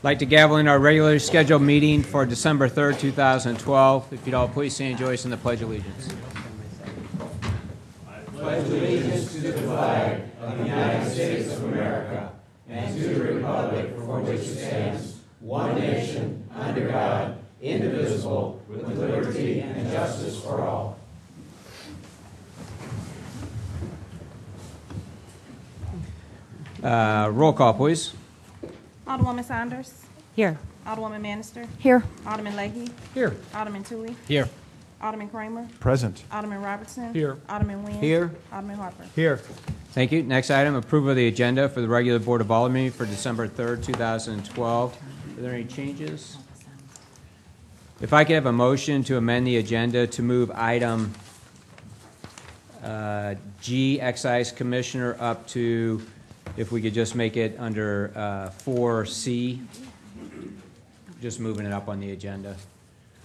I'd like to gavel in our regularly scheduled meeting for December 3rd, 2012. If you'd all please stand and join us in the Pledge of Allegiance. I pledge allegiance to the flag of the United States of America and to the republic for which it stands, one nation, under God, indivisible, with liberty and justice for all. Roll call, please. Alderwoman Saunders. Here. Alderwoman Manister. Here. Alderman Leahy. Here. Alderman Toohey. Here. Alderman Kramer. Present. Alderman Robertson. Here. Alderman Nguyen. Here. Alderman Harper. Here. Thank you. Next item, approval of the agenda for the regular Board of Alderman meeting for December 3rd, 2012. Are there any changes? If I could have a motion to amend the agenda to move item G, Excise Commissioner, up to, if we could just make it under 4C, just moving it up on the agenda.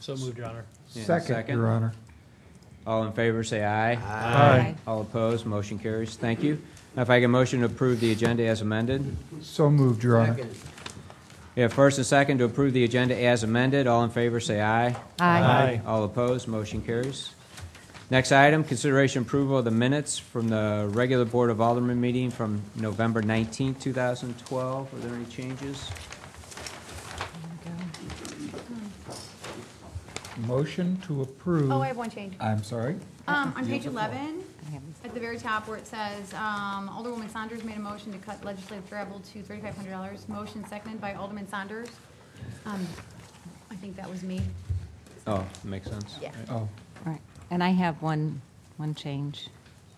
So moved, Your Honor. Yeah, Second, Your Honor. All in favor, say aye. Aye. All opposed, motion carries. Thank you. Now, if I can motion to approve the agenda as amended. So moved, Your Honor. We have first and second to approve the agenda as amended. All in favor, say aye. Aye. All opposed, motion carries. Next item, consideration approval of the minutes from the regular Board of Alderman meeting from November 19th, 2012. Are there any changes? Motion to approve. Oh, I have one change. I'm sorry. On page 11, at the very top where it says, Alderwoman Saunders made a motion to cut legislative travel to $3,500. Motion seconded by Alderman Saunders. I think that was me. Oh, makes sense. Yeah. Oh, All right. And I have one change.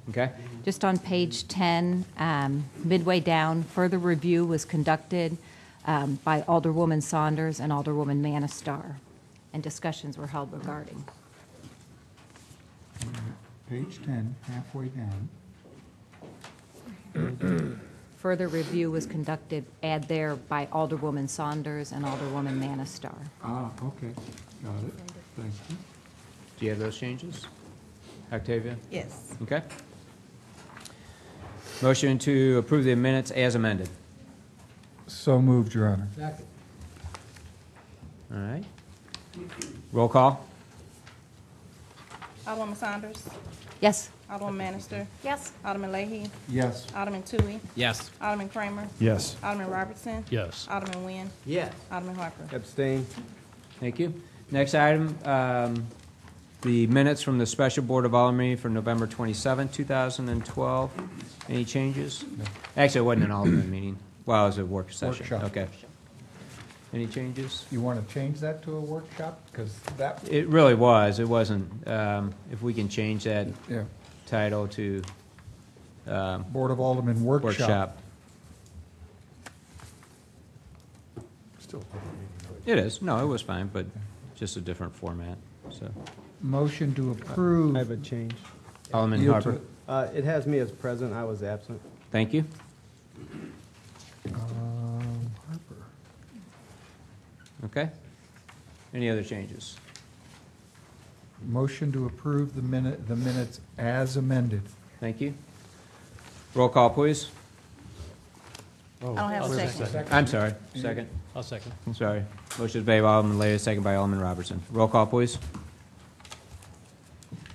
Okay. Just on page 10, midway down, further review was conducted by Alderwoman Saunders and Alderwoman Manistar, and discussions were held regarding. page 10, halfway down. Further review was conducted, add there, by Alderwoman Saunders and Alderwoman Manistar. Ah, okay. Got it. Thank you. Do you have those changes? Octavia? Yes. Okay. Motion to approve the minutes as amended. So moved, Your Honor. All right. Roll call. Alderwoman Saunders. Yes. Alderwoman Manister. Yes. Alderman Leahy. Yes. Alderman Toohey. Yes. Alderman Kramer. Yes. Alderman Robertson. Yes. Alderman Nguyen. Yes. Alderman Harper. Abstain. Thank you. Next item, the minutes from the Special Board of Alderman meeting for November 27, 2012. Any changes? No. Actually, it wasn't an Alderman meeting. Well, it was a work session. Workshop. Okay. Any changes? You want to change that to a workshop? Because that, It really was. It wasn't. If we can change that yeah, title to Board of Alderman workshop. workshop. Still. It is. No, it was fine, but just a different format. So, Motion to approve. I have a change. Alderman Yield Harper. to- It has me as present. I was absent. Thank you. Harper. Okay. Any other changes? Motion to approve the minutes as amended. Thank you. Roll call, please. I don't have a second. I'm sorry. Second. I'll second. I'm sorry. Motion is made by Alderman Leahy, second by Alderman Robertson. Roll call, please.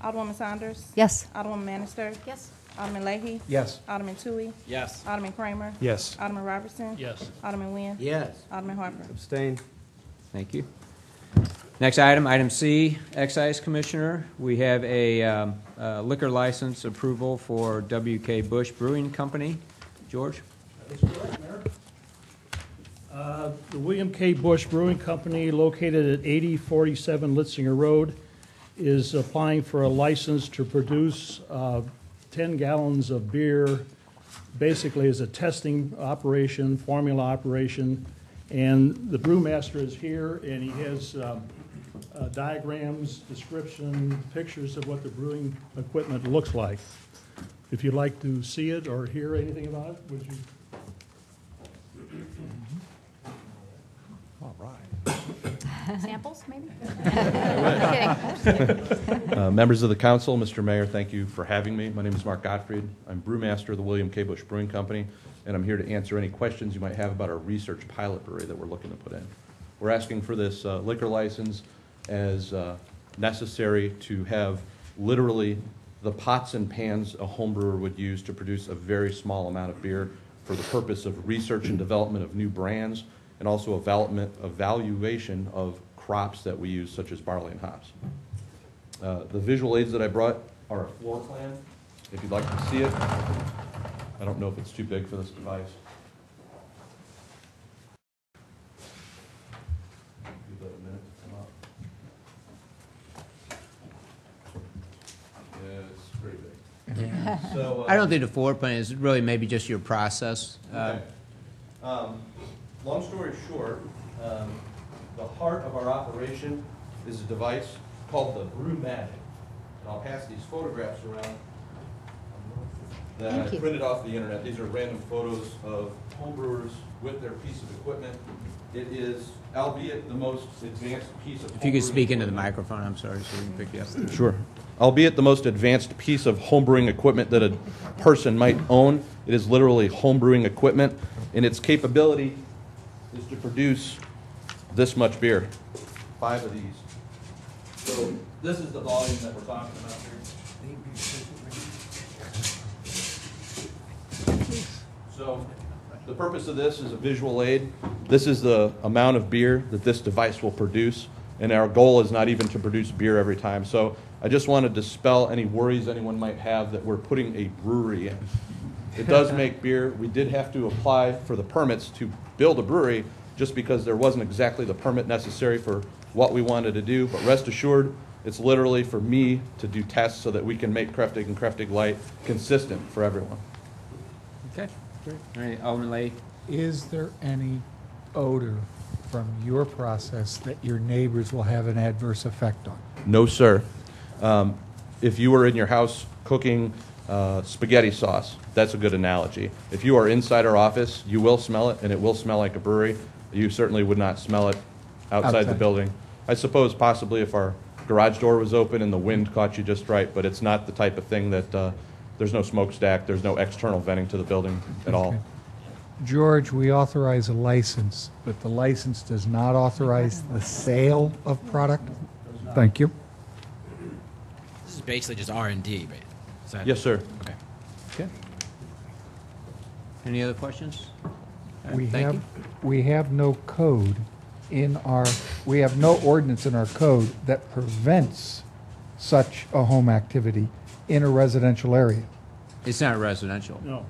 Alderwoman Saunders. Yes. Alderwoman Manister. Yes. Alderman Leahy. Yes. Alderman Toohey. Yes. Alderman Kramer. Yes. Alderman Robertson. Yes. Alderman Nguyen. Yes. Alderman Harper. Abstain. Thank you. Next item, item C, Excise Commissioner. We have a liquor license approval for W.K. Bush Brewing Company. George? That is correct, Mayor. The William K. Bush Brewing Company, located at 8047 Litzinger Road, is applying for a license to produce 10 gallons of beer, basically as a testing operation, formula operation. And the brewmaster is here, and he has diagrams, description, pictures of what the brewing equipment looks like. If you'd like to see it or hear anything about it, would you? All right. Samples, maybe? Kidding. Members of the council, Mr. Mayor, thank you for having me. My name is Mark Gottfried. I'm brewmaster of the William K. Bush Brewing Company. and I'm here to answer any questions you might have about our research pilot brewery that we're looking to put in. We're asking for this liquor license as necessary to have literally the pots and pans a home brewer would use to produce a very small amount of beer for the purpose of research and development of new brands, and also evaluation of crops that we use, such as barley and hops. The visual aids that I brought are a floor plan, if you'd like to see it. I don't know if it's too big for this device. Give that a minute to come up. Yeah, it's pretty big. So, I don't think the floor plan is really maybe just your process. Okay. Long story short, the heart of our operation is a device called the Brew Magic. And I'll pass these photographs around that Thank I you. printed off the internet. These are random photos of homebrewers with their piece of equipment. It is, albeit the most advanced piece of If you could homebrewing speak into the equipment- microphone, I'm sorry, so we can pick you up. Sure. Albeit the most advanced piece of homebrewing equipment that a person might own, it is literally homebrewing equipment, and its capability is to produce this much beer, 5 of these. So this is the volume that we're talking about here. So the purpose of this is a visual aid. This is the amount of beer that this device will produce, and our goal is not even to produce beer every time. So I just want to dispel any worries anyone might have that we're putting a brewery in. It does make beer. We did have to apply for the permits to build a brewery just because there wasn't exactly the permit necessary for what we wanted to do, but rest assured, it's literally for me to do tests so that we can make Kräftig and Kräftig Light consistent for everyone. Okay, great. All right, Alderman Leahy. Is there any odor from your process that your neighbors will have an adverse effect on? No, sir. If you were in your house cooking spaghetti sauce, that's a good analogy. If you are inside our office, you will smell it, and it will smell like a brewery. You certainly would not smell it outside the building. I suppose possibly if our garage door was open and the wind caught you just right, but it's not the type of thing that there's no smokestack, there's no external venting to the building at all. Okay. George, we authorize a license, but the license does not authorize the sale of product? Thank you. This is basically just R&D, right? Is that- Yes, sir. Okay. Okay. Any other questions? All right, We thank have, you. we have no code in our, we have no ordinance in our code that prevents such a home activity in a residential area. It's not residential. No.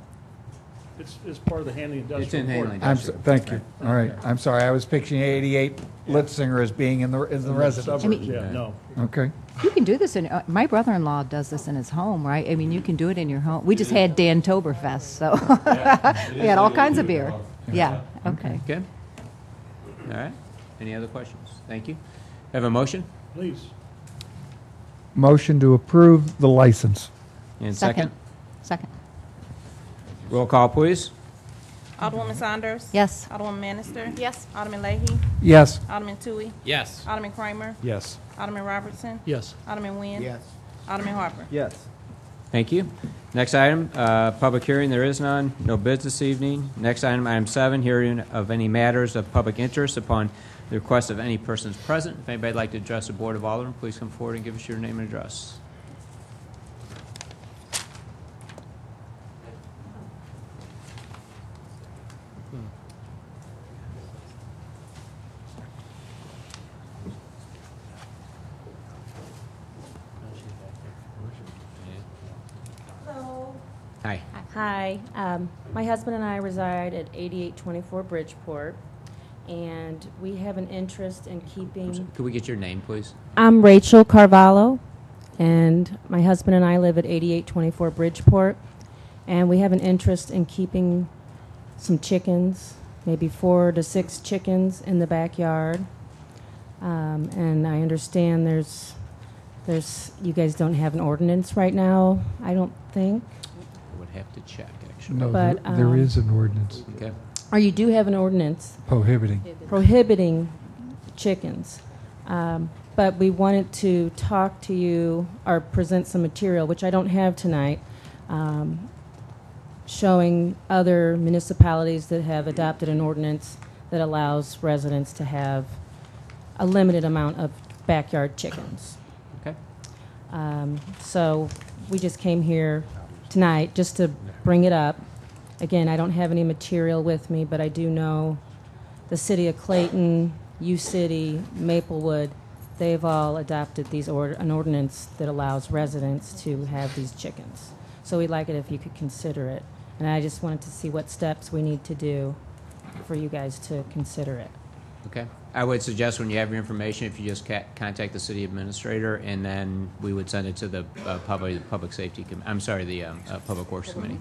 It's part of the Handling Industrial. It's in Court. Handling I'm, Industrial. thank you. All right, I'm sorry, I was picturing 88 Litzinger as being in the residence. Suburbs, yeah, no. Okay. You can do this in, my brother-in-law does this in his home, right? I mean, you can do it in your home. We just had Dantoberfest, so we had all kinds of beer. Yeah, okay. Okay. All right. Any other questions? Thank you. Have a motion? Please. Motion to approve the license. And second? Second. Roll call, please. Alderwoman Saunders. Yes. Alderwoman Manister. Yes. Alderman Leahy. Yes. Alderman Tui. Yes. Alderman Kramer. Yes. Alderman Robertson. Yes. Alderman Nguyen. Yes. Alderman Harper. Yes. Thank you. Next item, public hearing. There is none. No bids this evening. Next item, item 7, hearing of any matters of public interest upon the request of any persons present. If anybody would like to address the Board of Aldermen, please come forward and give us your name and address. Hello. Hi. Hi. My husband and I reside at 8824 Bridgeport, and we have an interest in keeping... Could we get your name, please? I'm Rachel Carvalho, and my husband and I live at 8824 Bridgeport, and we have an interest in keeping some chickens, maybe 4 to 6 chickens in the backyard. And I understand there's you guys don't have an ordinance right now, I don't think. I would have to check, actually. No, But, there is an ordinance Okay. Or you do have an ordinance prohibiting. chickens. But we wanted to talk to you or present some material, which I don't have tonight, showing other municipalities that have adopted an ordinance that allows residents to have a limited amount of backyard chickens. Okay. So we just came here tonight just to bring it up. Again, I don't have any material with me, but I do know the city of Clayton, U-City, Maplewood, they've all adopted an ordinance that allows residents to have these chickens. So we'd like it if you could consider it. And I just wanted to see what steps we need to do for you guys to consider it. Okay. I would suggest when you have your information, if you just contact the city administrator, and then we would send it to the public safety. The public works committee.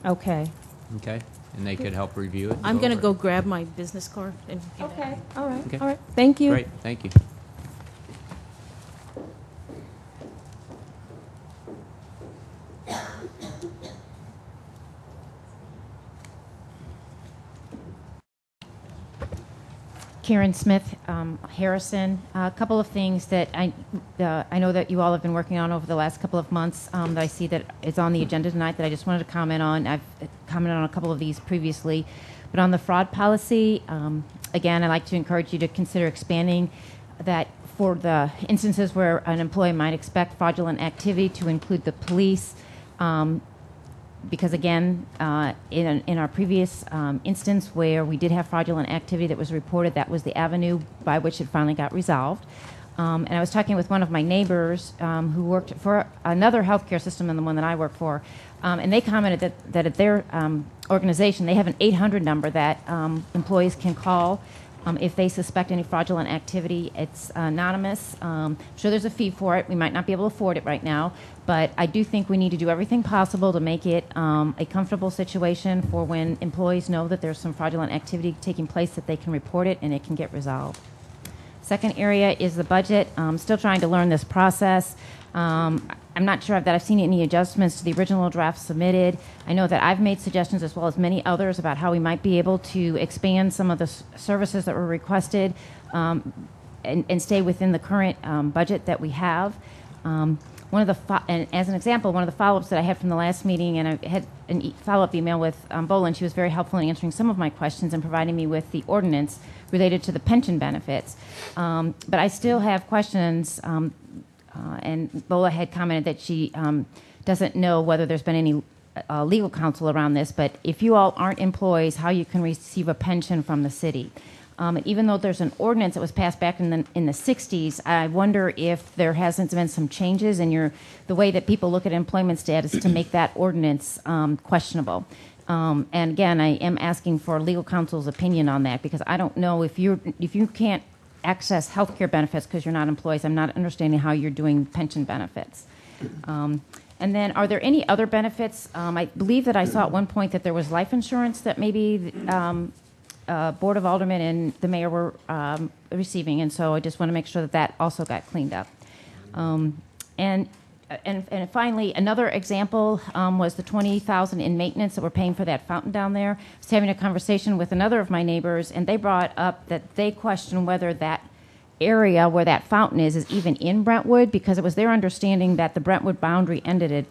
Okay. Okay, and they could help review it. and I'm going to over go it. grab my business card. And Okay. All right. Okay. All right. Thank you. Great, thank you. Karen Smith, Harrison. A couple of things that I know that you all have been working on over the last couple of months that I see that is on the agenda tonight that I just wanted to comment on. I've commented on a couple of these previously. But on the fraud policy, again, I'd like to encourage you to consider expanding that for the instances where an employee might expect fraudulent activity to include the police. Because again, in our previous instance where we did have fraudulent activity that was reported, that was the avenue by which it finally got resolved. And I was talking with one of my neighbors who worked for another healthcare system than the one that I work for, and they commented that at their organization they have an 800 number that employees can call if they suspect any fraudulent activity. It's anonymous. I'm sure there's a fee for it. We might not be able to afford it right now, but I do think we need to do everything possible to make it a comfortable situation for when employees know that there's some fraudulent activity taking place, that they can report it and it can get resolved. Second area is the budget. I'm still trying to learn this process. I'm not sure that I've seen any adjustments to the original draft submitted. I know that I've made suggestions, as well as many others, about how we might be able to expand some of the services that were requested and stay within the current budget that we have. And as an example, one of the follow-ups that I had from the last meeting, and I had a follow-up email with Bolin. She was very helpful in answering some of my questions and providing me with the ordinance related to the pension benefits. But I still have questions, and Bola had commented that she doesn't know whether there's been any legal counsel around this, but if you all aren't employees, how you can receive a pension from the city. And even though there's an ordinance that was passed back in the 60s, I wonder if there hasn't been some changes in the way that people look at employment status to make that ordinance questionable. And again, I am asking for legal counsel's opinion on that, because I don't know if you can't access health care benefits because you're not employees. I'm not understanding how you're doing pension benefits. And then, are there any other benefits? I believe that I saw at one point that there was life insurance that maybe Board of Aldermen and the mayor were receiving, and so I just want to make sure that that also got cleaned up. And finally, another example was the $20,000 in maintenance that we're paying for that fountain down there. I was having a conversation with another of my neighbors, and they brought up that they question whether that area where that fountain is even in Brentwood, because it was their understanding that the Brentwood boundary ended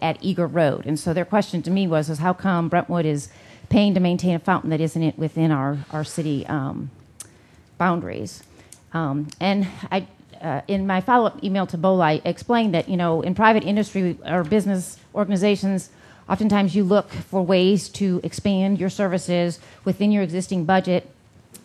at Eager Road. And so their question to me was how come Brentwood is paying to maintain a fountain that isn't within our city boundaries? And I, in my follow-up email to Bola, I explained that, in private industry or business organizations, oftentimes you look for ways to expand your services within your existing budget.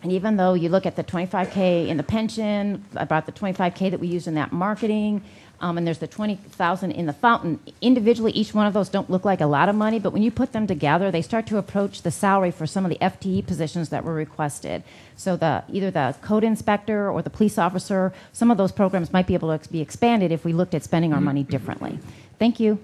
And even though you look at the $25K in the pension, about the $25K that we use in that marketing, and there's the $20,000 in the fountain, individually, each one of those don't look like a lot of money, but when you put them together, they start to approach the salary for some of the FTE positions that were requested. So either the code inspector or the police officer, some of those programs might be able to be expanded if we looked at spending our money differently. Thank you.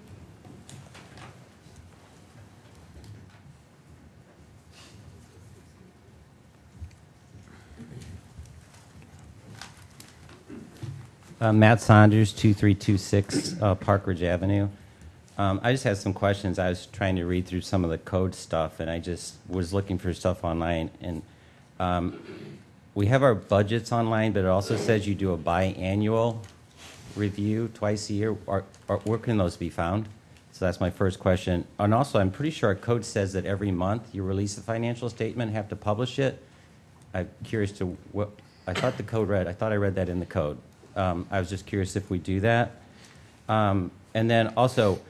Matt Saunders, 2326 Park Ridge Avenue. I just had some questions. I was trying to read through some of the code stuff, and I just was looking for stuff online. And we have our budgets online, but it also says you do a biannual review twice a year. Where can those be found? So that's my first question. And also, I'm pretty sure our code says that every month you release a financial statement, have to publish it. I'm curious to what, I thought the code read, I thought I read that in the code. I was just curious if we do that. And then also,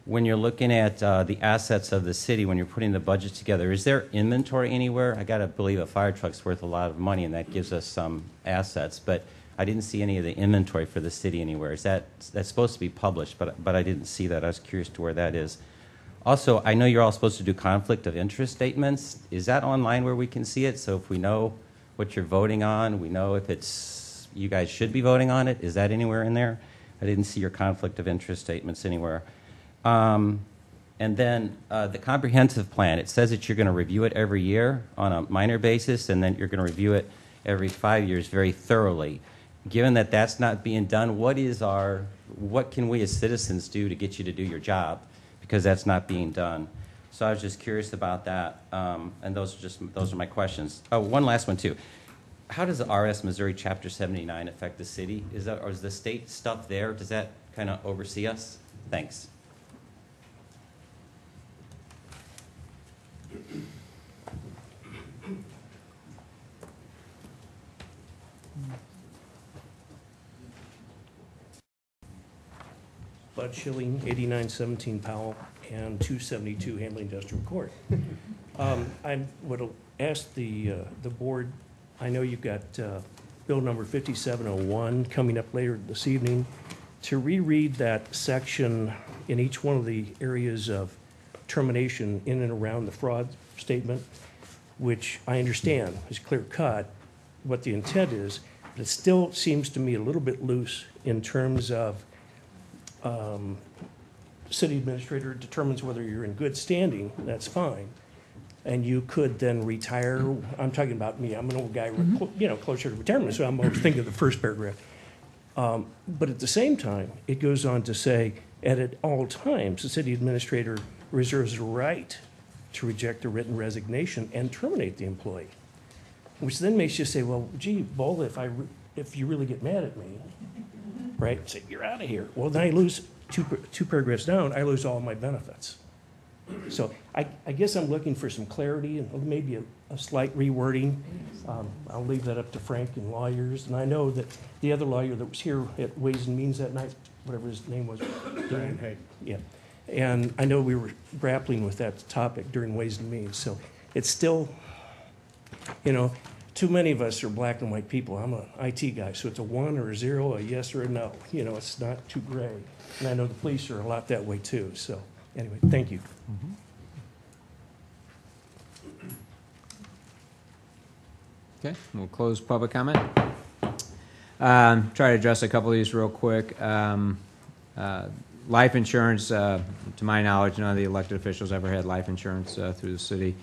when you're looking at the assets of the city, when you're putting the budget together, is there inventory anywhere? I got to believe a fire truck's worth a lot of money, and that gives us some assets. But I didn't see any of the inventory for the city anywhere. That's supposed to be published, but I didn't see that. I was curious to where that is. Also, I know you're all supposed to do conflict of interest statements. Is that online where we can see it? So if we know what you're voting on, we know if it's you guys should be voting on it. Is that anywhere in there? I didn't see your conflict of interest statements anywhere. And then the comprehensive plan, it says that you're going to review it every year on a minor basis, and then you're going to review it every 5 years very thoroughly. Given that that's not being done, what can we as citizens do to get you to do your job? Because that's not being done. So I was just curious about that, and those are my questions. Oh, one last one too. How does the RS Missouri Chapter 79 affect the city? Or is the state stuff there? Does that kind of oversee us? Thanks. Bud Schilling, 8917 Powell, and 272 Hamlin Industrial Court. I would ask the board, I know you've got bill number 5701 coming up later this evening, to reread that section in each one of the areas of termination in and around the fraud statement, which I understand is clear cut what the intent is, but it still seems to me a little bit loose in terms of city administrator determines whether you're in good standing, that's fine. And you could then retire. I'm talking about me. I'm an old guy, closer to retirement, so I'm always thinking of the first paragraph. But at the same time, it goes on to say, at all times, the city administrator reserves the right to reject a written resignation and terminate the employee, which then makes you say, well, gee, Bull, if you really get mad at me, right, say, you're out of here. Well, then I lose two paragraphs down, I lose all my benefits. So I guess I'm looking for some clarity and maybe a slight rewording. I'll leave that up to Frank and lawyers. And I know that the other lawyer that was here at Ways and Means that night, whatever his name was. Brian Haig. Yeah. And I know we were grappling with that topic during Ways and Means. So it's still, too many of us are black and white people. I'm an IT guy, so it's a 1 or a 0, a yes or a no. It's not too gray. And I know the police are a lot that way too. So anyway, thank you. Mm-hmm. Okay, we'll close public comment. Try to address a couple of these real quick. Life insurance, to my knowledge, none of the elected officials ever had life insurance through the city.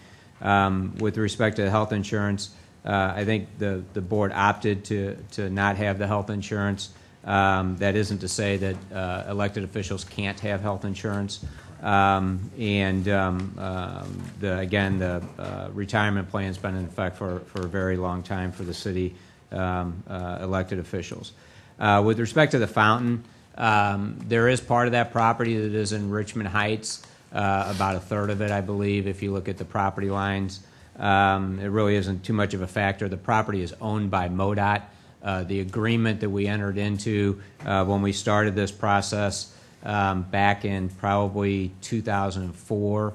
With respect to health insurance, I think the board opted to not have the health insurance. That isn't to say that elected officials can't have health insurance. The retirement plan's been in effect for a very long time for the city elected officials. With respect to the fountain, there is part of that property that is in Richmond Heights, about a third of it, I believe, if you look at the property lines. It really isn't too much of a factor. The property is owned by MoDOT. The agreement that we entered into when we started this process back in probably 2004,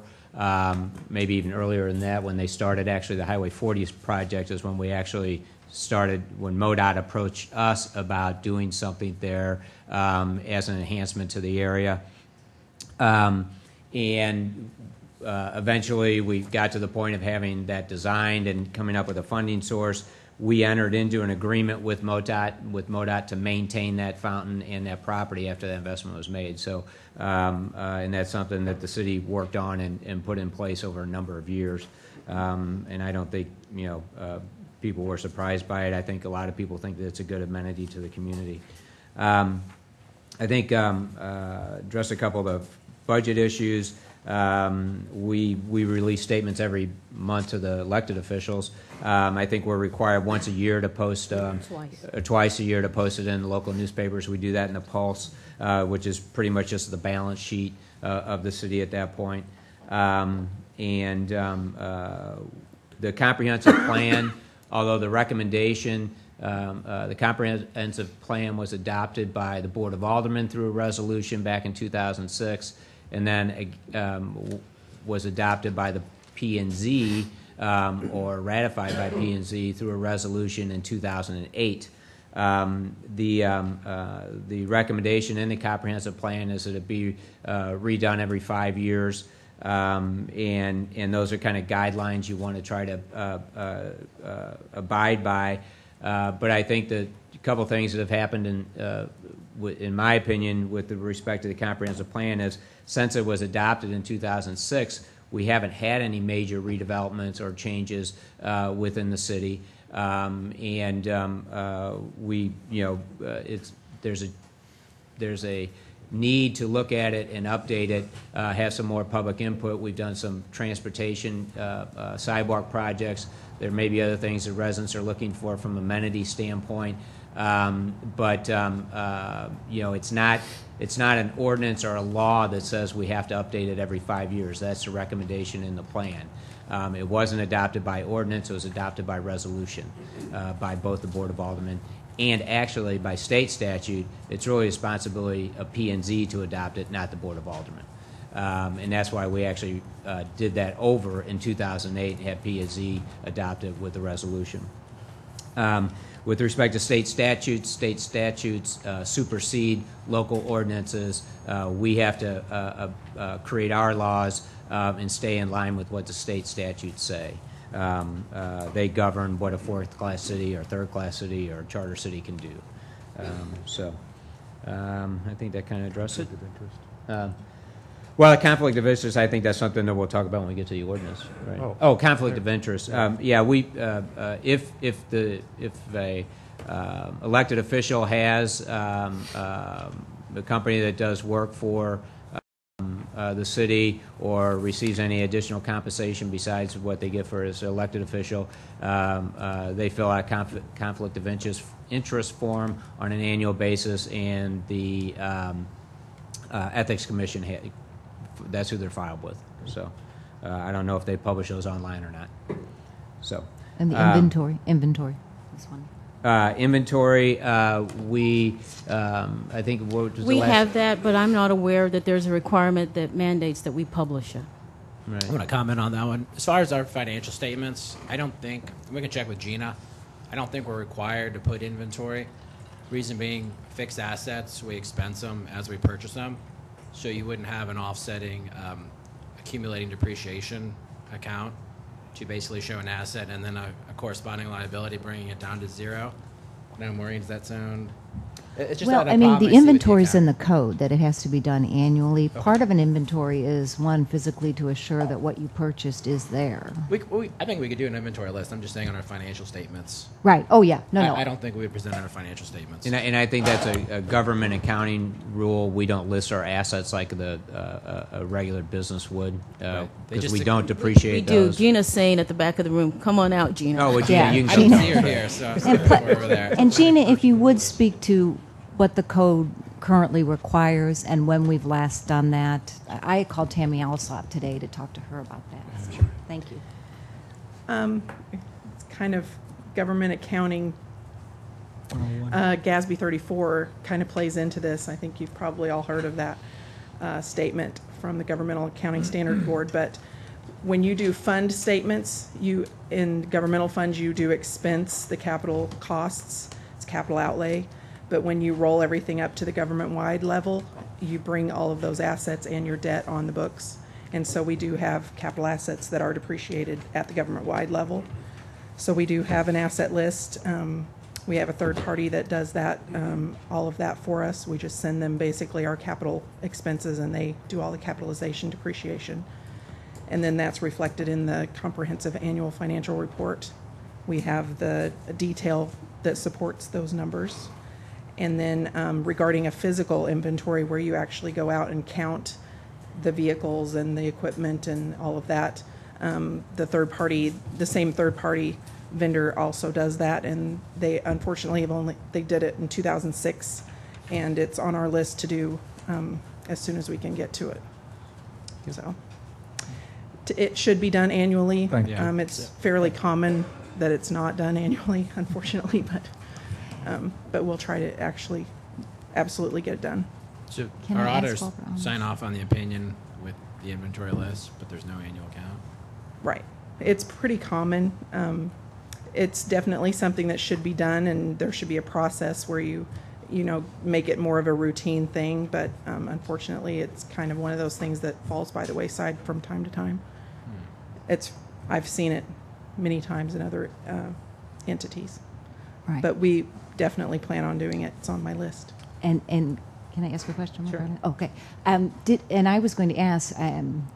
maybe even earlier than that, when they started actually the Highway 40 project is when we actually started, when MoDOT approached us about doing something there as an enhancement to the area. Eventually we got to the point of having that designed and coming up with a funding source. We entered into an agreement with MoDOT to maintain that fountain and that property after that investment was made. So, and that's something that the city worked on and put in place over a number of years. And I don't think, people were surprised by it. I think a lot of people think that it's a good amenity to the community. I think address a couple of the budget issues. We release statements every month to the elected officials. I think we're required once a year to post, twice a year to post it in the local newspapers. We do that in the Pulse, which is pretty much just the balance sheet of the city at that point. The comprehensive plan, although the recommendation, the comprehensive plan was adopted by the Board of Aldermen through a resolution back in 2006, and then was adopted by the P&Z, or ratified by P&Z through a resolution in 2008. The recommendation in the comprehensive plan is that it be redone every 5 years. And those are kind of guidelines you want to try to abide by. But I think that a couple things that have happened in my opinion, with respect to the comprehensive plan is since it was adopted in 2006, we haven't had any major redevelopments or changes within the city. There's a need to look at it and update it, have some more public input. We've done some transportation sidewalk projects. There may be other things that residents are looking for from an amenity standpoint. It's not an ordinance or a law that says we have to update it every 5 years. That's the recommendation in the plan. It wasn't adopted by ordinance. It was adopted by resolution by both the Board of Aldermen and actually by state statute. It's really the responsibility of P&Z to adopt it, not the Board of Aldermen. And that's why we actually did that over in 2008 and had P&Z adopt it with the resolution. With respect to state statutes supersede local ordinances. We have to create our laws and stay in line with what the state statutes say. They govern what a fourth-class city or third-class city or charter city can do. I think that kind of addresses it. Well, a conflict of interest, I think that's something that we'll talk about when we get to the ordinance. Right? Oh, conflict of interest. Yeah, if a elected official has a company that does work for the city or receives any additional compensation besides what they get for his elected official, they fill out a conflict of interest form on an annual basis, and the Ethics Commission that's who they're filed with. So I don't know if they publish those online or not. So and the inventory. This one. Inventory. I think what was We the last have that, but I'm not aware that there's a requirement that mandates that we publish it. Right. I'm going to comment on that one. As far as our financial statements, I don't think, we can check with Gina, I don't think we're required to put inventory. Reason being, fixed assets, we expense them as we purchase them, so you wouldn't have an offsetting accumulating depreciation account to basically show an asset and then a corresponding liability, bringing it down to zero. Now, Maureen, does that sound... It's just well, not a I mean, problem the I see with inventory is account. in the code that it has to be done annually. Okay. Part of an inventory is, one, physically to assure that what you purchased is there. I think we could do an inventory list. I'm just saying on our financial statements. Right. Oh, yeah. No. I don't think we would present on our financial statements. And I think that's a government accounting rule. We don't list our assets like a regular business would, because we don't depreciate We do. those. Gina's saying at the back of the room, come on out, Gina. Oh, well, Gina, Yeah. you can I don't come see her here, so we're over there. And Gina, if you would speak to what the code currently requires and when we've last done that. I called Tammy Alsop today to talk to her about that. Sure. Thank you. It's kind of government accounting. GASB 34 kind of plays into this. I think you've probably all heard of that statement from the Governmental Accounting Standard Board. But when you do fund statements, in governmental funds, you do expense the capital costs. It's capital outlay. But when you roll everything up to the government-wide level, you bring all of those assets and your debt on the books. And so we do have capital assets that are depreciated at the government-wide level. So we do have an asset list. We have a third party that does that, all of that for us. We just send them basically our capital expenses, and they do all the capitalization depreciation. And then that's reflected in the comprehensive annual financial report. We have the detail that supports those numbers. And then regarding a physical inventory where you actually go out and count the vehicles and the equipment and all of that, the same third party vendor also does that, and they unfortunately they did it in 2006, and it's on our list to do as soon as we can get to it. So it should be done annually. Thank you. It's fairly common that it's not done annually, unfortunately, but we'll try to actually absolutely get it done. So Can our I ask auditors while we're on sign this? off on the opinion with the inventory list, but there's no annual count. Right. It's pretty common. It's definitely something that should be done, and there should be a process where you make it more of a routine thing. But unfortunately, it's kind of one of those things that falls by the wayside from time to time. I've seen it many times in other entities. Right. But we definitely plan on doing it. It's on my list. And can I ask a question? Sure. Okay. And I was going to ask,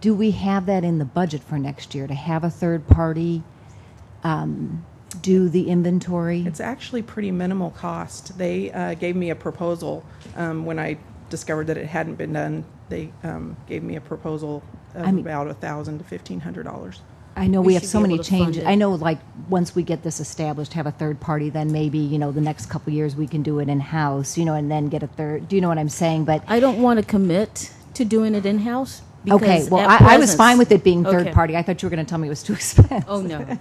do we have that in the budget for next year to have a third party do the inventory? It's actually pretty minimal cost. They gave me a proposal when I discovered that it hadn't been done. They gave me a proposal of about $1,000 to $1,500. I know we have should so be many able to fund changes. it. I know, like, once we get this established, have a third party, then maybe, the next couple of years we can do it in-house, and then get a third. Do you know what I'm saying? But I don't want to commit to doing it in-house. okay, because well, at I was present- fine with it being third Okay. party. I thought you were going to tell me it was too expensive. Oh, no.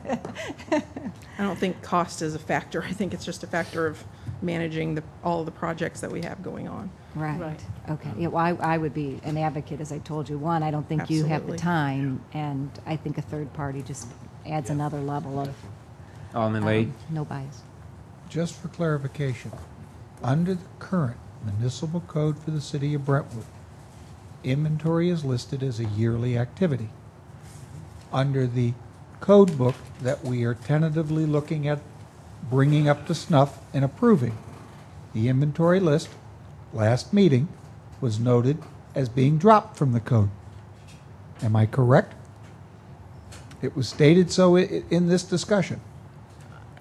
I don't think cost is a factor. I think it's just a factor of managing all of the projects that we have going on. Right. Right. Okay. Yeah, well, I would be an advocate, as I told you. One, I don't think you have the Absolutely. time, and I think a third party just adds another level of Alderman Lee? no bias. Just for clarification, under the current municipal code for the city of Brentwood, inventory is listed as a yearly activity. Under the code book that we are tentatively looking at bringing up to snuff and approving, the inventory list, last meeting, was noted as being dropped from the code. Am I correct? It was stated so in this discussion.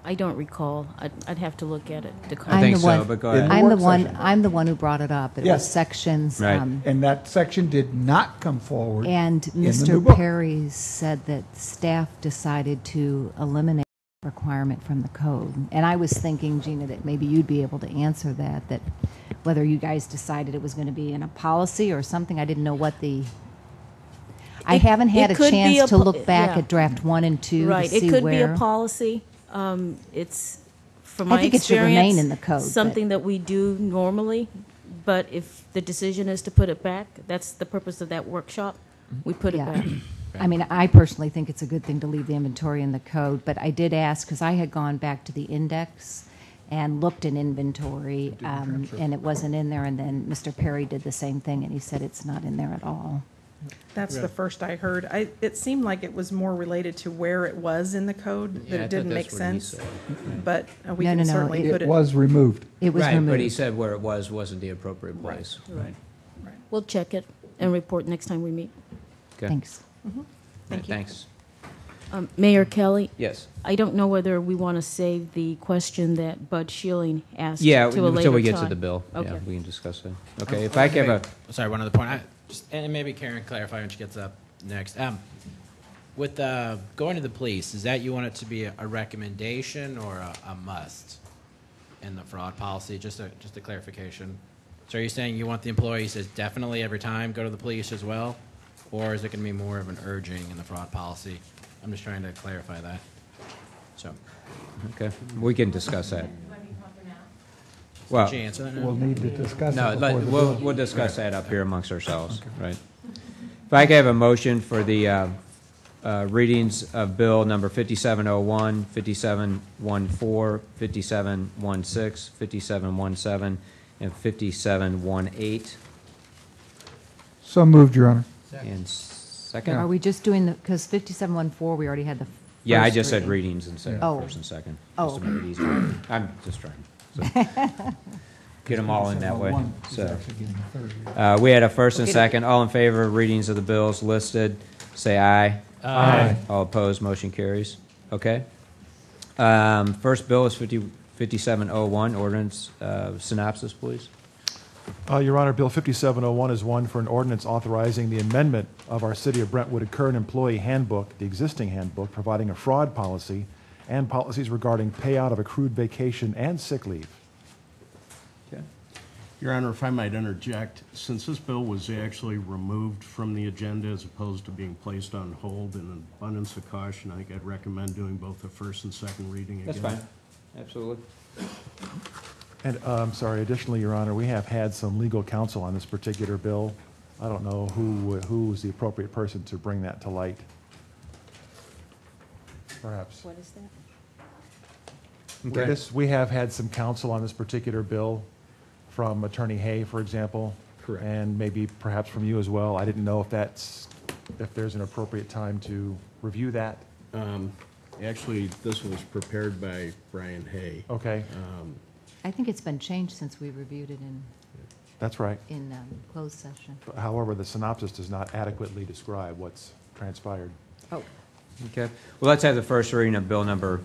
I don't recall. I'd have to look at it. I think so, but go ahead. In the work session. I'm the one who brought it up. It was Yes. sections. Right. And that section did not come forward. And in the new Mr. book. Perry said that staff decided to eliminate the requirement from the code. And I was thinking, Gina, that maybe you'd be able to answer that whether you guys decided it was going to be in a policy or something. I didn't know what the... I haven't had a it could be chance to po- look back yeah. at draft 1 and 2 Right. to see It could where... be a policy. It's, from my I think it should experience, remain in the code, but- something that we do normally. But if the decision is to put it back, that's the purpose of that workshop. We put it Yeah. back. I mean, I personally think it's a good thing to leave the inventory in the code, but I did ask, because I had gone back to the index and looked in inventory, and it wasn't in there, and then Mr. Perry did the same thing, and he said it's not in there at all. That's the first I heard. It seemed like it was more related to where it was in the code, that Yeah, I it thought didn't that's make what he sense. said. But we No, can no, no, certainly put It it. was removed. It was Right, removed. but he said where it wasn't the appropriate place. Right. We'll check it and report next time we meet. Okay. Thanks. Thank you. Thanks. Mayor Kelly, Yes. I don't know whether we want to save the question that Bud Schilling asked Yeah, to a later until we get to time. the bill. Yeah, Okay. we can discuss that. Okay, if I could have Sorry, one other point. And maybe Karen can clarify when she gets up next. With going to the police, is that you want it to be a recommendation or a must in the fraud policy? Just a clarification. So are you saying you want the employee says definitely every time go to the police as well, or is it going to be more of an urging in the fraud policy? I'm just trying to clarify that. So, okay, we can discuss that. Well, did she answer that now? We'll need to discuss no, it before the we'll bill. we'll discuss that up here amongst ourselves, right? If I could have a motion for the readings of bill number 5701, 5714, 5716, 5717, and 5718. So moved, Your Honor. And second? Are we just doing the, because 5714, we already had the Yeah, I first just said reading. readings instead Oh. of first and second. Oh, Just to make it easier. I'm just trying. So. Get them all in that way. So, we had a first and second. All in favor of readings of the bills listed, say aye. Aye. All opposed, motion carries. Okay. First bill is 5701, ordinance synopsis, please. Your Honor, Bill 5701 is one for an ordinance authorizing the amendment of our City of Brentwood Current Employee Handbook, the existing handbook, providing a fraud policy and policies regarding payout of accrued vacation and sick leave. Okay. Your Honor, if I might interject, since this bill was actually removed from the agenda as opposed to being placed on hold, in an abundance of caution, I think I'd recommend doing both the first and second reading again. That's fine. Absolutely. And, sorry, additionally, Your Honor, we have had some legal counsel on this particular bill. I don't know who is the appropriate person to bring that to light. Perhaps. What is that? Okay. We have had some counsel on this particular bill from Attorney Hay, for example. Correct. And maybe perhaps from you as well. I didn't know if there's an appropriate time to review that. Actually, this was prepared by Brian Hay. Okay, I think it's been changed since we reviewed it that's right. in closed session. However, the synopsis does not adequately describe what's transpired. Oh, Okay. Well, let's have the first reading of bill number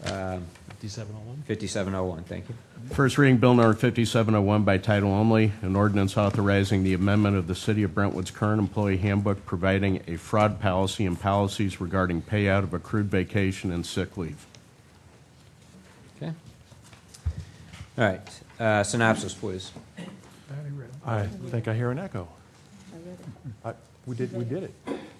5701. 5701. Thank you. First reading Bill number 5701 by title only, an ordinance authorizing the amendment of the City of Brentwood's current employee handbook providing a fraud policy and policies regarding payout of accrued vacation and sick leave. Okay. All right. Synopsis, please. I think I hear an echo. We did it.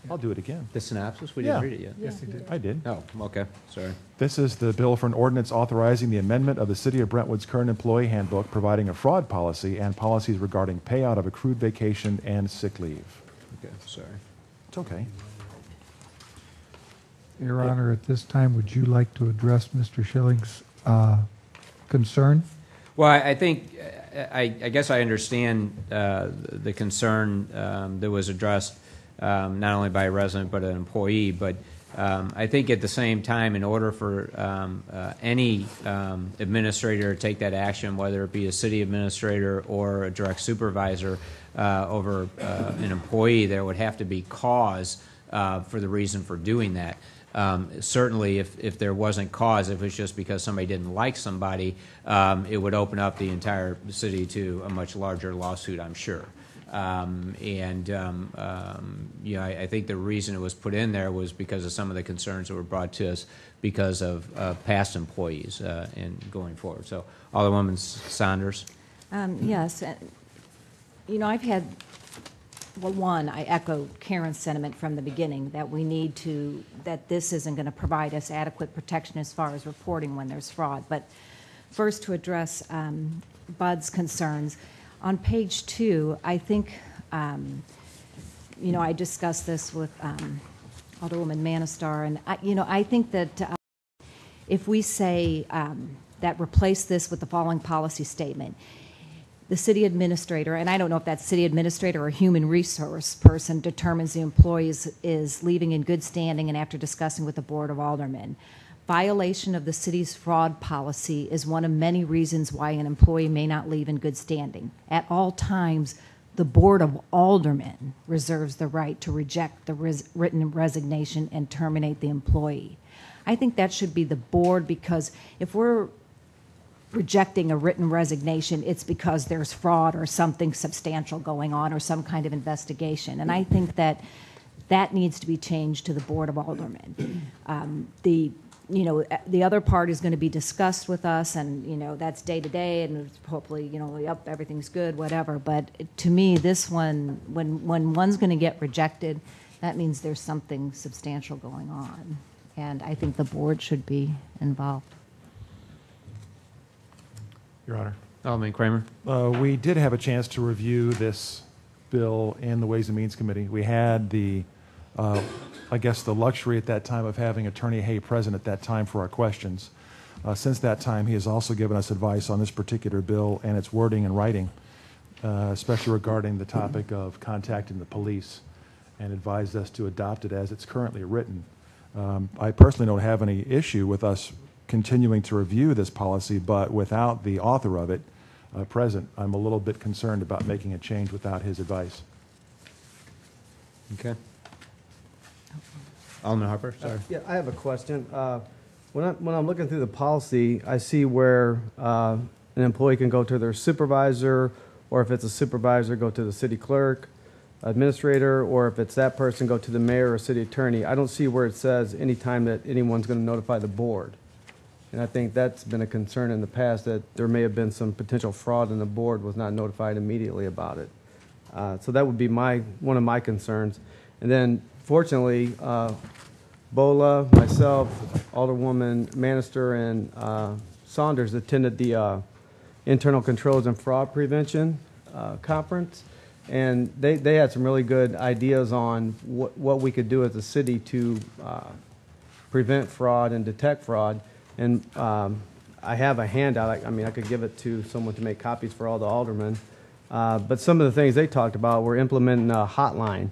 I'll do it again. The synopsis? We didn't Yeah. read it yet. Yes, you did. I did. Oh, okay. Sorry. This is the bill for an ordinance authorizing the amendment of the City of Brentwood's current employee handbook, providing a fraud policy and policies regarding payout of accrued vacation and sick leave. Okay. Sorry. It's okay. Your Honor, at this time, would you like to address Mr. Schilling's concern? Well, I think, I guess I understand the concern that was addressed not only by a resident but an employee, but I think at the same time, in order for any administrator to take that action, whether it be a city administrator or a direct supervisor over an employee, there would have to be cause for the reason for doing that. Certainly, if there wasn't cause, if it was just because somebody didn't like somebody, it would open up the entire city to a much larger lawsuit, I'm sure. I think the reason it was put in there was because of some of the concerns that were brought to us because of past employees and going forward. So, Alderwoman Saunders. Yes. I've had, well, one, I echo Karen's sentiment from the beginning that we need to, that this isn't going to provide us adequate protection as far as reporting when there's fraud. But first, to address Bud's concerns, on page 2, I think, I discussed this with Alderwoman Manistar, and I think that if we say that replace this with the following policy statement, the city administrator, and I don't know if that's city administrator or human resource person, determines the employee is leaving in good standing and after discussing with the Board of Aldermen. Violation of the city's fraud policy is one of many reasons why an employee may not leave in good standing. At all times, the Board of Aldermen reserves the right to reject the written resignation and terminate the employee. I think that should be the board, because if we're rejecting a written resignation, it's because there's fraud or something substantial going on or some kind of investigation. And I think that needs to be changed to the Board of Aldermen. The other part is going to be discussed with us, and, that's day to day, and hopefully, yep, everything's good, whatever. But to me, this one, when one's going to get rejected, that means there's something substantial going on. And I think the board should be involved. Your Honor. Alderman Kramer. We did have a chance to review this bill in the Ways and Means Committee. We had the luxury at that time of having Attorney Hay present at that time for our questions. Since that time, he has also given us advice on this particular bill and its wording and writing, especially regarding the topic of contacting the police, and advised us to adopt it as it's currently written. I personally don't have any issue with us continuing to review this policy, but without the author of it present, I'm a little bit concerned about making a change without his advice. Okay. Alderman Harper, sorry. Yeah, I have a question. When I'm looking through the policy, I see where an employee can go to their supervisor, or if it's a supervisor, go to the city clerk, administrator, or if it's that person, go to the mayor or city attorney. I don't see where it says any time that anyone's going to notify the board. And I think that's been a concern in the past, that there may have been some potential fraud and the board was not notified immediately about it. So that would be one of my concerns. And then fortunately, Bola, myself, Alderwoman Manister, and Saunders attended the Internal Controls and Fraud Prevention conference. And they had some really good ideas on what we could do as a city to prevent fraud and detect fraud. And I have a handout. I mean, I could give it to someone to make copies for all the aldermen. But some of the things they talked about were implementing a hotline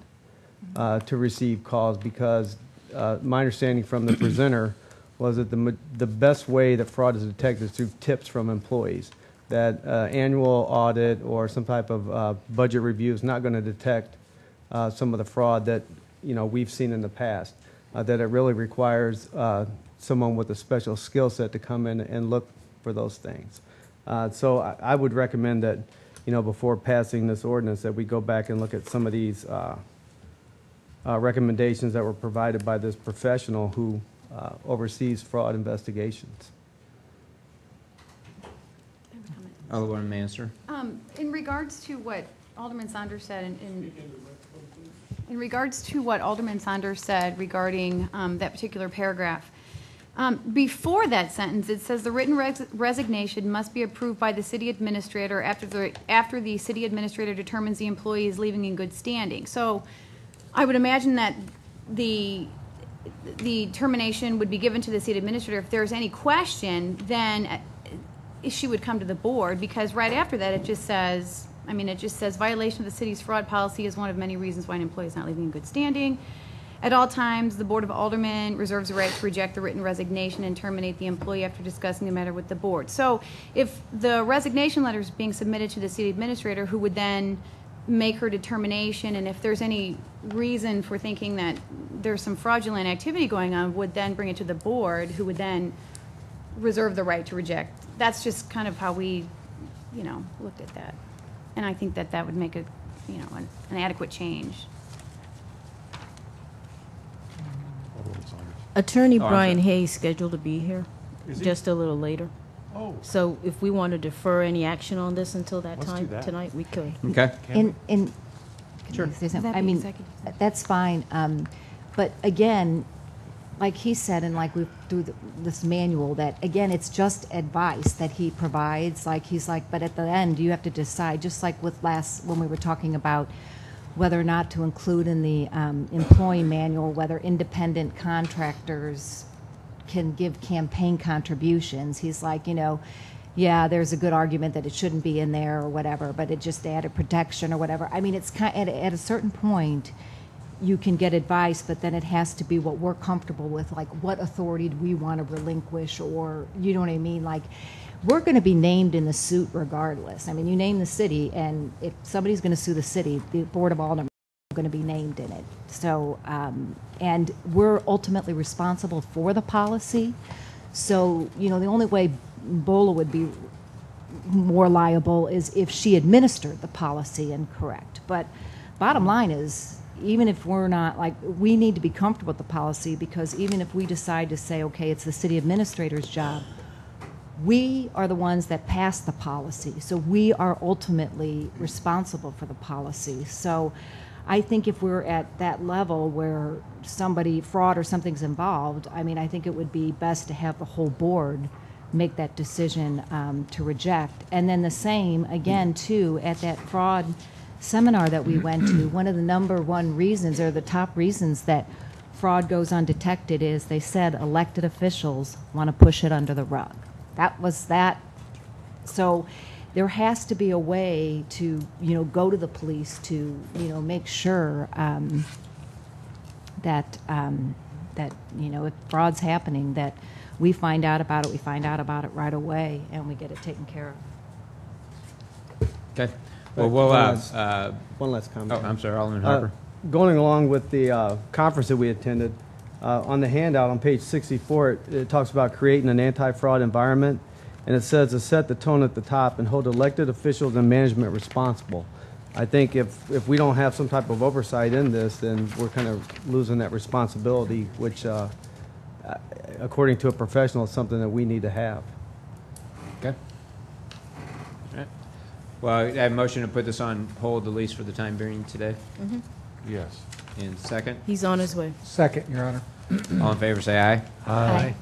to receive calls, because my understanding from the presenter was that the best way that fraud is detected is through tips from employees. That annual audit or some type of budget review is not going to detect some of the fraud that we've seen in the past. That it really requires someone with a special skill set to come in and look for those things. So I would recommend that before passing this ordinance, that we go back and look at some of these recommendations that were provided by this professional who oversees fraud investigations. Alderwoman Manser. In regards to what Alderman Saunders said, in regards to what Alderman Saunders said regarding that particular paragraph, before that sentence, it says the written resignation must be approved by the city administrator after the city administrator determines the employee is leaving in good standing. So I would imagine that the termination would be given to the city administrator. If there's any question, then she would come to the board, because right after that it just says violation of the city's fraud policy is one of many reasons why an employee is not leaving in good standing. At all times, the Board of Aldermen reserves the right to reject the written resignation and terminate the employee after discussing the matter with the board. So if the resignation letter is being submitted to the city administrator, who would then make her determination, and if there's any reason for thinking that there's some fraudulent activity going on, would then bring it to the board, who would then reserve the right to reject. That's just kind of how we, looked at that. And I think that that would make an adequate change. Attorney I'm Brian sorry. Hayes scheduled to be here Is he? just a little later. Oh. So if we want to defer any action on this until that Let's do time that. tonight, we could. Okay. Sure. Say something? Would that be I mean, executive session? that's fine. But again, like he said, and like we through this manual, that again, it's just advice that he provides. Like he's like, but at the end, you have to decide. Just like with when we were talking about whether or not to include in the employee manual whether independent contractors can give campaign contributions. He's like, yeah, there's a good argument that it shouldn't be in there or whatever, but it just added protection or whatever. I mean, it's kind at a certain point, you can get advice, but then it has to be what we're comfortable with, like what authority do we want to relinquish, or you know what I mean? Like, we're going to be named in the suit regardless. I mean, you name the city, and if somebody's going to sue the city, the Board of Aldermen are going to be named in it. So, and we're ultimately responsible for the policy. So, the only way Bola would be more liable is if she administered the policy incorrect. But bottom line is, even if we're not, we need to be comfortable with the policy, because even if we decide to say, okay, it's the city administrator's job, we are the ones that pass the policy. So we are ultimately responsible for the policy. So I think if we're at that level where fraud or something's involved, I think it would be best to have the whole board make that decision to reject. And then the same, again, too, at that fraud seminar that we went to, one of the number one reasons, or the top reasons that fraud goes undetected is they said elected officials want to push it under the rug. That was that. So there has to be a way to, go to the police to, make sure that, if fraud's happening, that we find out about it right away, and we get it taken care of. Okay. Well, we'll one last comment. Oh, I'm sorry, Alderman Harper. Going along with the conference that we attended, on the handout on page 64, it talks about creating an anti-fraud environment, and it says to set the tone at the top and hold elected officials and management responsible. I think if we don't have some type of oversight in this, then we're kind of losing that responsibility, which according to a professional, it's something that we need to have. Okay. All right. Well, I have a motion to put this on hold, at least for the time being today. Yes. And second? He's on his way. Second, Your Honor. All in favor, say aye. Aye.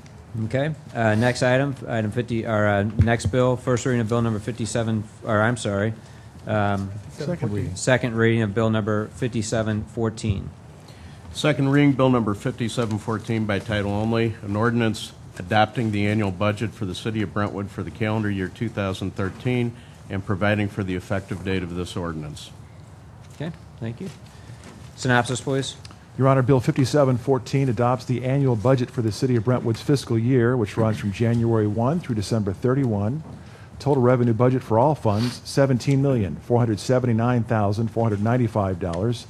Okay. Next item, item 50, or next bill, first reading of bill number 57, or I'm sorry. Second reading. Second reading of bill number 5714. Second reading, Bill Number 5714 by title only, an ordinance adopting the annual budget for the City of Brentwood for the calendar year 2013 and providing for the effective date of this ordinance. Okay, thank you. Synopsis, please. Your Honor, Bill 5714 adopts the annual budget for the City of Brentwood's fiscal year, which runs from January 1 through December 31. Total revenue budget for all funds, $17,479,495.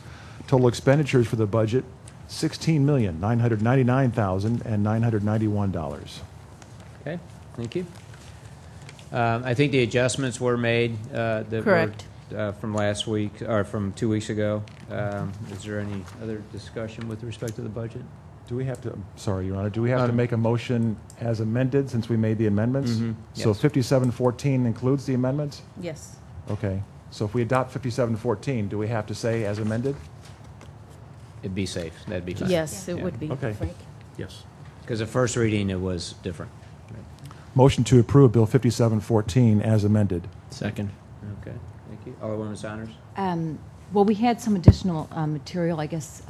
Total expenditures for the budget, $16,999,991. Okay, thank you. I think the adjustments were made that Correct. were from last week, or from 2 weeks ago. Is there any other discussion with respect to the budget? Do we have to, I'm sorry, Your Honor, do we have to make a motion as amended since we made the amendments? So Yes. 5714 includes the amendments? Yes. Okay. So if we adopt 5714, do we have to say as amended? It'd be safe, that'd be fine. Yes, it Yeah. would be. Okay. Frank. Yes. Because the first reading, it was different. Motion to approve Bill 5714 as amended. Second. Okay, thank you. Alderwoman Saunders? Well, we had some additional material. I guess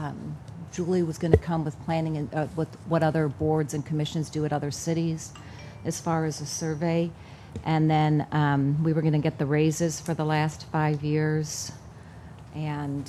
Julie was going to come with planning and with what other boards and commissions do at other cities as far as a survey. And then we were going to get the raises for the last 5 years. And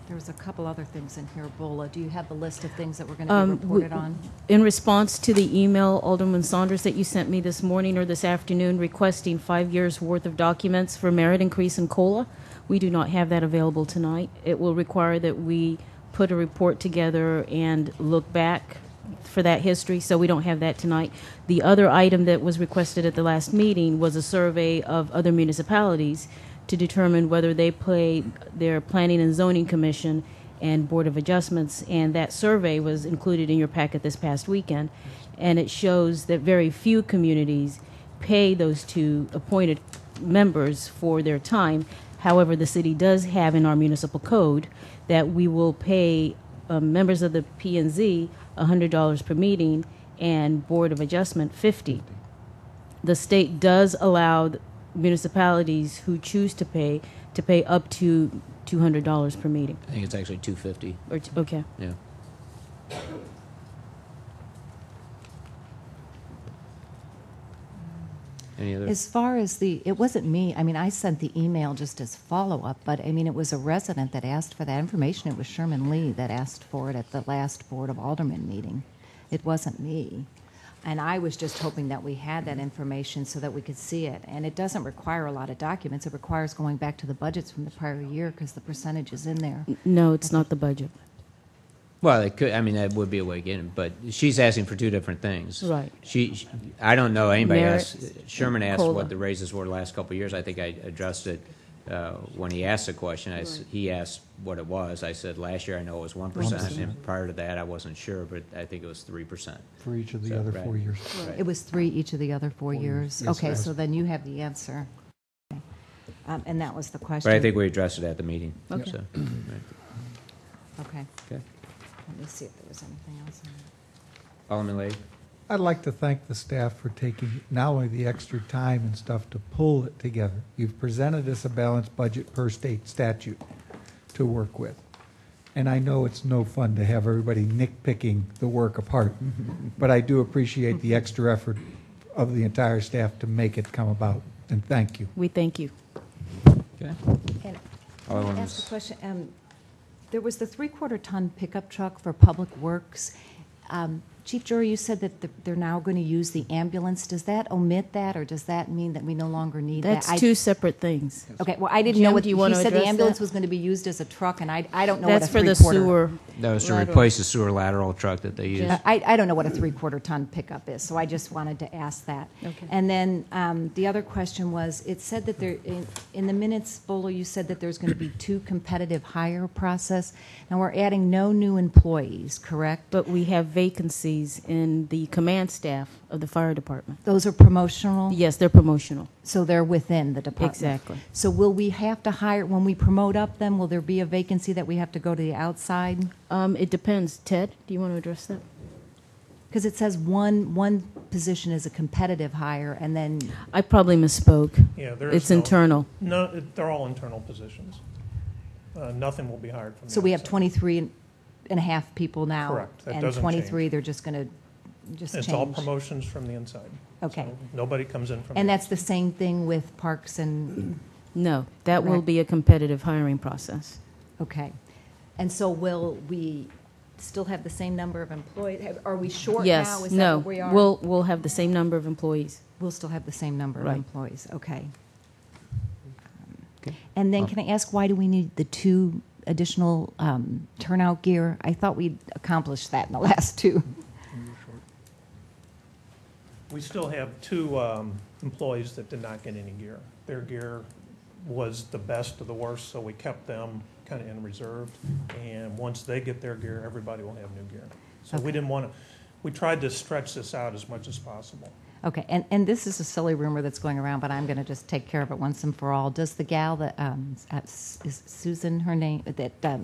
there was a couple other things in here. Bola, do you have the list of things that we're going to be reported on? In response to the email, Alderman Saunders, that you sent me this morning or this afternoon requesting 5 years' worth of documents for merit increase in COLA, we do not have that available tonight. It will require that we put a report together and look back for that history, so we don't have that tonight. The other item that was requested at the last meeting was a survey of other municipalities to determine whether they play their Planning and Zoning Commission and Board of Adjustments, and that survey was included in your packet this past weekend, and it shows that very few communities pay those two appointed members for their time. However, the city does have in our municipal code that we will pay members of the P&Z $100 per meeting and Board of Adjustment $50. The state does allow municipalities who choose to pay up to $200 per meeting. I think it's actually $250. Okay. Yeah. Any other? As far as it wasn't me. I mean, I sent the email just as follow-up, but I mean, it was a resident that asked for that information. It was Sherman Lee that asked for it at the last Board of Alderman meeting. It wasn't me. And I was just hoping that we had that information so that we could see it. And it doesn't require a lot of documents. It requires going back to the budgets from the prior year because the percentage is in there. No, it's not the budget. Well, it could, I mean, that would be a way of getting it, but she's asking for two different things. Right. I don't know anybody Merit, asked, Sherman asked COLA. what the raises were the last couple of years. I think I addressed it when he asked the question. He asked what it was. I said last year I know it was 1%, and prior to that I wasn't sure, but I think it was 3%. For each of the other 4 years. Right. It was 3 each of the other 4 years. Yes, Okay, ma'am. so then you have the answer. Okay. And that was the question. But I think we addressed it at the meeting. Okay. So, right. Okay. Okay. Let me see if there was anything else in there. Alderman Lady? I'd like to thank the staff for taking not only the extra time and stuff to pull it together. You've presented us a balanced budget per state statute to work with. And I know it's no fun to have everybody nitpicking the work apart, but I do appreciate the extra effort of the entire staff to make it come about, and thank you. We thank you. Okay. And All I I want ask is- a question. There was the 3/4 ton pickup truck for Public Works. Chief Jury, you said that they're now going to use the ambulance. Does that omit that, or does that mean that we no longer need that? That's two separate things. Okay, well, I didn't Jim, know what, do he you want to said the address ambulance that? was going to be used as a truck, and I don't know That's what a for the three-quarter. sewer. That was to lateral. replace the sewer lateral truck that they use. I don't know what a three-quarter ton pickup is, so I just wanted to ask that. Okay. And then the other question was, it said that there, in the minutes, Bolo, you said that there's going to be 2 competitive hire process, and we're adding no new employees, correct? But we have vacancies in the command staff of the fire department. Those are promotional? Yes, they're promotional. So they're within the department? Exactly. So will we have to hire, when we promote up them, will there be a vacancy that we have to go to the outside? It depends. Ted, do you want to address that? Because it says one position is a competitive hire, and then, I probably misspoke. Yeah, there is It's internal. No, they're all internal positions. Nothing will be hired from the so we have outside. 23 and a half people now? Correct. That And doesn't 23, change. they're just going to just It's change? all promotions from the inside. Okay. So nobody comes in from. And the that's the same thing with parks and, No, that will Right. be a competitive hiring process. okay. And so will we still have the same number of employees? Are we short Yes, now? Is that no, what we are? we'll have the same number of employees. We'll still have the same number of Right. employees, okay. And then can I ask, why do we need the 2 additional turnout gear? I thought we'd accomplished that in the last 2. We still have 2 employees that did not get any gear. Their gear was the best of the worst, so we kept them kind of in reserve. And once they get their gear, everybody will have new gear. So we Okay. didn't want to, we tried to stretch this out as much as possible. Okay, and this is a silly rumor that's going around, but I'm going to just take care of it once and for all. Does the gal that, is Susan her name, that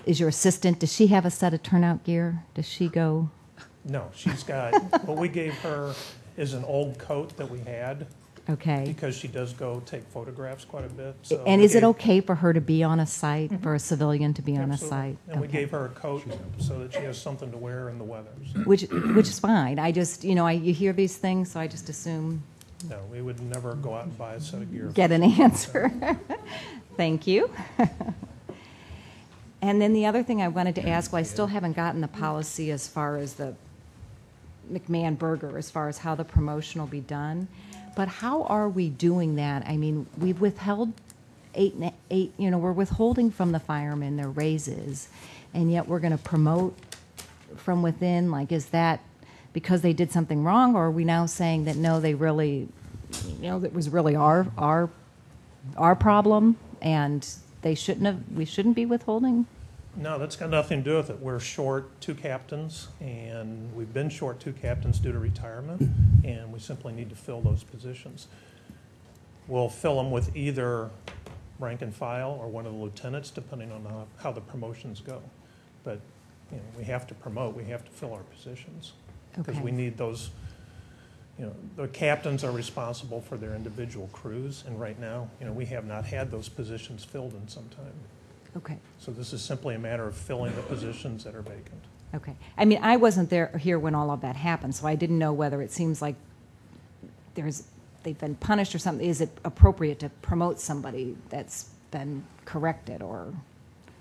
is your assistant, does she have a set of turnout gear? Does she go? No, she's got, what we gave her is an old coat that we had. Okay. Because she does go take photographs quite a bit. So And we is it gave- okay for her to be on a site, for a civilian to be on a Absolutely. site? And we Okay. gave her a coat so that she has something to wear in the weather. So, Which is fine. I just, you hear these things, so I just assume no, we would never go out and buy a set of gear. get an answer. Thank you. And then the other thing I wanted to ask, well, I still haven't gotten the policy as far as the McMahon Burger, as far as how the promotion will be done. But how are we doing that? I mean, we've withheld we're withholding from the firemen their raises, and yet we're going to promote from within. Like, is that because they did something wrong, or are we now saying that no, they really, that was really our problem, and we shouldn't be withholding? No, that's got nothing to do with it. We're short 2 captains, and we've been short 2 captains due to retirement, and we simply need to fill those positions. We'll fill them with either rank and file or one of the lieutenants, depending on how the promotions go. But we have to promote, we have to fill our positions. Because Okay. we need those, the captains are responsible for their individual crews, and right now, we have not had those positions filled in some time. Okay. So this is simply a matter of filling the positions that are vacant. Okay. I mean, I wasn't here when all of that happened, so I didn't know whether it seems like they've been punished or something. Is it appropriate to promote somebody that's been corrected, or?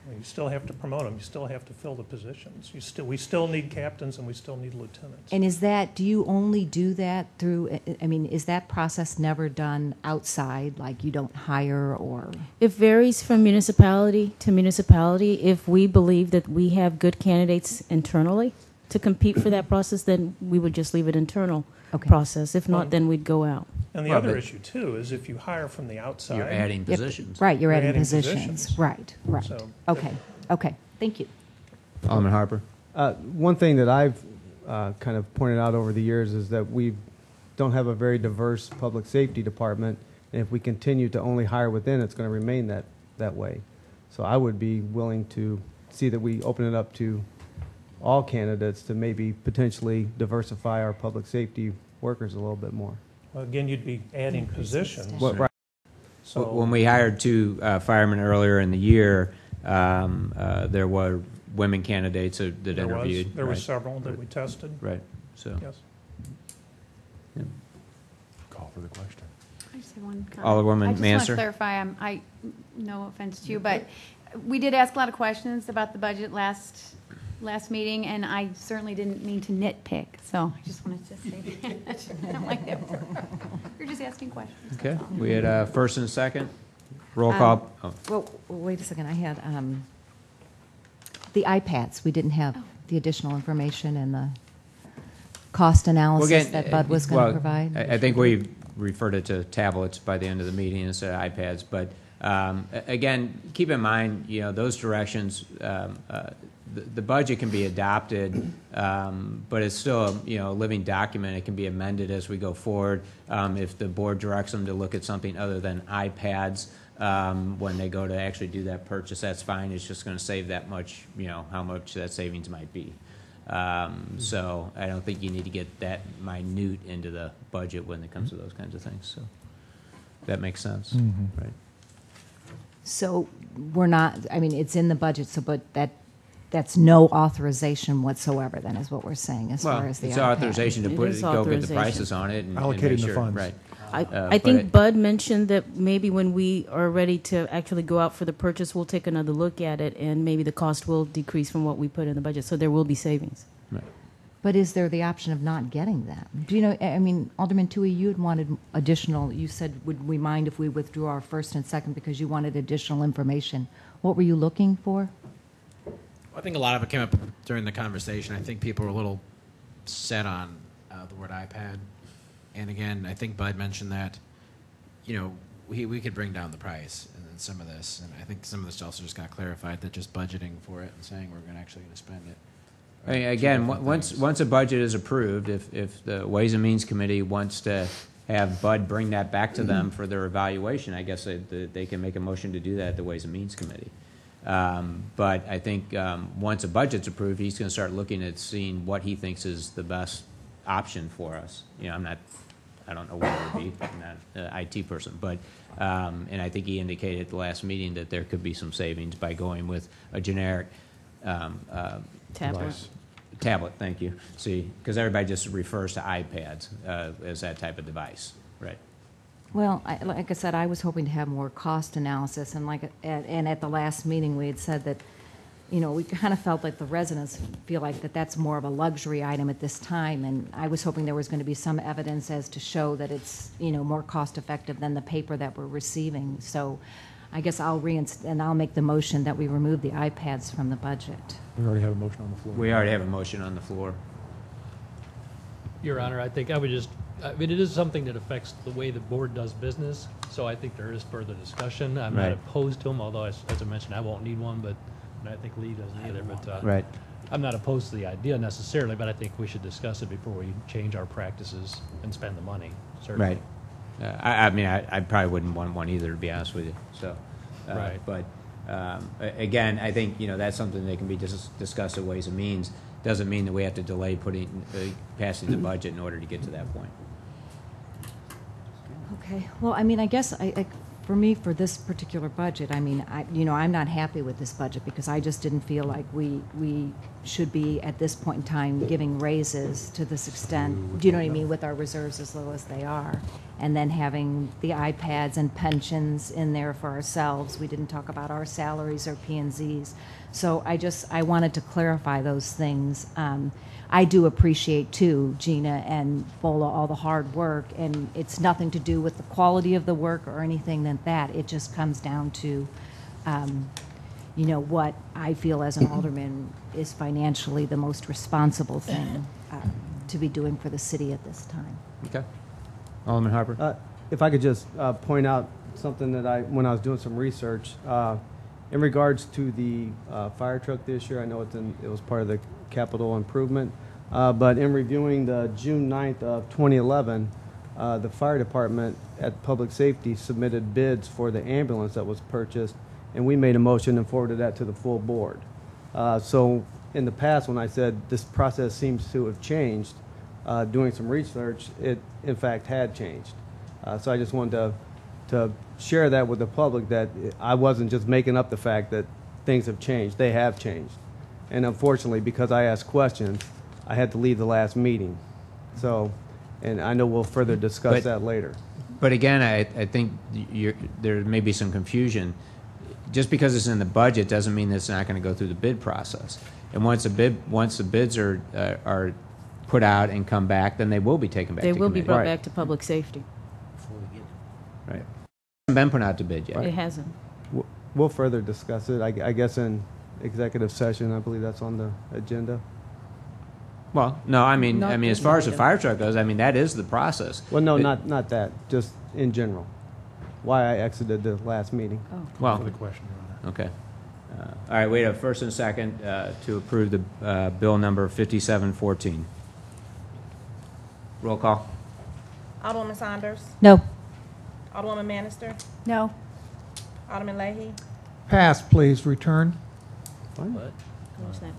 You still have to promote them. You still have to fill the positions. We still need captains and we still need lieutenants. And do you only do that through, I mean, is that process never done outside, like you don't hire or? It varies from municipality to municipality. If we believe that we have good candidates internally to compete for that process, then we would just leave it internal process. If not, then we'd go out. And the other issue, too, is if you hire from the outside. You're adding positions. Right, you're adding positions. Right. So- Okay, thank you. Alderman Harper. One thing that I've kind of pointed out over the years is that we don't have a very diverse public safety department, and if we continue to only hire within, it's going to remain that way. So I would be willing to see that we open it up to all candidates to maybe potentially diversify our public safety workers a little bit more. Well, again, you'd be adding positions. Right. So When we hired 2 firemen earlier in the year, there were women candidates that interviewed. There were right? several that we tested. Right, so. Yes. Call for the question. I just have one comment. Alderwoman I just want Mansur. to clarify, no offense to you, but we did ask a lot of questions about the budget last last meeting, and I certainly didn't mean to nitpick, so I just wanted to say that. I don't like that word. You're just asking questions. Okay, that's all. we had a first and a second. Roll call. Oh. Well, wait a second, I had the iPads. We didn't have the additional information and the cost analysis that Bud was going to provide. I think we referred it to tablets by the end of the meeting instead of iPads. But again, keep in mind, those directions. The budget can be adopted, but it's still a living document. It can be amended as we go forward. If the board directs them to look at something other than iPads when they go to actually do that purchase, that's fine. It's just going to save that much. How much that savings might be. So I don't think you need to get that minute into the budget when it comes to those kinds of things. So that makes sense, right? So we're not, it's in the budget, but that's no authorization whatsoever, then, is what we're saying, as far as the it's iPad. authorization to go get the prices on it and Allocating make the sure, funds. right. I think Bud mentioned that maybe when we are ready to actually go out for the purchase, we'll take another look at it, and maybe the cost will decrease from what we put in the budget, so there will be savings. Right. But is there the option of not getting them? Do you know, Alderman Tui, you had wanted additional, you said, would we mind if we withdrew our first and second because you wanted additional information? What were you looking for? I think a lot of it came up during the conversation. I think people were a little set on the word iPad. And again, I think Bud mentioned that, we could bring down the price in some of this. And I think some of this also just got clarified that just budgeting for it and saying we're actually going to spend it. Again, once a budget is approved, if the Ways and Means Committee wants to have Bud bring that back to them for their evaluation, I guess they can make a motion to do that at the Ways and Means Committee. But I think once a budget's approved, he's going to start looking at seeing what he thinks is the best option for us. I don't know what it would be. I'm not an IT person, but and I think he indicated at the last meeting that there could be some savings by going with a generic tablet. Thank you. See, because everybody just refers to iPads as that type of device, right? Well, like I said, I was hoping to have more cost analysis, and at the last meeting we had said that, we kind of felt like the residents feel like that's more of a luxury item at this time, and I was hoping there was going to be some evidence as to show that it's more cost effective than the paper that we're receiving. So, I guess I'll make the motion that we remove the iPads from the budget. We already have a motion on the floor. We already have a motion on the floor. Your Honor, I think I would just, it is something that affects the way the board does business, so I think there is further discussion. I'm not opposed to them, although, as I mentioned, I won't need one, but and I think Lee doesn't either. But I'm not opposed to the idea necessarily, but I think we should discuss it before we change our practices and spend the money, certainly. Right. I probably wouldn't want one either, to be honest with you. So, right. But again, I think that's something that can be discussed at Ways and Means. Doesn't mean that we have to delay passing the budget in order to get to that point. Okay. Well, I guess for me, for this particular budget, I'm not happy with this budget because I just didn't feel like we should be at this point in time giving raises to this extent. Do you know what I mean? With our reserves as low as they are, and then having the iPads and pensions in there for ourselves. We didn't talk about our salaries or P&Zs. So I wanted to clarify those things. I do appreciate, too, Gina and Bola, all the hard work, and it's nothing to do with the quality of the work or anything like that. It just comes down to, what I feel as an alderman is financially the most responsible thing to be doing for the city at this time. Okay. Alderman Harper. If I could just point out something that when I was doing some research, in regards to the fire truck this year, I know it was part of the capital improvement, but in reviewing the June 9th of 2011, the fire department at Public Safety submitted bids for the ambulance that was purchased, and we made a motion and forwarded that to the full board. So in the past, when I said this process seems to have changed, doing some research, it in fact had changed. So I just wanted to share that with the public, that I wasn't just making up the fact that things have changed. They have changed. And unfortunately, because I asked questions, I had to leave the last meeting. So, and I know we'll further discuss that later. But again, I think there may be some confusion. Just because it's in the budget doesn't mean that it's not going to go through the bid process. And once the bids are put out and come back, then they will be taken back They to will be committee. brought back to public safety. Right. Hasn't been put out to bid yet. It hasn't. We'll further discuss it, I guess, in executive session. I believe that's on the agenda. Well, no, I mean, Not as this far as the weekend. fire truck goes, I mean, that is the process. Well, no, It- not that, just in general. Why I exited the last meeting. Well, For the question, Your Honor. okay. All right, we have first and second to approve the bill number 5714. Roll call. Alderwoman Saunders. No. Alderwoman Bannister. No. Alderman Leahy. Pass, please, return. What's that mean?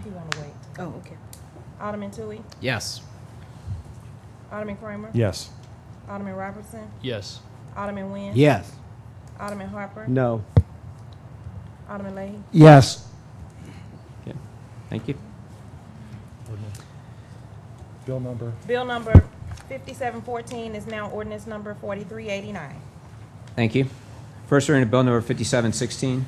He want to wait. Oh, okay. Alderman Tui. Yes. Alderman Kramer. Yes. Alderman Robertson. Yes. Alderman Nguyen. Yes. Alderman Harper. No. Alderman Leahy. Yes. Okay. Thank you. Bill number? Bill number 5714 is now ordinance number 4389. Thank you. First reading of bill number 5716.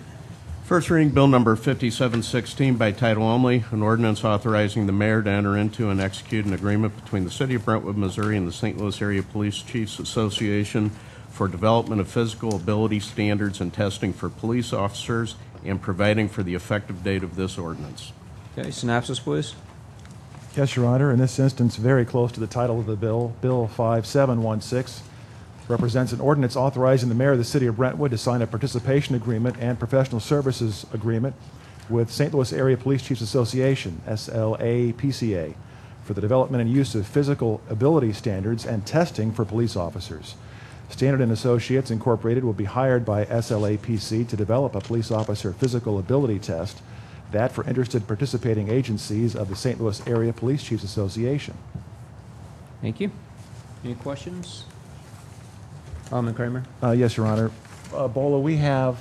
First reading Bill Number 5716 by title only, an ordinance authorizing the mayor to enter into and execute an agreement between the City of Brentwood, Missouri and the St. Louis Area Police Chiefs Association for development of physical ability standards and testing for police officers and providing for the effective date of this ordinance. Okay, synopsis, please. Yes, Your Honor. In this instance, very close to the title of the bill, Bill 5716 represents an ordinance authorizing the mayor of the city of Brentwood to sign a participation agreement and professional services agreement with St. Louis Area Police Chiefs Association, SLAPCA, for the development and use of physical ability standards and testing for police officers. Standard and Associates Incorporated will be hired by SLAPC to develop a police officer physical ability test, that for interested participating agencies of the St. Louis Area Police Chiefs Association. Thank you. Any questions? Alderman Kramer. Yes, Your Honor. Bola, we have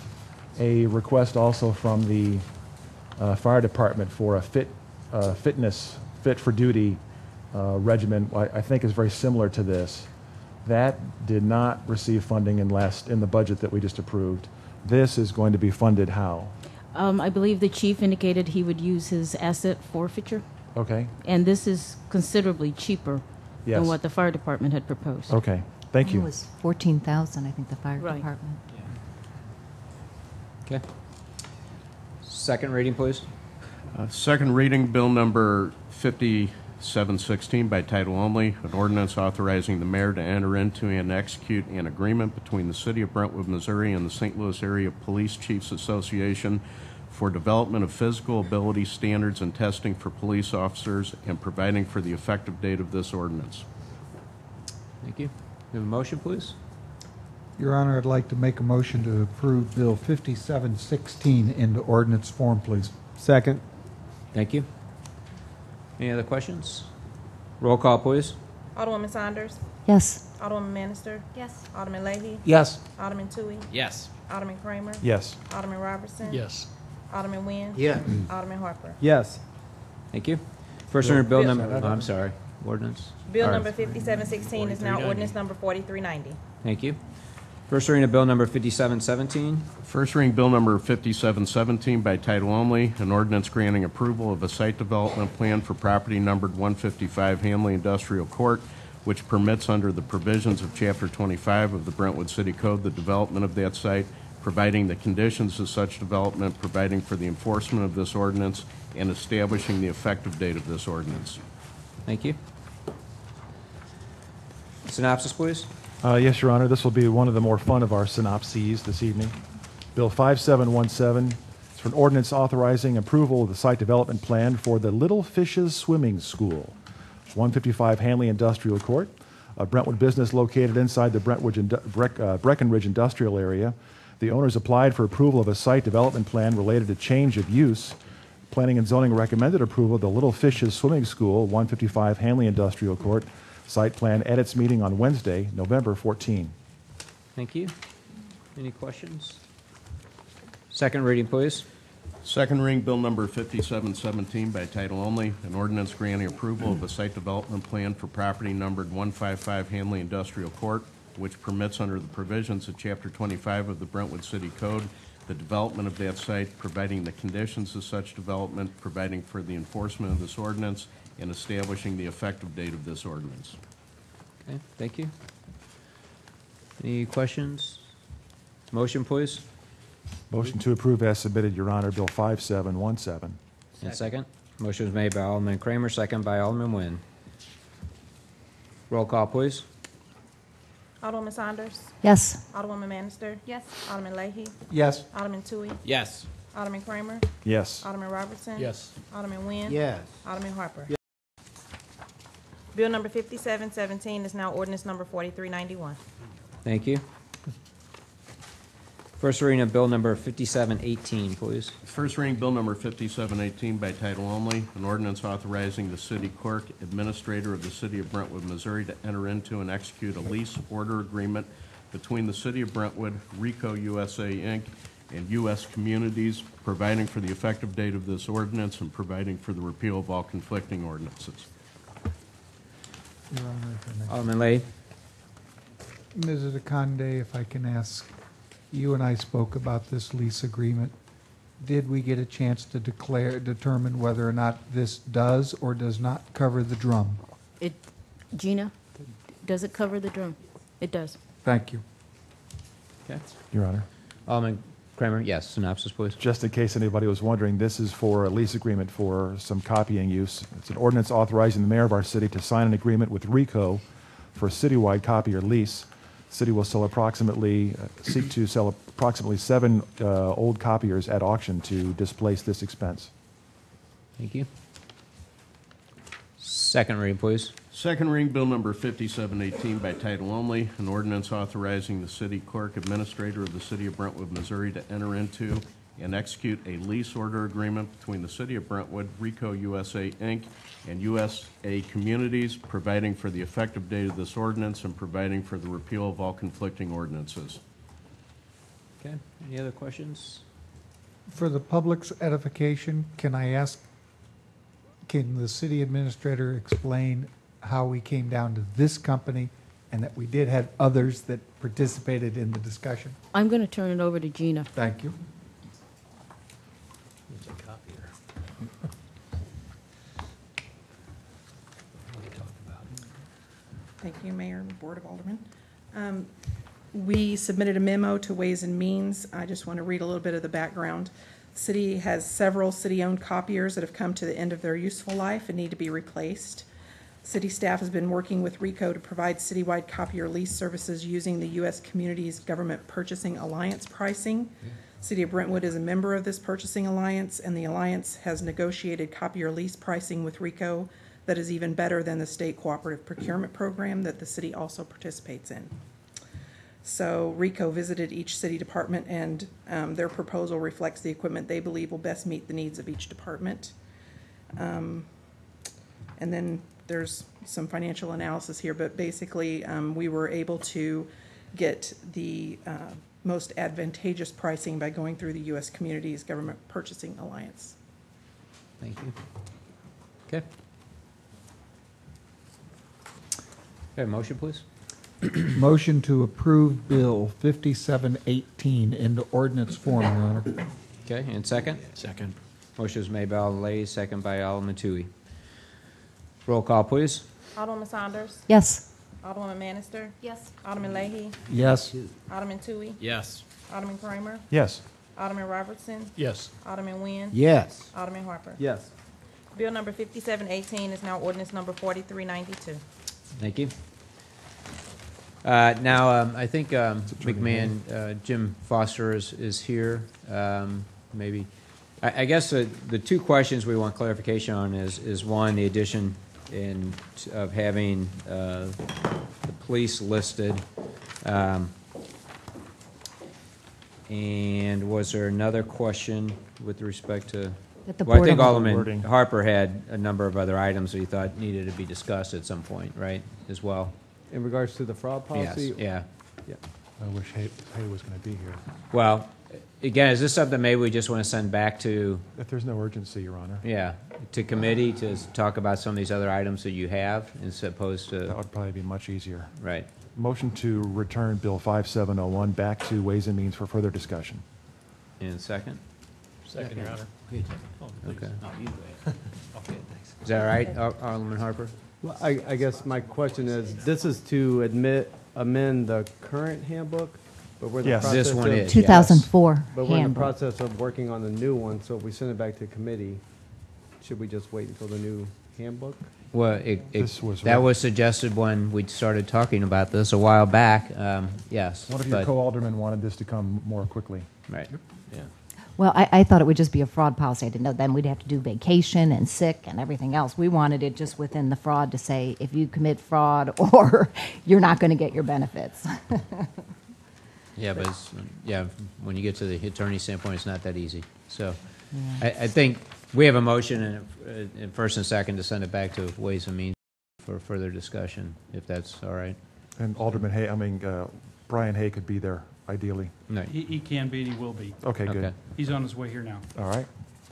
a request also from the fire department for a fit for duty regimen. I think is very similar to this. That did not receive funding in the budget that we just approved. This is going to be funded how? I believe the chief indicated he would use his asset forfeiture, Okay. and this is considerably cheaper Yes. than what the fire department had proposed. Okay. Thank It you. was 14,000, I think, the fire Right. department. Okay. Second reading, please. Second reading Bill Number 5716 by title only, an ordinance authorizing the mayor to enter into and execute an agreement between the City of Brentwood, Missouri and the St. Louis Area Police Chiefs Association for development of physical ability standards and testing for police officers and providing for the effective date of this ordinance. Thank you. We have a motion, please. Your Honor, I'd like to make a motion to approve Bill 5716 into ordinance form, please. Second. Thank you. Any other questions? Roll call, please. Alderwoman Saunders. Yes. Alderwoman Bannister. Yes. Alderman Leahy. Yes. Alderman Tui. Yes. Alderman Kramer. Yes. Alderman Robertson. Yes. Alderman Nguyen. Yes. Alderman Harper. Yes. Thank you. First reading of bill Bill- number, I'm sorry, ordinance. Bill All right. number 5716 is now ordinance number 4390. Thank you. First reading of bill number 5717. First reading Bill Number 5717 by title only, an ordinance granting approval of a site development plan for property numbered 155 Hanley Industrial Court, which permits under the provisions of Chapter 25 of the Brentwood City Code the development of that site, providing the conditions of such development, providing for the enforcement of this ordinance, and establishing the effective date of this ordinance. Thank you. Synopsis, please. Yes, Your Honor. This will be one of the more fun of our synopses this evening. Bill 5717 is for an ordinance authorizing approval of the site development plan for the Little Fishes Swimming School, 155 Hanley Industrial Court, a Brentwood business located inside the Breckenridge Industrial Area. The owners applied for approval of a site development plan related to change of use. Planning and Zoning recommended approval of the Little Fishes Swimming School, 155 Hanley Industrial Court, site plan at its meeting on Wednesday, November 14. Thank you. Any questions? Second reading, please. Second reading Bill Number 5717 by title only, an ordinance granting approval of a site development plan for property numbered 155 Hanley Industrial Court, which permits under the provisions of Chapter 25 of the Brentwood City Code the development of that site, providing the conditions of such development, providing for the enforcement of this ordinance, and establishing the effective date of this ordinance. Okay, thank you. Any questions? Motion, please. Motion to approve as submitted, Your Honor, Bill 5717. And second? Motion was made by Alderman Kramer, second by Alderman Nguyen. Roll call, please. Alderwoman Saunders. Yes. Alderwoman Bannister. Yes. Alderman Leahy. Yes. Alderman Tui. Yes. Alderman Kramer. Yes. Alderman Robertson. Yes. Alderman Nguyen. Yes. Alderman Harper. Bill number 5717 is now ordinance number 4391. Thank you. First reading of bill number 5718, please. First reading Bill number 5718 by title only, an ordinance authorizing the city clerk, administrator of the city of Brentwood, Missouri, to enter into and execute a lease order agreement between the city of Brentwood, Rico USA, Inc., and U.S. Communities, providing for the effective date of this ordinance and providing for the repeal of all conflicting ordinances. Your Honor, if I may. Alderman Leahy. Mrs. Akande, if I can ask, you and I spoke about this lease agreement. Did we get a chance to determine whether or not this does or does not cover the drum? Gina, does it cover the drum? It does. Thank you. Okay. Your Honor. Alderman Kramer, yes, synopsis, please. Just in case anybody was wondering, this is for a lease agreement for some copying use. It's an ordinance authorizing the mayor of our city to sign an agreement with RICO for a citywide copier lease. The city will sell seek to sell approximately 7 old copiers at auction to displace this expense. Thank you. Second reading, please. Second reading Bill number 5718 by title only, an ordinance authorizing the city clerk, administrator of the city of Brentwood, Missouri, to enter into and execute a lease order agreement between the city of Brentwood, Rico USA, Inc., and USA Communities, providing for the effective date of this ordinance and providing for the repeal of all conflicting ordinances. Okay, any other questions? For the public's edification, can I ask, can the city administrator explain how we came down to this company and that we did have others that participated in the discussion? I'm going to turn it over to Gina. Thank you. It's a copier. What do you talk about? Thank you, Mayor, Board of Aldermen. We submitted a memo to Ways and Means. I just want to read a little bit of the background. The city has several city-owned copiers that have come to the end of their useful life and need to be replaced. City staff has been working with RICO to provide citywide copier lease services using the U.S. Communities Government Purchasing Alliance pricing. City of Brentwood is a member of this purchasing alliance, and the alliance has negotiated copier lease pricing with RICO that is even better than the state cooperative procurement program that the city also participates in. So RICO visited each city department, and their proposal reflects the equipment they believe will best meet the needs of each department. And then there's some financial analysis here, but basically we were able to get the most advantageous pricing by going through the U.S. Communities Government Purchasing Alliance. Thank you. Okay. Okay, motion, please. Motion to approve Bill 5718 into ordinance form, Your Honor. Okay, and second? Second. Motion was made by Alderman Leahy, second by Alderman Tui. Roll call, please. Alderwoman Saunders. Yes. Alderwoman Bannister. Yes. Alderman Leahy. Yes. Alderman Tui. Yes. Alderman Kramer. Yes. Alderman Robertson. Yes. Alderman Nguyen. Yes. Alderman Harper. Yes. Bill number 5718 is now ordinance number 4392. Thank you. Now, I think McMahon, Jim Foster is here. Maybe, I guess the two questions we want clarification on is one, the addition of having the police listed, and was there another question with respect to? Well, I think Alderman Harper had a number of other items that he thought needed to be discussed at some point, right, as well? In regards to the fraud policy? Yes, yeah. I wish Hay was going to be here. Well, again, is this something maybe we just want to send back to? If there's no urgency, Your Honor. Yeah, to committee to talk about some of these other items that you have, as opposed to. That would probably be much easier. Right. Motion to return Bill 5701 back to Ways and Means for further discussion. And second? Second, Your Honor. Oh, please. Okay. No, you go ahead. Okay, thanks. Is that all right, Alderman Harper? Well, I guess my question is, this is to amend the current handbook, but we're in the Yes. process This one of- is, 2004 But we're in the handbook. process of working on the new one, so if we send it back to committee, should we just wait until the new handbook? Well, that was suggested when we started talking about this a while back, yes. One of your but- co-aldermen wanted this to come more quickly. Right, yeah. Well, I thought it would just be a fraud policy. I didn't know then we'd have to do vacation and sick and everything else. We wanted it just within the fraud to say if you commit fraud or you're not going to get your benefits. Yeah, but when you get to the attorney standpoint, it's not that easy. So I think we have a motion and first and second to send it back to Ways and Means for further discussion, if that's all right. And Brian Hay could be there, ideally. No. He can be and he will be. Okay, good. Okay. He's on his way here now. All right.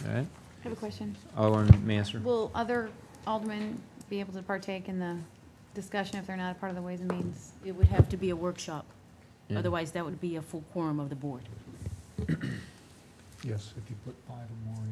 All right. I have a question. Alderman Mansur. Will other aldermen be able to partake in the discussion if they're not a part of the Ways and Means? It would have to be a workshop. Yeah. Otherwise, that would be a full quorum of the board. Yes, if you put 5 or more in.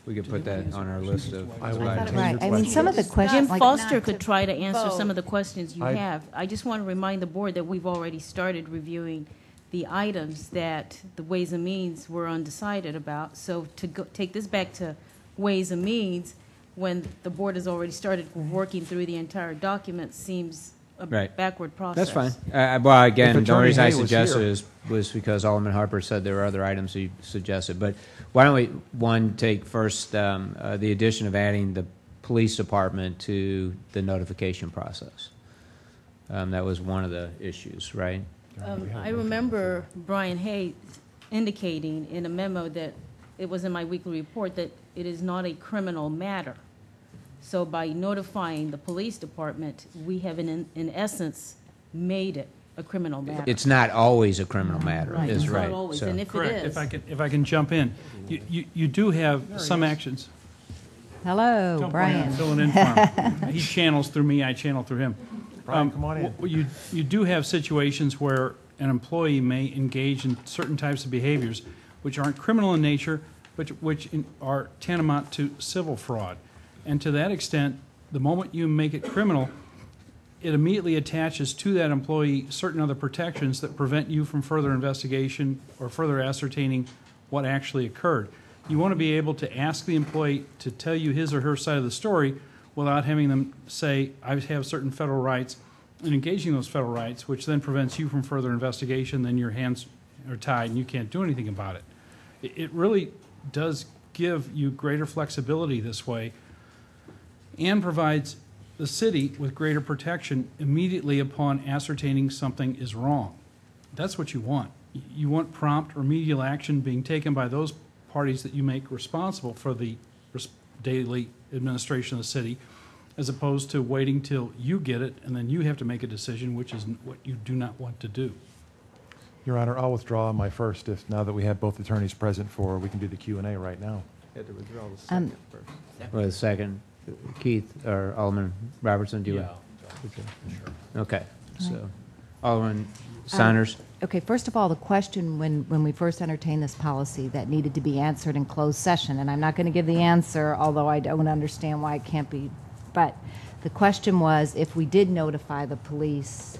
We could put that on our list of. Right. I mean, some of the questions, Jim like Foster not could to try to answer vote. some of the questions you I- have. I just want to remind the board that we've already started reviewing the items that the Ways and Means were undecided about. So to take this back to Ways and Means, when the board has already started working through the entire document, seems a Right. backward process. That's fine. Well, again, If the only Attorney reason I Hay was suggested here- was because Alderman Harper said there were other items he suggested. But why don't we, take first the addition of adding the police department to the notification process. That was one of the issues, right? I remember Brian Hay indicating in a memo that it was in my weekly report that it is not a criminal matter. So by notifying the police department, we have in essence made it a criminal matter. It's not always a criminal matter, Right, is it's right. not always, So- and if it Correct. is. If I can jump in, you do have some actions. hello, Jump Brian. I'm filling in for him. He channels through me, I channel through him. Brian, come on in. You do have situations where an employee may engage in certain types of behaviors which aren't criminal in nature, but which are tantamount to civil fraud. And to that extent, the moment you make it criminal, it immediately attaches to that employee certain other protections that prevent you from further investigation or further ascertaining what actually occurred. You want to be able to ask the employee to tell you his or her side of the story without having them say, I have certain federal rights, and engaging those federal rights, which then prevents you from further investigation, then your hands are tied and you can't do anything about it. It really does give you greater flexibility this way and provides the city with greater protection immediately upon ascertaining something is wrong. That's what you want. You want prompt remedial action being taken by those parties that you make responsible for the daily administration of the city, as opposed to waiting till you get it and then you have to make a decision, which is what you do not want to do. Your Honor, I'll withdraw my first if now that we have both attorneys present we can do the Q&A right now. You have to withdraw the second first. Well, the second, Keith or Alderman Robertson, do you? Sure. Okay, so Alderman Saunders. Okay, first of all, the question when we first entertained this policy that needed to be answered in closed session, and I'm not going to give the answer, although I don't understand why it can't be, but the question was, if we did notify the police,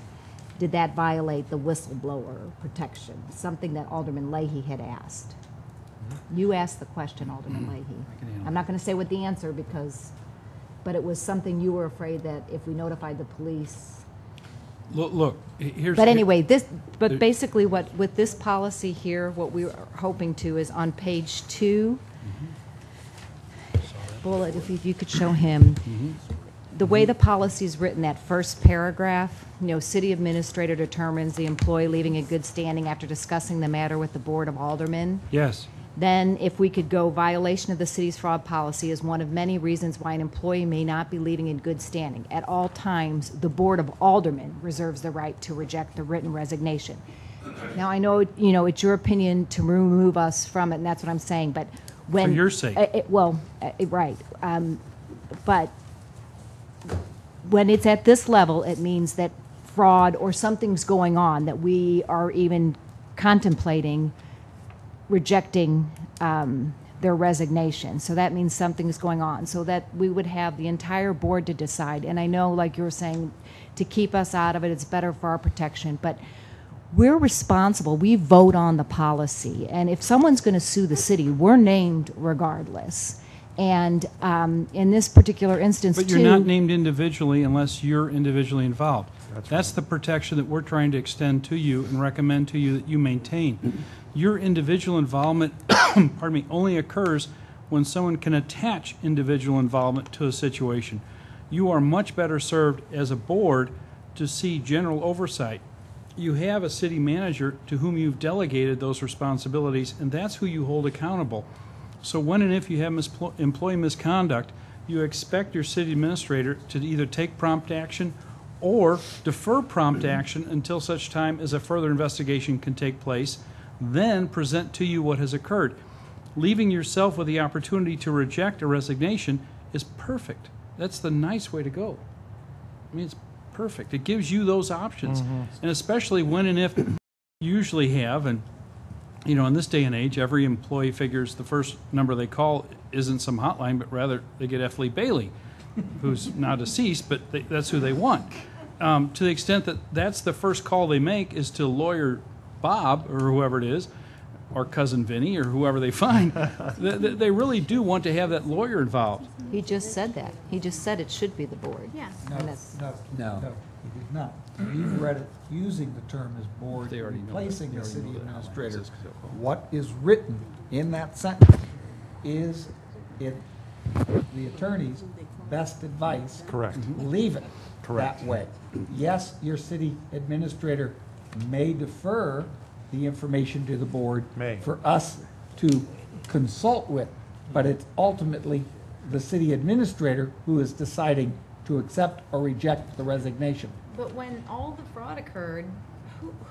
did that violate the whistleblower protection? Something that Alderman Leahy had asked. You asked the question, Alderman Leahy. I'm not going to say what the answer but it was something you were afraid that if we notified the police. Look, here's. But anyway, basically what, with this policy here, what we are hoping to is on page 2, bullet, if you could show him. The way the policy is written, that first paragraph, city administrator determines the employee leaving in good standing after discussing the matter with the Board of Aldermen. Yes. Then if we could go, violation of the city's fraud policy is one of many reasons why an employee may not be leaving in good standing. At all times, the Board of Aldermen reserves the right to reject the written resignation. Now, I know, it's your opinion to remove us from it, and that's what I'm saying, but when... For your sake. Right. But when it's at this level, it means that fraud or something's going on, that we are even contemplating rejecting their resignation. So that means something's going on, so that we would have the entire board to decide. And I know, like you were saying, to keep us out of it, it's better for our protection, but we're responsible. We vote on the policy. And if someone's going to sue the city, we're named regardless. And in this particular instance, But you're not named individually unless you're individually involved. That's the protection that we're trying to extend to you and recommend to you that you maintain. Your individual involvement, pardon me, only occurs when someone can attach individual involvement to a situation. You are much better served as a board to see general oversight. You have a city manager to whom you've delegated those responsibilities, and that's who you hold accountable. So when and if you have employee misconduct, you expect your city administrator to either take prompt action or defer prompt action until such time as a further investigation can take place, then present to you what has occurred. Leaving yourself with the opportunity to reject a resignation is perfect. That's the nice way to go. I mean, it's perfect. It gives you those options. And especially when and if you usually have, and you know, in this day and age, every employee figures the first number they call isn't some hotline, but rather they get F. Lee Bailey, who's now deceased, but that's who they want. To the extent that that's the first call they make is to lawyer Bob or whoever it is, or cousin Vinny or whoever they find, they really do want to have that lawyer involved. He just said that. He just said it should be the board. Yeah. No, And that's- no, he did not. You've read it using the term as board, replacing the city administrator. What is written in that sentence is it the attorney's best advice. Correct. Leave it Correct. that way. Yes, your city administrator may defer the information to the board for us to consult with, but it's ultimately the city administrator who is deciding to accept or reject the resignation. But when all the fraud occurred,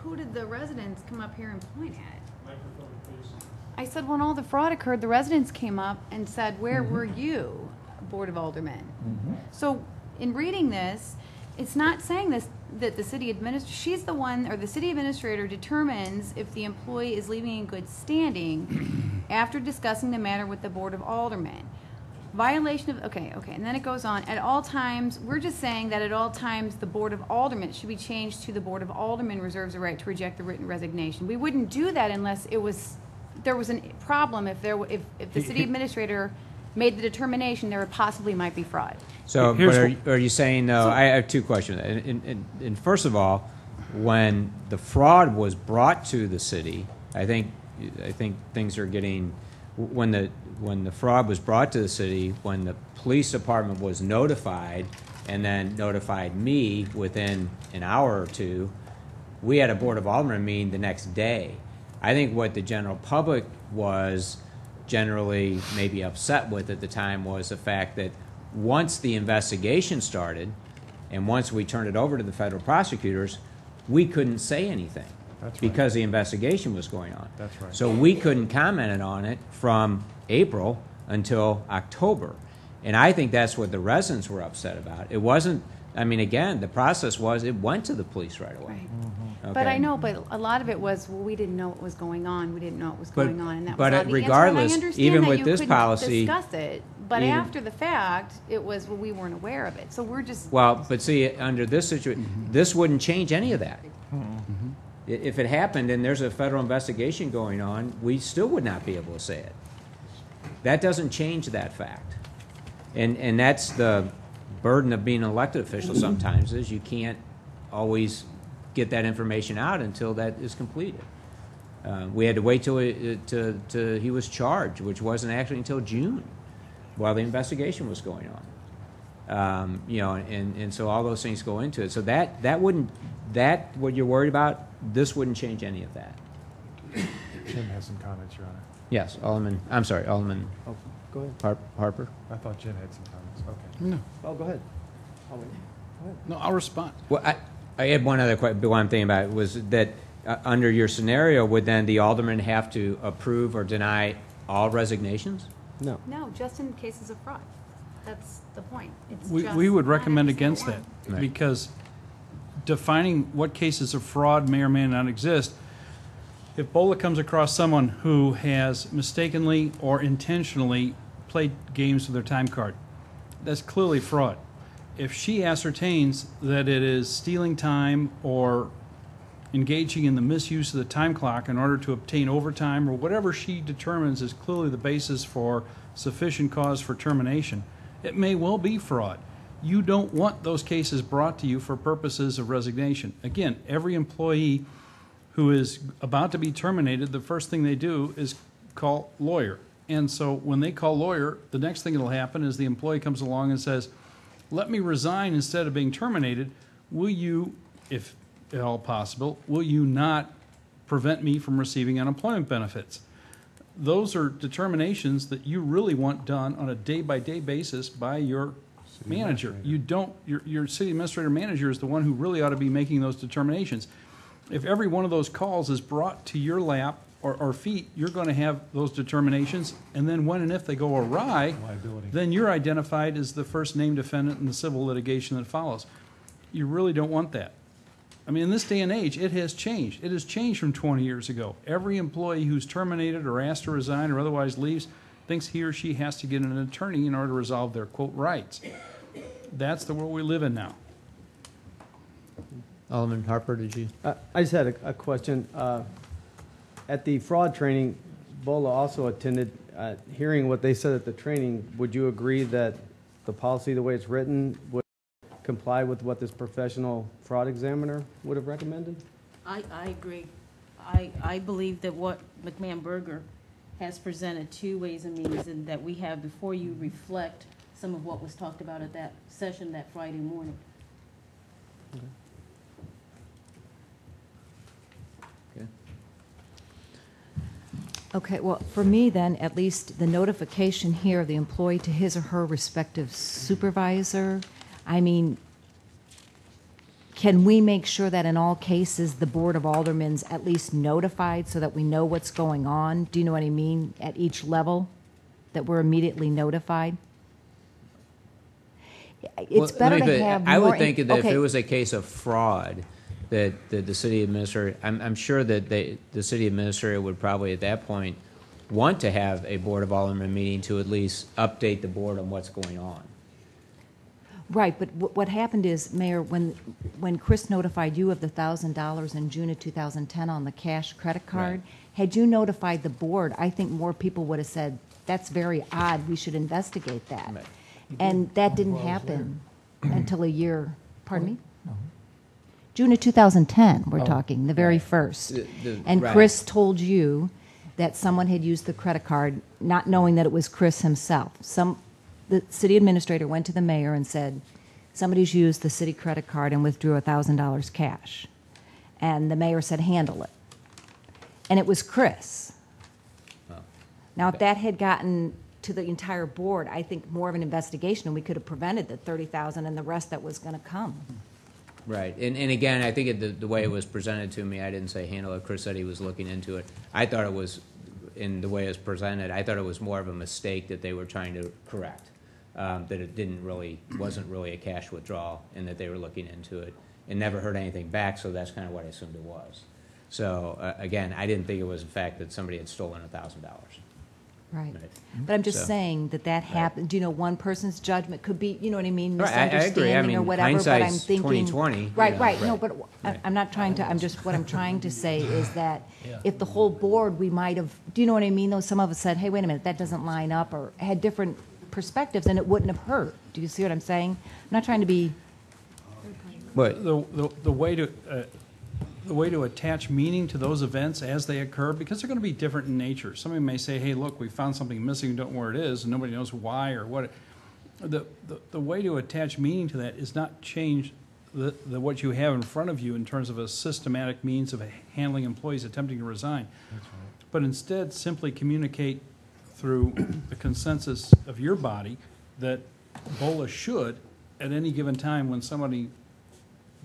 who did the residents come up here and point at? I said, when all the fraud occurred, the residents came up and said, where were you, Board of Aldermen? So in reading this, it's not saying this, that the city administrator, she's the one, or the city administrator determines if the employee is leaving in good standing after discussing the matter with the Board of Aldermen. Violation of, okay, and then it goes on, at all times, we're just saying that at all times, the Board of Aldermen should be changed to the Board of Aldermen reserves the right to reject the written resignation. We wouldn't do that unless there was a problem, if the city administrator made the determination there possibly might be fraud. So, but are you saying, though, I have two questions. And first of all, when the fraud was brought to the city, I think things are getting, when the fraud was brought to the city, when the police department was notified and then notified me within an hour or two, we had a Board of Aldermen meeting the next day. I think what the general public was generally maybe upset with at the time was the fact that once the investigation started and once we turned it over to the federal prosecutors, we couldn't say anything. That's right. Because the investigation was going on. That's right. So we couldn't comment on it from April until October. And I think that's what the residents were upset about. It wasn't, I mean, again, the process was it went to the police right away. Right. Okay. But I know, but a lot of it was, well, we didn't know what was going on. We didn't know what was going on, and that was all the regardless, answer. And I understand even that with you this couldn't policy, discuss it, but even- after the fact, it was, well, we weren't aware of it. So we're just. Well, but see, under this situation, this wouldn't change any of that. If it happened and there's a federal investigation going on, we still would not be able to say it. That doesn't change that fact. And that's the burden of being an elected official sometimes, is you can't always get that information out until that is completed. We had to wait till he was charged, which wasn't actually until June, while the investigation was going on. You know, and so all those things go into it. So that wouldn't, what you're worried about, this wouldn't change any of that. Jim has some comments, Your Honor. Yes, Alderman. Oh, go ahead. Harper. I thought Jim had some comments. Okay. No. Oh, go ahead. Go ahead. No, I'll respond. Well, I had one other one thing about it was that under your scenario, would then the alderman have to approve or deny all resignations? No. No, just in cases of fraud. That's the point. It's We just would recommend not against that, Right. because defining what cases of fraud may or may not exist, if BOLA comes across someone who has mistakenly or intentionally played games with their time card, that's clearly fraud. If she ascertains that it is stealing time or engaging in the misuse of the time clock in order to obtain overtime or whatever she determines is clearly the basis for sufficient cause for termination, it may well be fraud. You don't want those cases brought to you for purposes of resignation. Again, every employee who is about to be terminated, the first thing they do is call lawyer. And so when they call lawyer, the next thing that will happen is the employee comes along and says, let me resign instead of being terminated. Will you, if at all possible, will you not prevent me from receiving unemployment benefits? Those are determinations that you really want done on a day-by-day basis by your manager. You don't, your city administrator manager is the one who really ought to be making those determinations. If every one of those calls is brought to your lap or feet, you're going to have those determinations, and then when and if they go awry, then you're identified as the first named defendant in the civil litigation that follows. You really don't want that. I mean, in this day and age, it has changed. It has changed from 20 years ago. Every employee who's terminated or asked to resign or otherwise leaves thinks he or she has to get an attorney in order to resolve their, quote, rights. That's the world we live in now. Alderman Harper, did you? I just had a question. At the fraud training, BOLA also attended. Hearing what they said at the training, would you agree that the policy, the way it's written, would comply with what this professional fraud examiner would have recommended? I agree. I believe that what McMahon Berger has presented two ways and means and that we have before you reflect some of what was talked about at that session that Friday morning. Okay. Okay, well, for me then, at least the notification here of the employee to his or her respective supervisor, I mean, can we make sure that in all cases the Board of Aldermen's at least notified so that we know what's going on? Do you know what I mean? At each level, that we're immediately notified? It's better to have more. I would think that if it was a case of fraud, that the city administrator, I'm sure that the city administrator would probably at that point want to have a Board of Aldermen meeting to at least update the board on what's going on. Right, but what happened is, Mayor, when Chris notified you of the $1,000 in June of 2010 on the cash credit card, Right. Had you notified the board, I think more people would have said, that's very odd, we should investigate that. Right. And that didn't happen until a year, pardon me? June of 2010, we're talking, the very first. And right. Chris told you that someone had used the credit card, not knowing that it was Chris himself. The city administrator went to the mayor and said, somebody's used the city credit card and withdrew $1,000 cash. And the mayor said, handle it. And it was Chris. Oh. Now, if that had gotten to the entire board, I think more of an investigation, and we could have prevented the $30,000 and the rest that was going to come. Right, and again, I think the way it was presented to me, I didn't say handle it. Chris said he was looking into it. I thought it was, in the way it was presented, I thought it was more of a mistake that they were trying to correct. That it wasn't really a cash withdrawal, and that they were looking into it and never heard anything back. So that's kind of what I assumed it was. So again, I didn't think it was the fact that somebody had stolen $1,000. Right. But I'm just saying that happened. Do you know, one person's judgment could be, you know what I mean, misunderstanding I agree. I mean, or whatever. But I'm hindsight's thinking 20/20. Right, you know, right. No, but I'm not trying to. What I'm trying to say is that if the whole board, we might have. Do you know what I mean? Though some of us said, "Hey, wait a minute, that doesn't line up," or had different perspectives, and it wouldn't have hurt. Do you see what I'm saying? I'm not trying to be. But The way to attach meaning to those events as they occur, because they're going to be different in nature. Somebody may say, hey, look, we found something missing, we don't know where it is, and nobody knows why or what. The way to attach meaning to that is not change what you have in front of you in terms of a systematic means of handling employees attempting to resign. That's right. But instead simply communicate through the consensus of your body that BOLA should, at any given time when somebody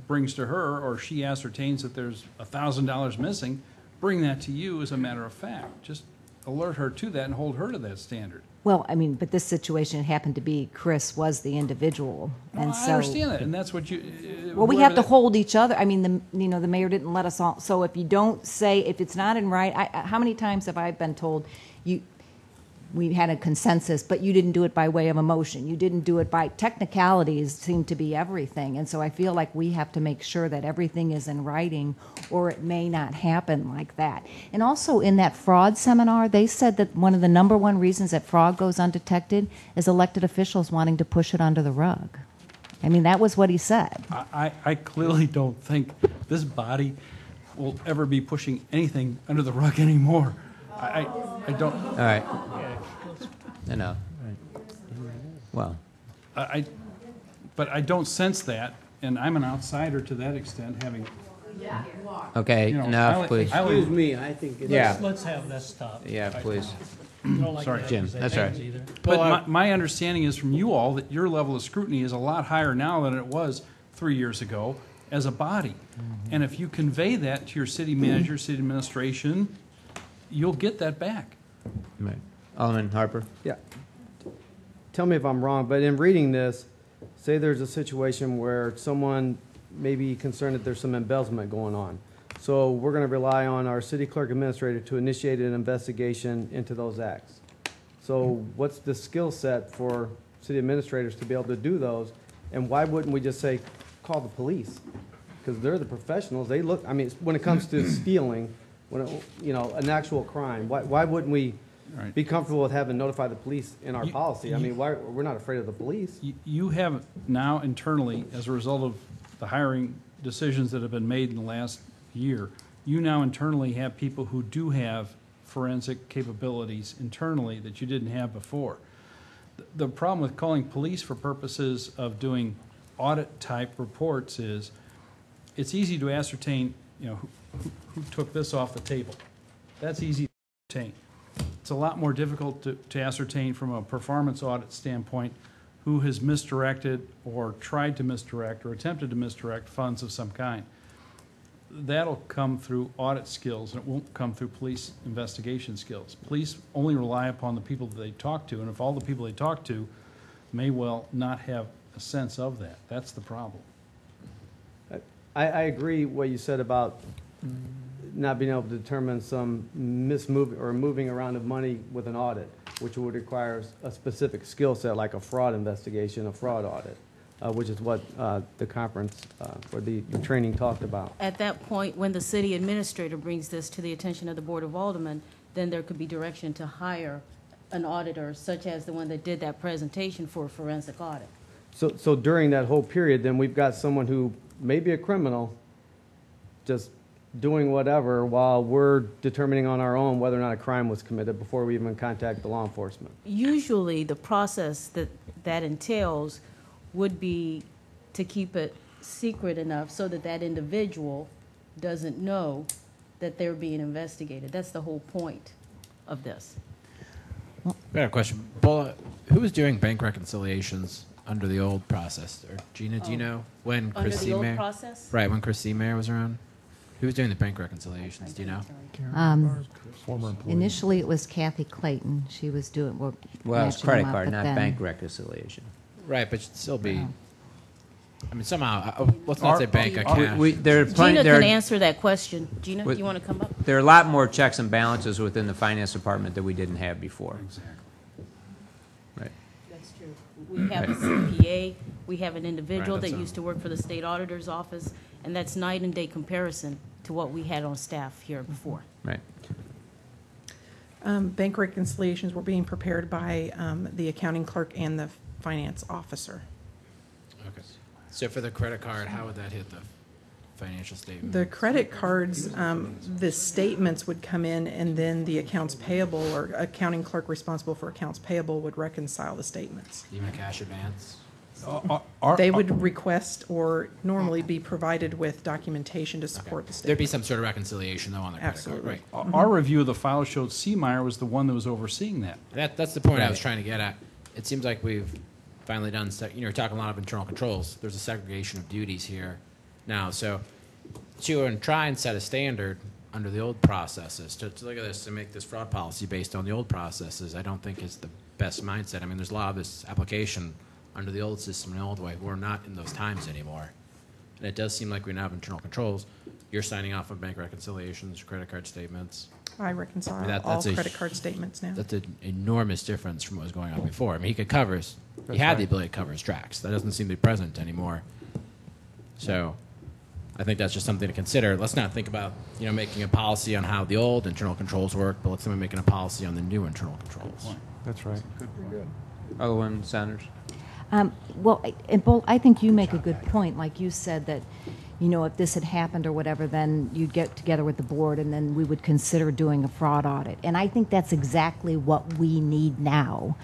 brings to her or she ascertains that there's $1,000 missing, bring that to you as a matter of fact. Just alert her to that and hold her to that standard. Well, I mean, but this situation happened to be Chris was the individual, and I so. understand that, and that's what you. Well, we have to hold each other. I mean, the mayor didn't let us all. So if you don't say, if it's not in right, how many times have I been told we had a consensus, but you didn't do it by way of a motion. You didn't do it by technicalities seem to be everything. And so I feel like we have to make sure that everything is in writing or it may not happen like that. And also in that fraud seminar, they said that one of the number one reasons that fraud goes undetected is elected officials wanting to push it under the rug. I mean, that was what he said. I clearly don't think this body will ever be pushing anything under the rug anymore. I don't. All right. No. Well. But I don't sense that, and I'm an outsider to that extent, having. Okay, enough, please. Excuse me, I think it's. Yeah. Let's have that stop. Yeah, please. Sorry, Jim, that's all right. But my understanding is from you all that your level of scrutiny is a lot higher now than it was 3 years ago as a body. And if you convey that to your city manager, city administration, you'll get that back. Right. Alderman Harper? Yeah. Tell me if I'm wrong, but in reading this, say there's a situation where someone may be concerned that there's some embezzlement going on. So we're going to rely on our city clerk administrator to initiate an investigation into those acts. So what's the skill set for city administrators to be able to do those? And why wouldn't we just say, call the police? Because they're the professionals. They look, I mean, when it comes to stealing, an actual crime, why wouldn't we be comfortable with having notify the police in our policy? I mean, we're not afraid of the police. You have now internally, as a result of the hiring decisions that have been made in the last year, you now internally have people who do have forensic capabilities internally that you didn't have before. The problem with calling police for purposes of doing audit-type reports is it's easy to ascertain, who took this off the table. That's easy to ascertain. It's a lot more difficult to ascertain from a performance audit standpoint who has misdirected or tried to misdirect or attempted to misdirect funds of some kind. That'll come through audit skills, and it won't come through police investigation skills. Police only rely upon the people that they talk to, and if all the people they talk to may well not have a sense of that, that's the problem. I agree what you said about not being able to determine some moving around of money with an audit, which would require a specific skill set like a fraud investigation, a fraud audit, which is what the conference or the training talked about. At that point, when the city administrator brings this to the attention of the Board of Aldermen, then there could be direction to hire an auditor such as the one that did that presentation for a forensic audit. So during that whole period, then we've got someone who may be a criminal just doing whatever while we're determining on our own whether or not a crime was committed before we even contact the law enforcement. Usually, the process that entails would be to keep it secret enough so that that individual doesn't know that they're being investigated. That's the whole point of this. I got a question. Paula, who was doing bank reconciliations under the old process? Or Gina, do you know when Under Chris the old Mayer? process? Right, when Chris Mayer was around? Who was doing the bank reconciliations? Do you know? Former employee. Initially, it was Kathy Clayton. She was doing, Well, it's matching credit them up, card, but not then- bank reconciliation. Right, but it should still be. I mean, somehow, let's not say bank account. There are plenty. Gina can answer that question. Gina, With- you want to come up? There are a lot more checks and balances within the finance department that we didn't have before. Right. That's true. We have a CPA, we have an individual Right, that that's used to work for the state auditor's office, and that's night and day comparison to what we had on staff here before. Right. Bank reconciliations were being prepared by the accounting clerk and the finance officer. Okay. So for the credit card, how would that hit the financial statement? The credit cards, the statements would come in, and then the accounts payable or accounting clerk responsible for accounts payable would reconcile the statements. Even cash advance? They would request or normally be provided with documentation to support the There'd statement. be some sort of reconciliation, though, on the credit Absolutely. card, right? Our review of the file showed Seameyer was the one that was overseeing that. That's the point I Right. was trying to get at. It seems like we've finally done, you're talking a lot of internal controls. There's a segregation of duties here now. So to try and set a standard, under the old processes. To look at this, to make this fraud policy based on the old processes, I don't think is the best mindset. I mean, there's a lot of this application under the old system and the old way. We're not in those times anymore. And it does seem like we now have internal controls. You're signing off on bank reconciliations, credit card statements. I reconcile I mean, all that's a credit card statements now. That's an enormous difference from what was going on before. I mean, he could cover his, he had the ability to cover his tracks. That doesn't seem to be present anymore. So I think that's just something to consider. Let's not think about, making a policy on how the old internal controls work, but let's think about making a policy on the new internal controls. That's right. Good. Alderman Sanders. Well, and Bull, I think you make a good point. Like you said that, if this had happened or whatever, then you'd get together with the board and then we would consider doing a fraud audit. And I think that's exactly what we need now.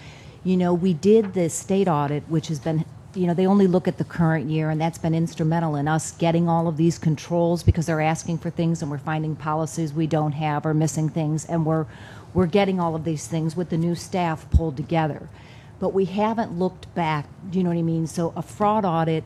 We did the state audit, which has been, they only look at the current year, and that's been instrumental in us getting all of these controls because they're asking for things and we're finding policies we don't have or missing things, and we're getting all of these things with the new staff pulled together. But we haven't looked back, do you know what I mean? So a fraud audit,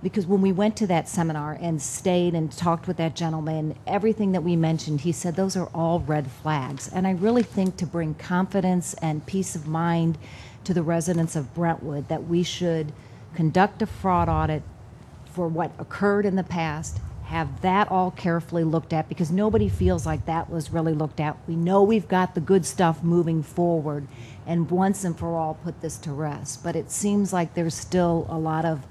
because when we went to that seminar and stayed and talked with that gentleman, everything that we mentioned, he said those are all red flags. And I really think to bring confidence and peace of mind to the residents of Brentwood that we should conduct a fraud audit for what occurred in the past, have that all carefully looked at, because nobody feels like that was really looked at. We know we've got the good stuff moving forward, and once and for all put this to rest. But it seems like there's still a lot of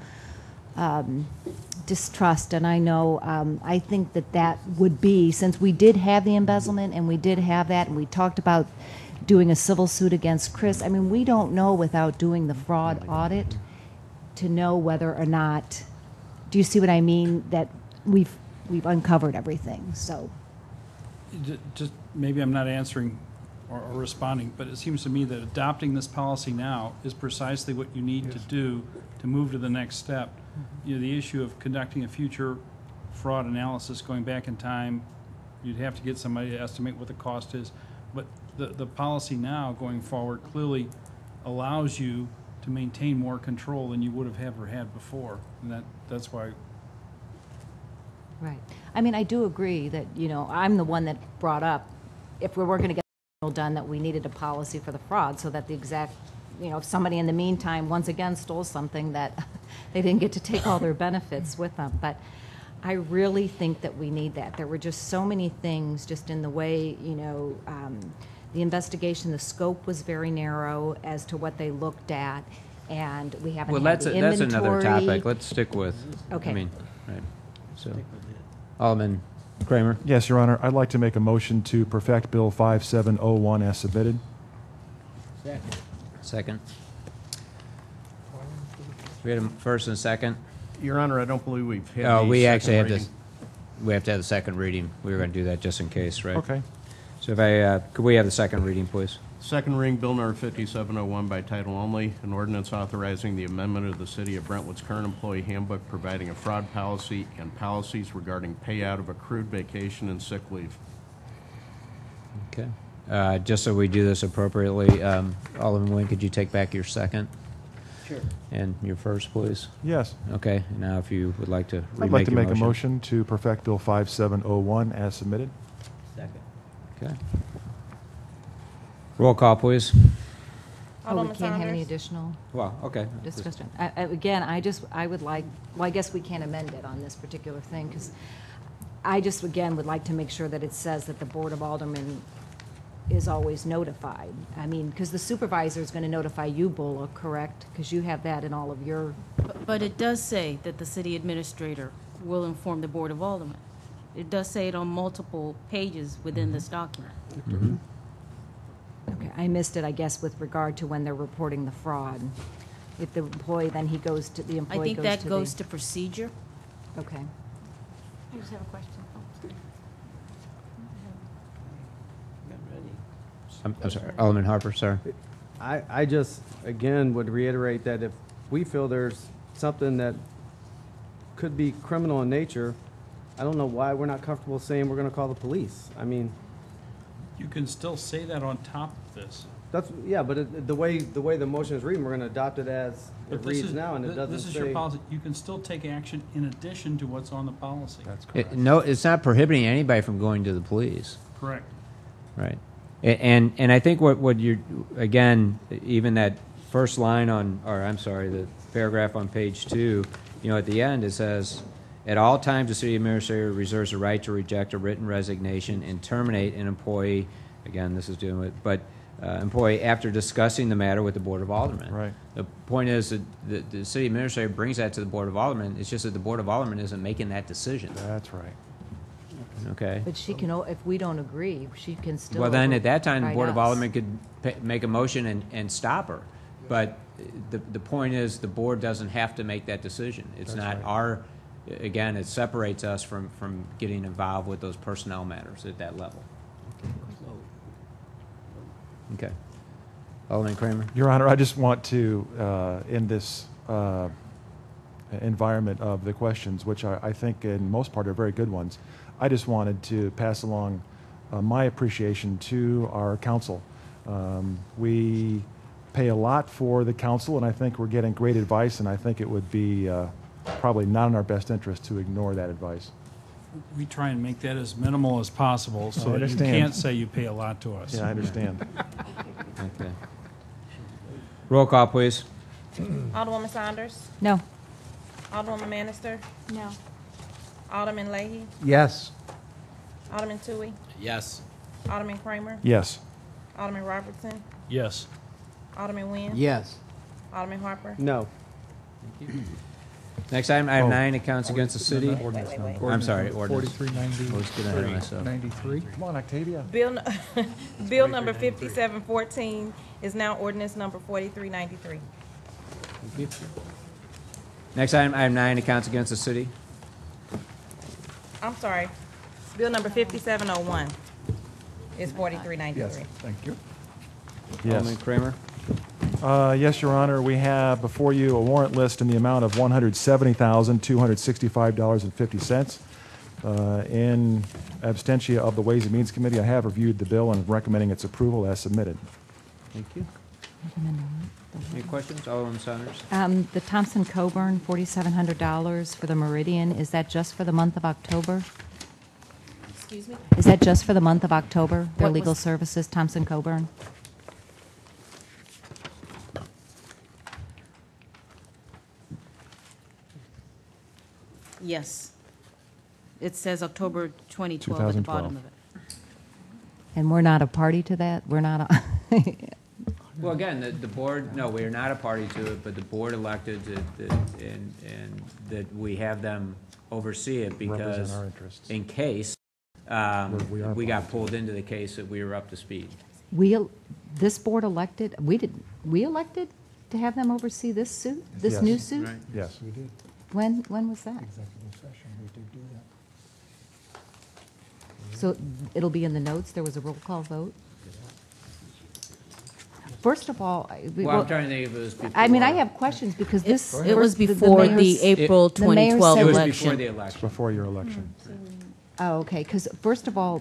distrust, and I know, I think that would be, since we did have the embezzlement and we did have that, and we talked about doing a civil suit against Chris, I mean, we don't know without doing the fraud audit to know whether or not, do you see what I mean, that we've uncovered everything. So Just maybe I'm not answering or responding, but it seems to me that adopting this policy now is precisely what you need to do to move to the next step. The issue of conducting a future fraud analysis going back in time, you'd have to get somebody to estimate what the cost is. But the policy now going forward clearly allows you to maintain more control than you would have ever had before. And that's why. right. I mean, I do agree that, I'm the one that brought up, if we were going to get done, that we needed a policy for the fraud so that the exact, if somebody in the meantime once again stole something, that they didn't get to take all their benefits with them. But I really think that we need that. There were just so many things just in the way, the investigation, the scope was very narrow as to what they looked at, and we haven't had the inventory. That's another topic. Let's stick with, Okay. Right. So, Alderman Kramer. Yes, Your Honor. I'd like to make a motion to perfect Bill 5701 as submitted. Second. We had a first and a second. Your Honor, I don't believe we've had Oh, the we actually second have reading. we have to have the second reading. We were going to do that just in case, right? Okay. So could we have the second reading, please? Second reading, Bill number 5701 by title only, an ordinance authorizing the amendment of the City of Brentwood's current employee handbook, providing a fraud policy and policies regarding payout of accrued vacation and sick leave. Okay. Just so we do this appropriately, Alderman Nguyen, could you take back your second? Sure. And your first, please? Yes. Okay. Now, if you would like to remake I'd like to your make a motion to perfect Bill 5701 as submitted. Second. Okay. Roll call, please. Oh, we can't have any additional Well, okay. discussion. Again, I would like, well, I guess we can't amend it on this particular thing, because I just, again, would like to make sure that it says that the Board of Aldermen is always notified. I mean, because the supervisor is going to notify you, Bullock, correct? Because you have that in all of your... But it does say that the city administrator will inform the Board of Aldermen. It does say it on multiple pages within this document. Mm-hmm. Okay, I missed it, I guess, with regard to when they're reporting the fraud. If the employee, then he goes to, the employee I think goes that to goes the... to procedure. Okay. I just have a question. I'm sorry. Alderman Harper, sorry. I just, again, would reiterate that if we feel there's something that could be criminal in nature, I don't know why we're not comfortable saying we're going to call the police. I mean... You can still say that on top of this. That's, yeah, but the way the motion is reading, we're going to adopt it as it But this reads is- now, and it doesn't This is say. your policy. You can still take action in addition to what's on the policy. That's correct. No, it's not prohibiting anybody from going to the police. Correct. Right. And I think what you're, again, even that first line on, or I'm sorry, the paragraph on page 2, at the end it says, at all times the city administrator reserves the right to reject a written resignation and terminate an employee, again, this is dealing with, but employee after discussing the matter with the Board of Aldermen. Right. The point is that the city administrator brings that to the Board of Aldermen. It's just that the Board of Aldermen isn't making that decision. That's right. Okay. But she can, if we don't agree, she can still. Well, then at that time, the override Board of us. Aldermen could make a motion and stop her. But the point is, the board doesn't have to make that decision. It's That's not right. our, again, it separates us from getting involved with those personnel matters at that level. Okay. Alderman Kramer? Your Honor, I just want to, in this environment of the questions, which I think in most part are very good ones, I just wanted to pass along my appreciation to our council. We pay a lot for the council, and I think we're getting great advice, and I think it would be probably not in our best interest to ignore that advice. We try and make that as minimal as possible so I that you understand. can't say you pay a lot to us. Yeah, I understand. Okay. Roll call, please. Alderwoman Saunders? No. Alderwoman Manister? No. Alderman Leahy? Yes. Alderman Tui? Yes. Alderman Kramer? Yes. Alderman Robertson? Yes. Alderman Nguyen? Yes. Alderman Harper? No. Next item, item 9, accounts against the city. wait. I'm sorry, ordinance. 4390. Let's get ahead of myself. 93. Come on, Octavia. Bill number 5714 is now ordinance number 4393. Next item, item 9, accounts against the city. I'm sorry. Bill number 5701 is 4393. Thank you. Alderman Kramer? Yes, Your Honor, we have before you a warrant list in the amount of $170,265.50. In absentia of the Ways and Means Committee, I have reviewed the bill and recommending its approval as submitted. Thank you. Any questions? Alderman Saunders? The Thompson Coburn, $4,700 for the Meridian, is that just for the month of October? Excuse me? Is that just for the month of October, their What legal was- services, Thompson Coburn? Yes. It says October 2012 at the bottom of it. And we're not a party to that? We're not, Well, again, the board, no, we are not a party to it, but the board elected and that we have them oversee it because Represent our interests. in case We are we got party. pulled into the case that we were up to speed. this board elected, we elected to have them oversee this suit, this Yes. new suit? Right. Yes. We did. When was that? Executive session, we did do that. So it'll be in the notes, there was a roll call vote? First of all, Well, I'm trying to think if it was before. I mean, I have questions because this. It was first, before the mayor's- April the mayor 2012 It was election. before the It's election. before your election. Oh, okay, because first of all,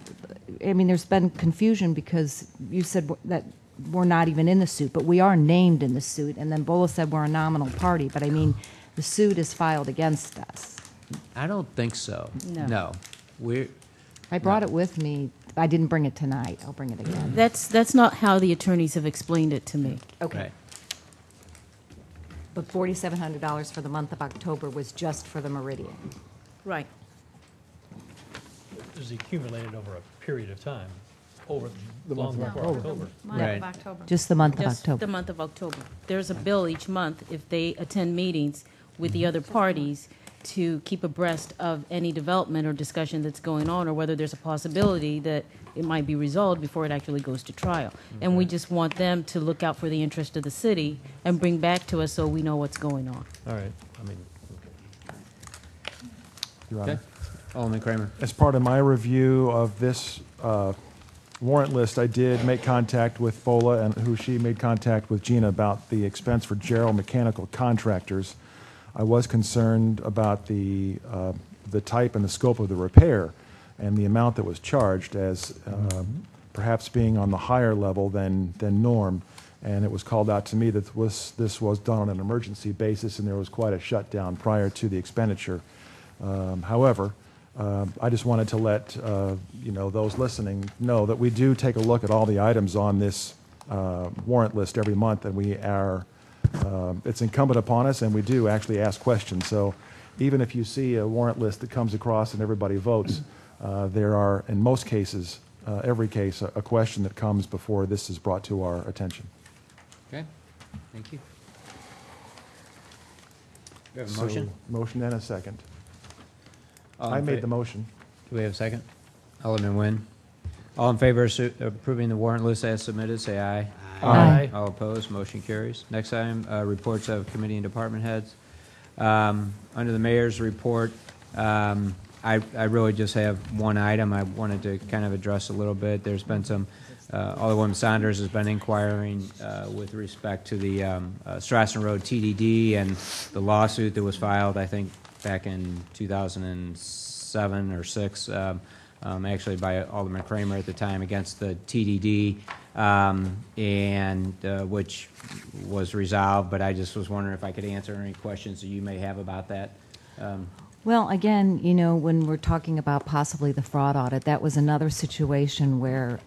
I mean, there's been confusion because you said that we're not even in the suit, but we are named in the suit, and then Bola said we're a nominal party, but I mean, the suit is filed against us. I don't think so. No. No. We're, I brought it with me, I didn't bring it tonight, I'll bring it again. That's not how the attorneys have explained it to me. Okay. right. But $4,700 for the month of October was just for the Meridian. Right. It was accumulated over a period of time, over The month long of before October. October. Month Right. of October. Just the month of Just October. the month of October. There's a bill each month if they attend meetings with the other parties to keep abreast of any development or discussion that's going on, or whether there's a possibility that it might be resolved before it actually goes to trial. And we just want them to look out for the interest of the city and bring back to us so we know what's going on. All right. I mean, Your Honor. Okay. Alderman Kramer? As part of my review of this warrant list, I did make contact with Bola, and who she made contact with Gina about the expense for Gerald Mechanical Contractors. I was concerned about the type and the scope of the repair and the amount that was charged, as perhaps being on the higher level than norm. And it was called out to me that this was done on an emergency basis, and there was quite a shutdown prior to the expenditure. However, I just wanted to let those listening know that we do take a look at all the items on this warrant list every month, and we are it's incumbent upon us, and we do actually ask questions. So even if you see a warrant list that comes across and everybody votes, there are, in most cases, every case, a question that comes before this is brought to our attention. Okay, thank you. We have a motion? Motion and a second. All I in made fa- the motion. Do we have a second? Alderman Nguyen. All in favor of approving the warrant list as submitted, say aye. Aye. All opposed, motion carries. Next item, reports of committee and department heads. Under the mayor's report, I really just have one item I wanted to kind of address a little bit. There's been some, Alderwoman Saunders has been inquiring with respect to the Strassen Road TDD and the lawsuit that was filed, I think, back in 2007 or 6, actually by Alderman Kramer at the time, against the TDD, and which was resolved, but I just was wondering if I could answer any questions that you may have about that. Well, again, when we're talking about possibly the fraud audit, that was another situation where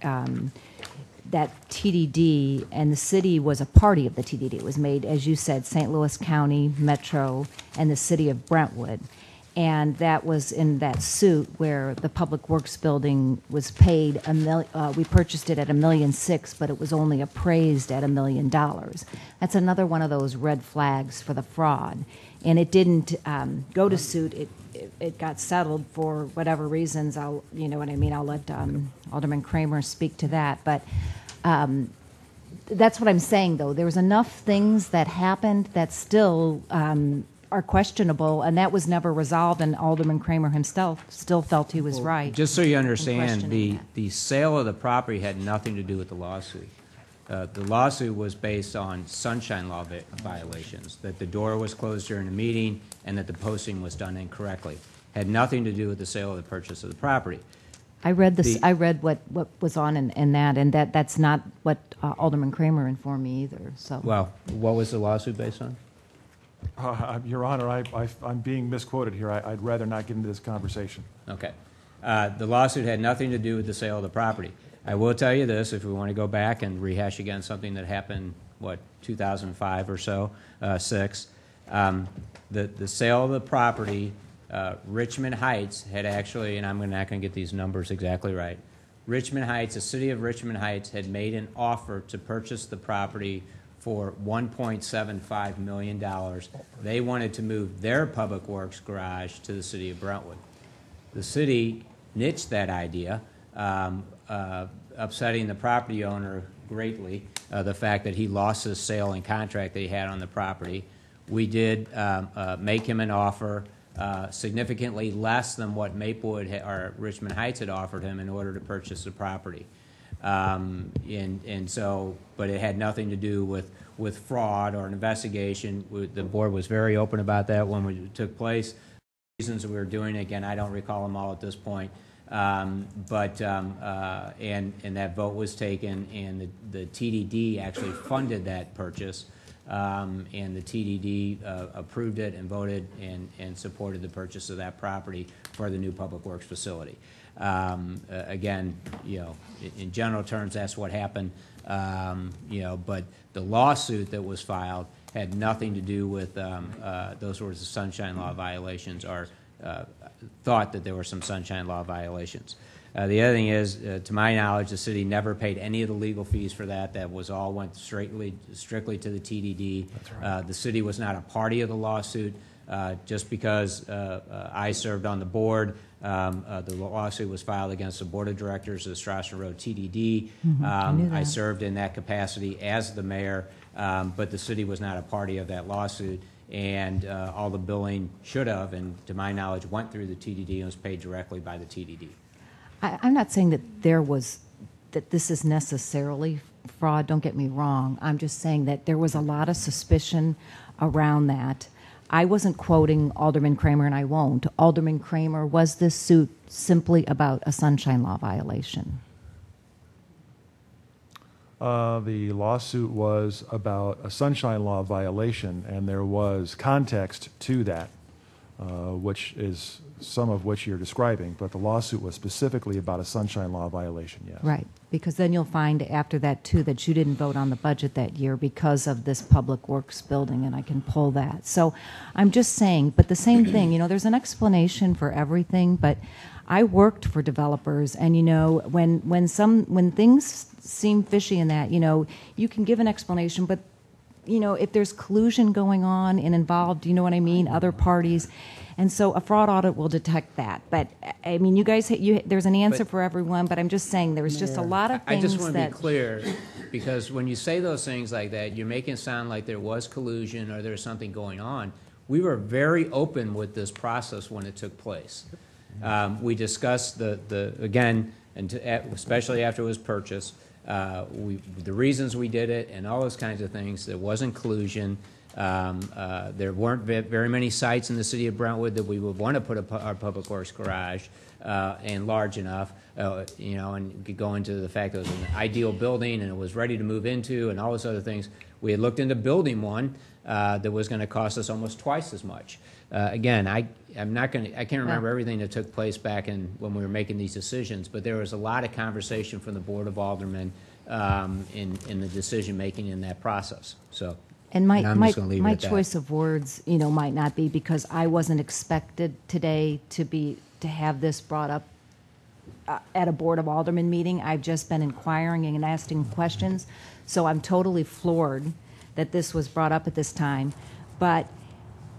that TDD, and the city was a party of the TDD. It was made, as you said, St. Louis County, Metro, and the city of Brentwood. And that was in that suit where the Public Works building was paid we purchased it at $1.6 million, but it was only appraised at $1 million. That's another one of those red flags for the fraud. And it didn't go to suit. It got settled for whatever reasons. I'll let Alderman Kramer speak to that. But that's what I'm saying, though. There was enough things that happened that still are questionable, and that was never resolved, and Alderman Kramer himself still felt he was right. Just so you understand, questioning the sale of the property had nothing to do with the lawsuit. The lawsuit was based on sunshine law violations, that the door was closed during the meeting and that the posting was done incorrectly. Had nothing to do with the sale or the purchase of the property. I read this. I read what was on in that, and that's not what Alderman Kramer informed me either. So. Well, what was the lawsuit based on? Your Honor, I'm being misquoted here. I'd rather not get into this conversation. Okay. The lawsuit had nothing to do with the sale of the property. I will tell you this, if we want to go back and rehash again something that happened, 2005 or so, 6, the sale of the property, Richmond Heights had actually, and I'm not going to get these numbers exactly right, Richmond Heights, the city of Richmond Heights had made an offer to purchase the property for $1.75 million. They wanted to move their public works garage to the city of Brentwood. The city niched that idea, upsetting the property owner greatly, the fact that he lost his sale and contract that he had on the property. We did make him an offer significantly less than what Maplewood or Richmond Heights had offered him in order to purchase the property. But it had nothing to do with fraud or an investigation. The board was very open about that when it took place. The reasons we were doing it, again, I don't recall them all at this point. And that vote was taken, and the TDD actually funded that purchase, and the TDD approved it and voted and supported the purchase of that property for the new public works facility. Again, in general terms, that's what happened. But the lawsuit that was filed had nothing to do with those sorts of sunshine law violations, or thought that there were some sunshine law violations. The other thing is, to my knowledge, the city never paid any of the legal fees for that. That was all went strictly to the TDD. That's right. The city was not a party of the lawsuit. Just because I served on the board, the lawsuit was filed against the board of directors of the Strassen Road TDD. I served in that capacity as the mayor, but the city was not a party of that lawsuit, and all the billing should have, and to my knowledge, went through the TDD and was paid directly by the TDD. I'm not saying that that this is necessarily fraud. Don't get me wrong. I'm just saying that there was a lot of suspicion around that. I wasn't quoting Alderman Kramer, and I won't. Alderman Kramer, was this suit simply about a sunshine law violation? The lawsuit was about a sunshine law violation, and there was context to that, which is some of which you're describing, but the lawsuit was specifically about a sunshine law violation, yes. Right, because then you'll find after that, too, that you didn't vote on the budget that year because of this public works building, and I can pull that. So I'm just saying, but the same thing, there's an explanation for everything, but I worked for developers, and, when things seem fishy in that, you can give an explanation, but, if there's collusion going on and involved, you know what I mean, other parties. And so a fraud audit will detect that. But, I mean, you guys, there's an answer for everyone, but I'm just saying there was just a lot of things I just want to that... be clear, because when you say those things like that, you're making it sound like there was collusion or there's something going on. We were very open with this process when it took place. We discussed again, and especially after it was purchased, the reasons we did it and all those kinds of things. There wasn't collusion. There weren't very many sites in the city of Brentwood that we would want to put our public works garage and large enough, and could go into the fact that it was an ideal building and it was ready to move into and all those other things. We had looked into building one that was going to cost us almost twice as much. Again, I can't remember everything that took place back when we were making these decisions, but there was a lot of conversation from the Board of Aldermen in the decision making in that process. So. And my that. choice of words, might not be because I wasn't expected today to have this brought up at a Board of Aldermen meeting. I've just been inquiring and asking questions, so I'm totally floored that this was brought up at this time. But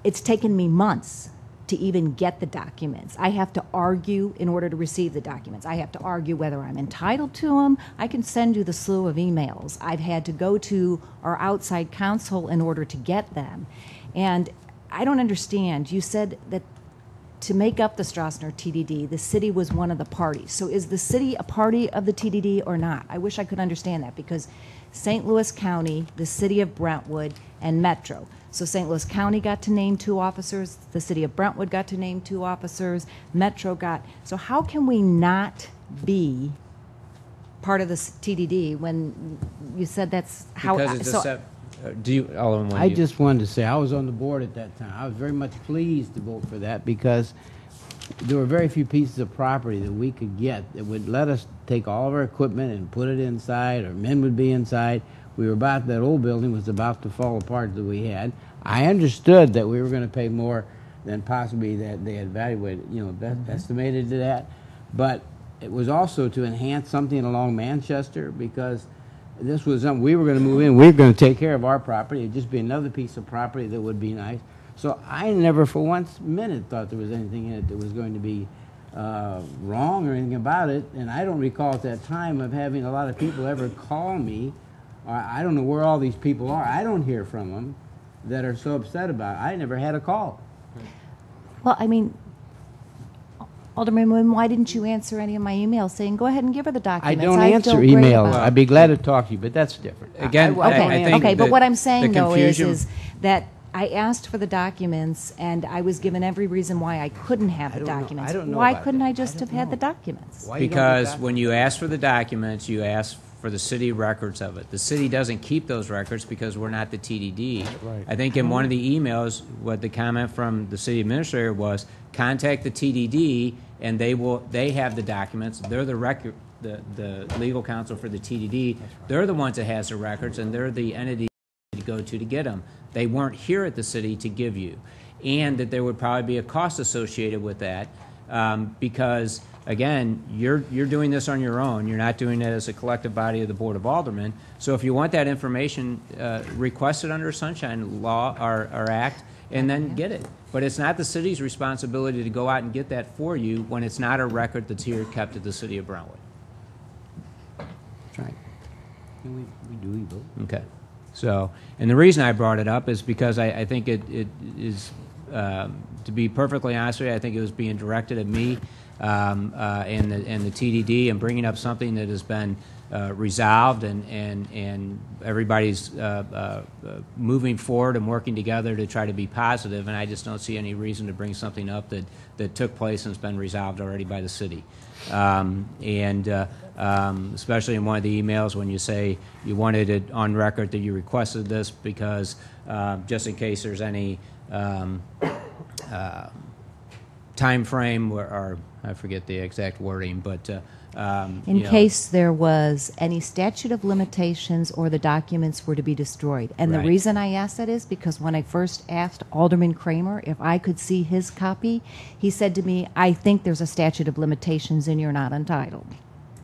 it's taken me months to even get the documents. I have to argue in order to receive the documents. I have to argue whether I'm entitled to them. I can send you the slew of emails. I've had to go to our outside counsel in order to get them. And I don't understand. You said that to make up the Strassner TDD, the city was one of the parties. So is the city a party of the TDD or not? I wish I could understand that, because St. Louis County, the city of Brentwood, and Metro. So St. Louis County got to name 2 officers, the city of Brentwood got to name 2 officers, Metro got... So how can we not be part of this TDD when you said that's how... Because it's Alderman, I just wanted to say, I was on the board at that time. I was very much pleased to vote for that because there were very few pieces of property that we could get that would let us take all of our equipment and put it inside, or men would be inside. That old building was about to fall apart that we had. I understood that we were going to pay more than possibly that they had evaluated, estimated to that. But it was also to enhance something along Manchester, because this was something we were going to move in. We were going to take care of our property. It'd just be another piece of property that would be nice. So I never for one minute thought there was anything in it that was going to be wrong or anything about it. And I don't recall at that time of having a lot of people ever call me. I don't know where all these people are. I don't hear from them that are so upset about it. I never had a call. Well, I mean, Alderman, why didn't you answer any of my emails saying, go ahead and give her the documents? I don't answer emails. I'd be glad to talk to you, but that's different. Again, I think okay, but what I'm saying, though, confusion... is that I asked for the documents, and I was given every reason why I couldn't have the documents. Why couldn't I just have had the documents? Because when you ask for the documents, you ask for the city records of it. The city doesn't keep those records because we're not the TDD. Right. I think in one of the emails, what the comment from the city administrator was, contact the TDD and they have the documents. They're the legal counsel for the TDD. Right. They're the ones that has the records, and they're the entity to go to get them. They weren't here at the city to give you, and that there would probably be a cost associated with that because. Again, you're doing this on your own. You're not doing it as a collective body of the Board of Aldermen. So if you want that information, request it under Sunshine Law or Act, and then get it. But it's not the city's responsibility to go out and get that for you when it's not a record that's here kept at the city of Brentwood. That's right. We do vote. Okay. So, and the reason I brought it up is because I think it is To be perfectly honest with you, I think it was being directed at me and the TDD, and bringing up something that has been resolved, and everybody's moving forward and working together to try to be positive, and I just don't see any reason to bring something up that took place and has been resolved already by the city. Especially in one of the emails when you say you wanted it on record that you requested this because just in case there's any time frame or I forget the exact wording, but in case there was any statute of limitations or the documents were to be destroyed. And Right. the reason I asked that is because when I first asked Alderman Kramer if I could see his copy, he said to me, I think there's a statute of limitations and you're not entitled.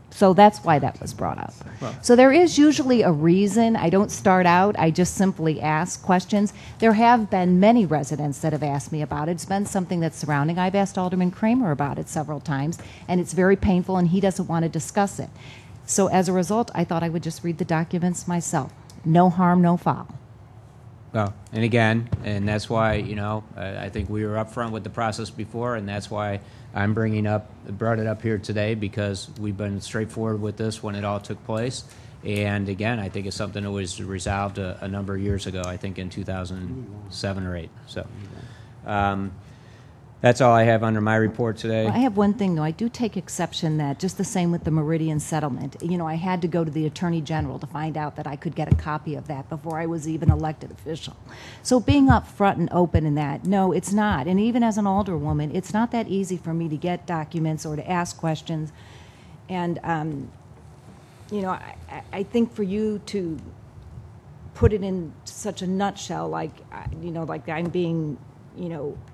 So that's why that was brought up. Well- So there is usually a reason. I don't start out. I just simply ask questions. There have been many residents that have asked me about it. It's been something that's surrounding. I've asked Alderman Kramer about it several times, and it's very painful, and he doesn't want to discuss it. So as a result, I thought I would just read the documents myself. No harm, no foul. Well, and again, and that's why, I think we were upfront with the process before, and that's why I'm brought it up here today, because we've been straightforward with this when it all took place. And again, I think it's something that was resolved a number of years ago, I think in 2007 or 8. So that's all I have under my report today. Well, I have one thing, though. I do take exception that, just the same with the Meridian settlement, I had to go to the Attorney General to find out that I could get a copy of that before I was even elected official. So being up front and open in that, no, it's not. And even as an alderwoman, it's not that easy for me to get documents or to ask questions. And, I think for you to put it in such a nutshell, like I'm being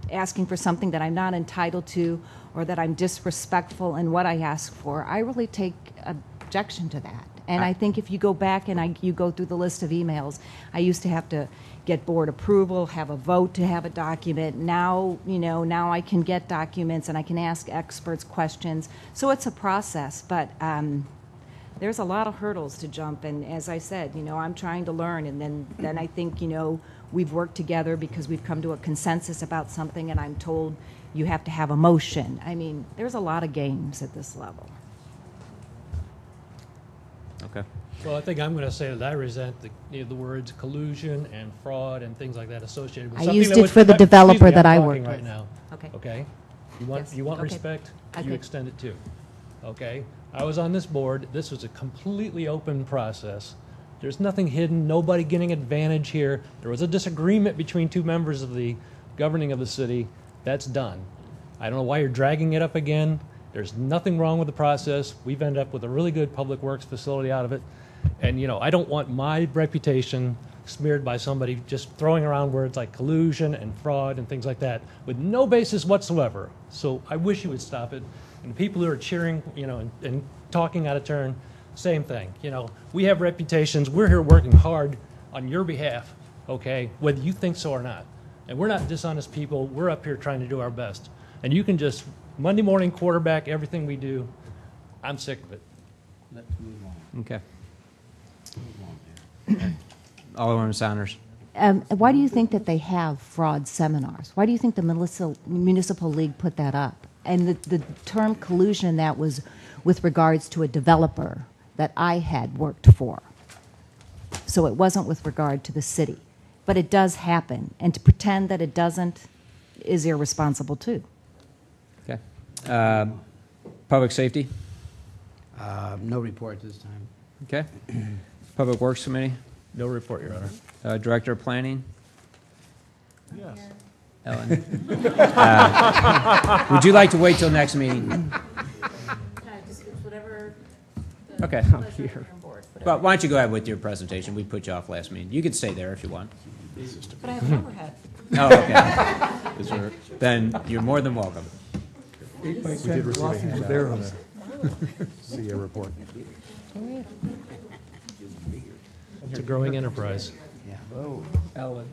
asking for something that I'm not entitled to, or that I'm disrespectful in what I ask for, I really take objection to that. And I think if you go back and you go through the list of emails, I used to have to get board approval, have a vote to have a document. Now, now I can get documents and I can ask experts questions. So it's a process, but there's a lot of hurdles to jump. And as I said, I'm trying to learn. And then I think, we've worked together because we've come to a consensus about something, and I'm told you have to have a motion. I mean, there's a lot of games at this level. Okay. Well, I think I'm going to say that I resent the words collusion and fraud and things like that associated with I something used that it was- for the excuse developer me, that I I'm worked talking right with. now. Okay. Okay? You Yes. want Okay. respect? Okay. You extend it too. Okay? I was on this board. This was a completely open process. There's nothing hidden, nobody getting advantage here. There was a disagreement between two members of the governing of the city. That's done. I don't know why you're dragging it up again. There's nothing wrong with the process. We've ended up with a really good public works facility out of it. And, I don't want my reputation smeared by somebody just throwing around words like collusion and fraud and things like that with no basis whatsoever. So I wish you would stop it. And the people who are cheering, and talking out of turn, same thing. We have reputations. We're here working hard on your behalf, okay, whether you think so or not. And we're not dishonest people. We're up here trying to do our best. And you can just Monday morning quarterback everything we do. I'm sick of it. Let's move on. Okay. Move on there. Alderman Saunders. Why do you think that they have fraud seminars? Why do you think the municipal league put that up? And the term collusion, that was with regards to a developer that I had worked for. So it wasn't with regard to the city. But it does happen. And to pretend that it doesn't is irresponsible, too. Okay. Public safety. No report this time. Okay. Public Works Committee. No report, Your Honor. Director of Planning. Yes. Ellen. Would you like to wait till next meeting? Okay. Well, why don't you go ahead with your presentation? We put you off last meeting. You can stay there if you want. But I have an overhead. Oh, okay. Then you're more than welcome. We did receive a handout on the CA report. It's a growing enterprise. Yeah. Oh, Ellen,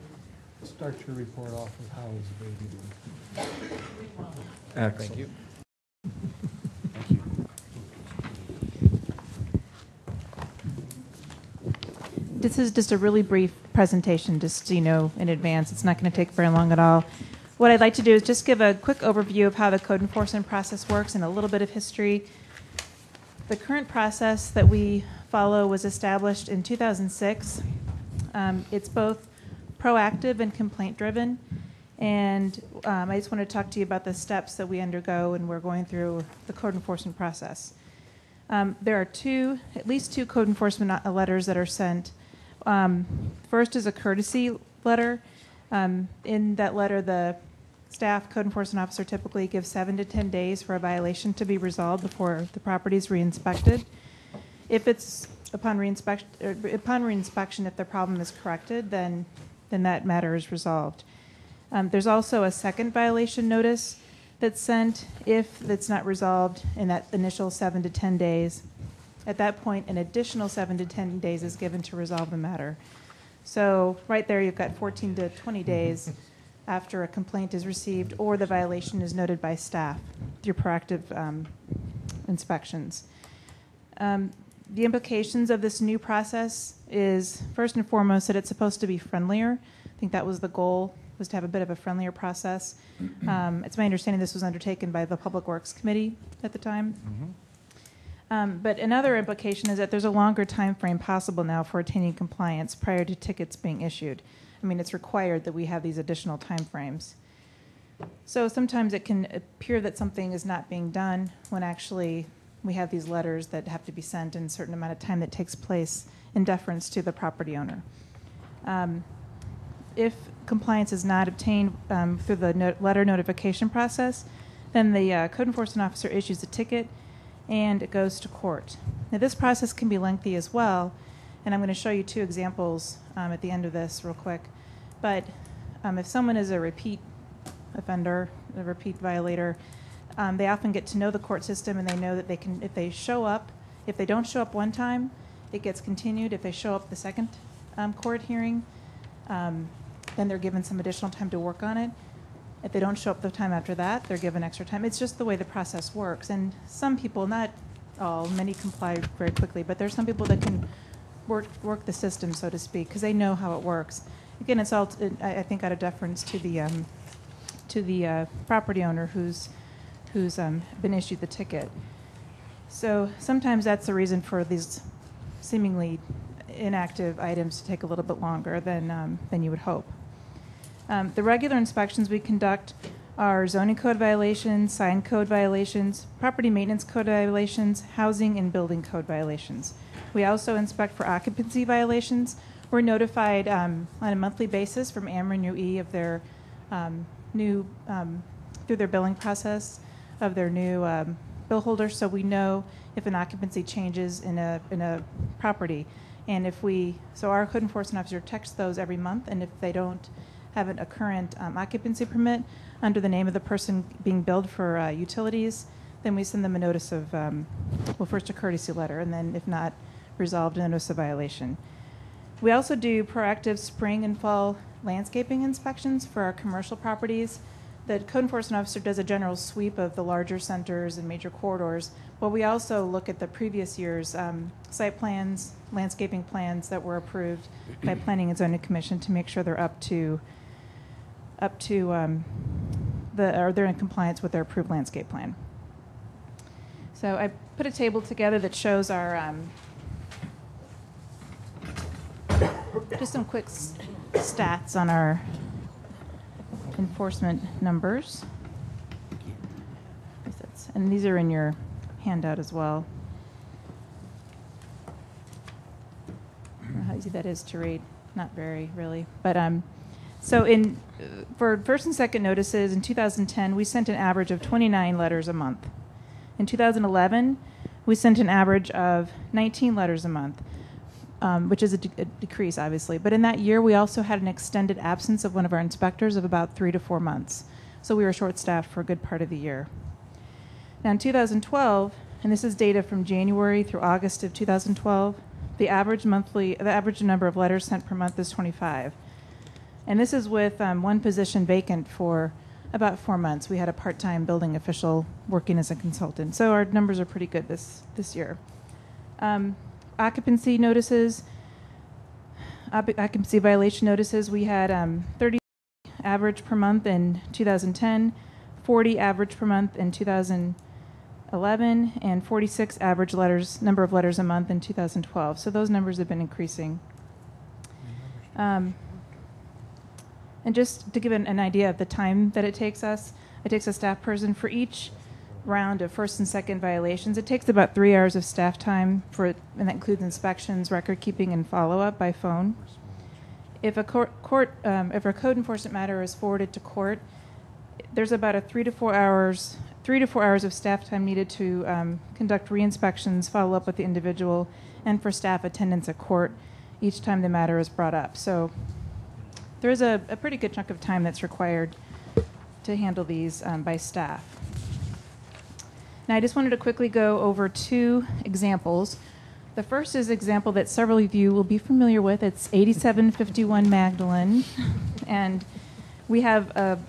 start your report off with how is the baby doing? Excellent. Thank you. This is just a really brief presentation, just so you know in advance. It's not going to take very long at all. what I'd like to do is just give a quick overview of how the code enforcement process works and a little bit of history. The current process that we follow was established in 2006. It's both proactive and complaint-driven. And I just want to talk to you about the steps that we undergo when we're going through the code enforcement process. There are at least two code enforcement letters that are sent. First is a courtesy letter. In that letter, the staff code enforcement officer typically gives 7 to 10 days for a violation to be resolved before the property is re-inspected. If it's upon re-inspection, if the problem is corrected, then that matter is resolved. There's also a second violation notice that's sent if it's not resolved in that initial 7 to 10 days. At that point, an additional 7 to 10 days is given to resolve the matter. So right there, you've got 14 to 20 days after a complaint is received or the violation is noted by staff through proactive inspections. The implications of this new process is, first and foremost, that it's supposed to be friendlier. I think that was the goal, was to have a bit of a friendlier process. It's my understanding this was undertaken by the Public Works Committee at the time. But another implication is that there's a longer time frame possible now for attaining compliance prior to tickets being issued. I mean, it's required that we have these additional time frames. So sometimes it can appear that something is not being done when actually we have these letters that have to be sent in a certain amount of time that takes place in deference to the property owner. If compliance is not obtained through the letter notification process, then the code enforcement officer issues a ticket and it goes to court. Now this process can be lengthy as well, and I'm going to show you two examples at the end of this real quick. But if someone is a repeat offender, a repeat violator, they often get to know the court system and they know that they can, if they show up, if they don't show up one time, it gets continued. If they show up the second court hearing, then they're given some additional time to work on it. If they don't show up the time after that, they're given extra time. It's just the way the process works. And some people, not all, many comply very quickly, but there's some people that can work the system, so to speak, because they know how it works. Again, it's all, I think, out of deference to the property owner who's been issued the ticket. So sometimes that's the reason for these seemingly inactive items to take a little bit longer than you would hope. The regular inspections we conduct are zoning code violations, sign code violations, property maintenance code violations, housing and building code violations. We also inspect for occupancy violations. We're notified on a monthly basis from Ameren UE of their through their billing process of their new bill holder, so we know if an occupancy changes in a property. And so our code enforcement officer checks those every month, and if they don't have a current occupancy permit under the name of the person being billed for utilities, then we send them a notice of, first a courtesy letter, and then if not resolved, a notice of violation. We also do proactive spring and fall landscaping inspections for our commercial properties. The code enforcement officer does a general sweep of the larger centers and major corridors, but we also look at the previous year's site plans, landscaping plans that were approved by Planning and Zoning Commission to make sure they're they're in compliance with their approved landscape plan. So I put a table together that shows our just some quick stats on our enforcement numbers. And these are in your handout as well. I don't know how easy that is to read. Not very, really. But so for first and second notices in 2010, we sent an average of 29 letters a month. In 2011, we sent an average of 19 letters a month, which is a decrease, obviously. But in that year, we also had an extended absence of one of our inspectors of about 3 to 4 months. So we were short-staffed for a good part of the year. Now in 2012, and this is data from January through August of 2012, the average number of letters sent per month is 25. And this is with one position vacant for about 4 months. We had a part-time building official working as a consultant. So our numbers are pretty good this year. Occupancy notices, occupancy violation notices, we had 30 average per month in 2010, 40 average per month in 2011, and 46 average number of letters a month in 2012. So those numbers have been increasing. And just to give an idea of the time that it takes a staff person for each round of first and second violations. It takes about 3 hours of staff time and that includes inspections, record keeping, and follow-up by phone. If a code enforcement matter is forwarded to court, there's about a 3 to 4 hours of staff time needed to conduct re-inspections, follow up with the individual, and for staff attendance at court each time the matter is brought up. So there's a pretty good chunk of time that's required to handle these by staff. Now, I just wanted to quickly go over 2 examples. The first is an example that several of you will be familiar with. It's 8751 Magdalen. And we have a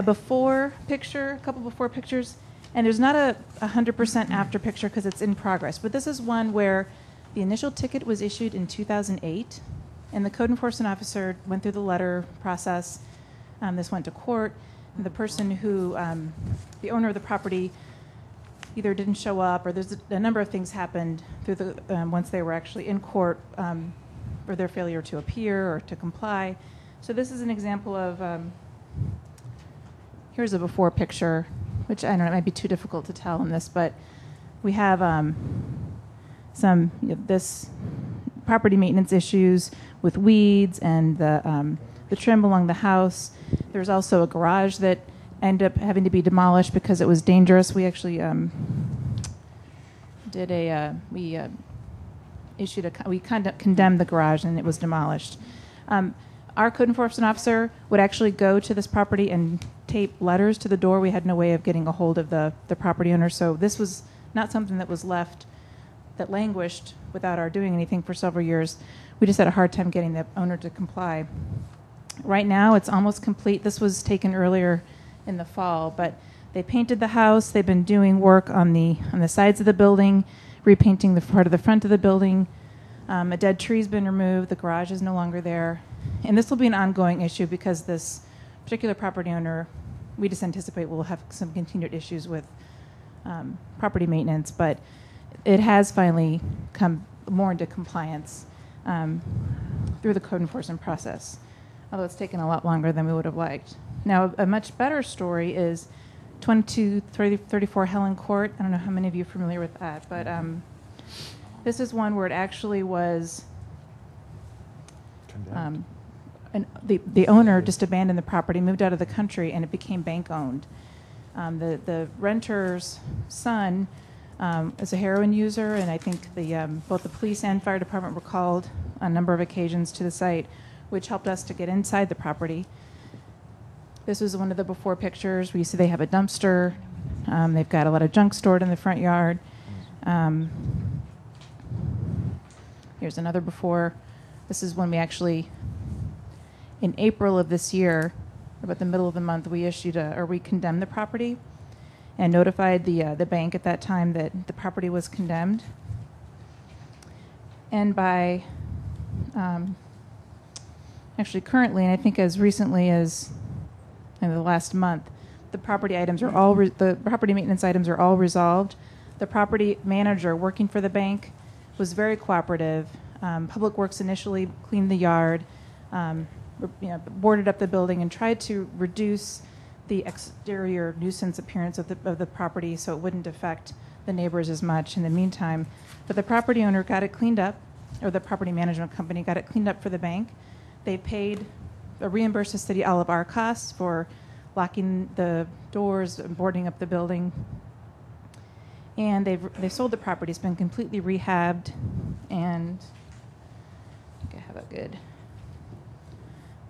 before picture, a couple before pictures, and there's not a 100% after picture because it's in progress. But this is one where the initial ticket was issued in 2008, and the code enforcement officer went through the letter process. This went to court. And the person who, the owner of the property, either didn't show up, or there's a number of things happened through the once they were actually in court, or their failure to appear or to comply. So this is an example of, here's a before picture, which I don't know, it might be too difficult to tell in this, but we have this property maintenance issues with weeds and the trim along the house. There's also a garage that ended up having to be demolished because it was dangerous. We actually condemned the garage and it was demolished. Our code enforcement officer would actually go to this property and tape letters to the door. We had no way of getting a hold of the property owner, so this was not something that was left, that languished without our doing anything for several years. We just had a hard time getting the owner to comply. Right now, it's almost complete. This was taken earlier in the fall, but they painted the house. They've been doing work on the sides of the building, repainting the part of the front of the building. A dead tree's been removed. The garage is no longer there. And this will be an ongoing issue because this particular property owner, we just anticipate will have some continued issues with property maintenance, but it has finally come more into compliance through the code enforcement process, although it's taken a lot longer than we would have liked. Now, a much better story is 2234 Helen Court. I don't know how many of you are familiar with that, but this is one where it actually was the owner just abandoned the property, moved out of the country, and it became bank-owned. The renter's son is a heroin user, and I think both the police and fire department were called on a number of occasions to the site, which helped us to get inside the property. This was one of the before pictures where you see they have a dumpster. They've got a lot of junk stored in the front yard. Here's another before. This is when we actually, in April of this year, about the middle of the month, we we condemned the property and notified the bank at that time that the property was condemned. And by actually currently, and I think as recently as in the last month, the property items are all the property maintenance items are all resolved. The property manager working for the bank was very cooperative. Public Works initially cleaned the yard, boarded up the building, and tried to reduce the exterior nuisance appearance of the property so it wouldn't affect the neighbors as much in the meantime. But the property owner got it cleaned up, or the property management company got it cleaned up for the bank. They reimbursed the city all of our costs for locking the doors and boarding up the building. And they've sold the property. It's been completely rehabbed, and I think I have a good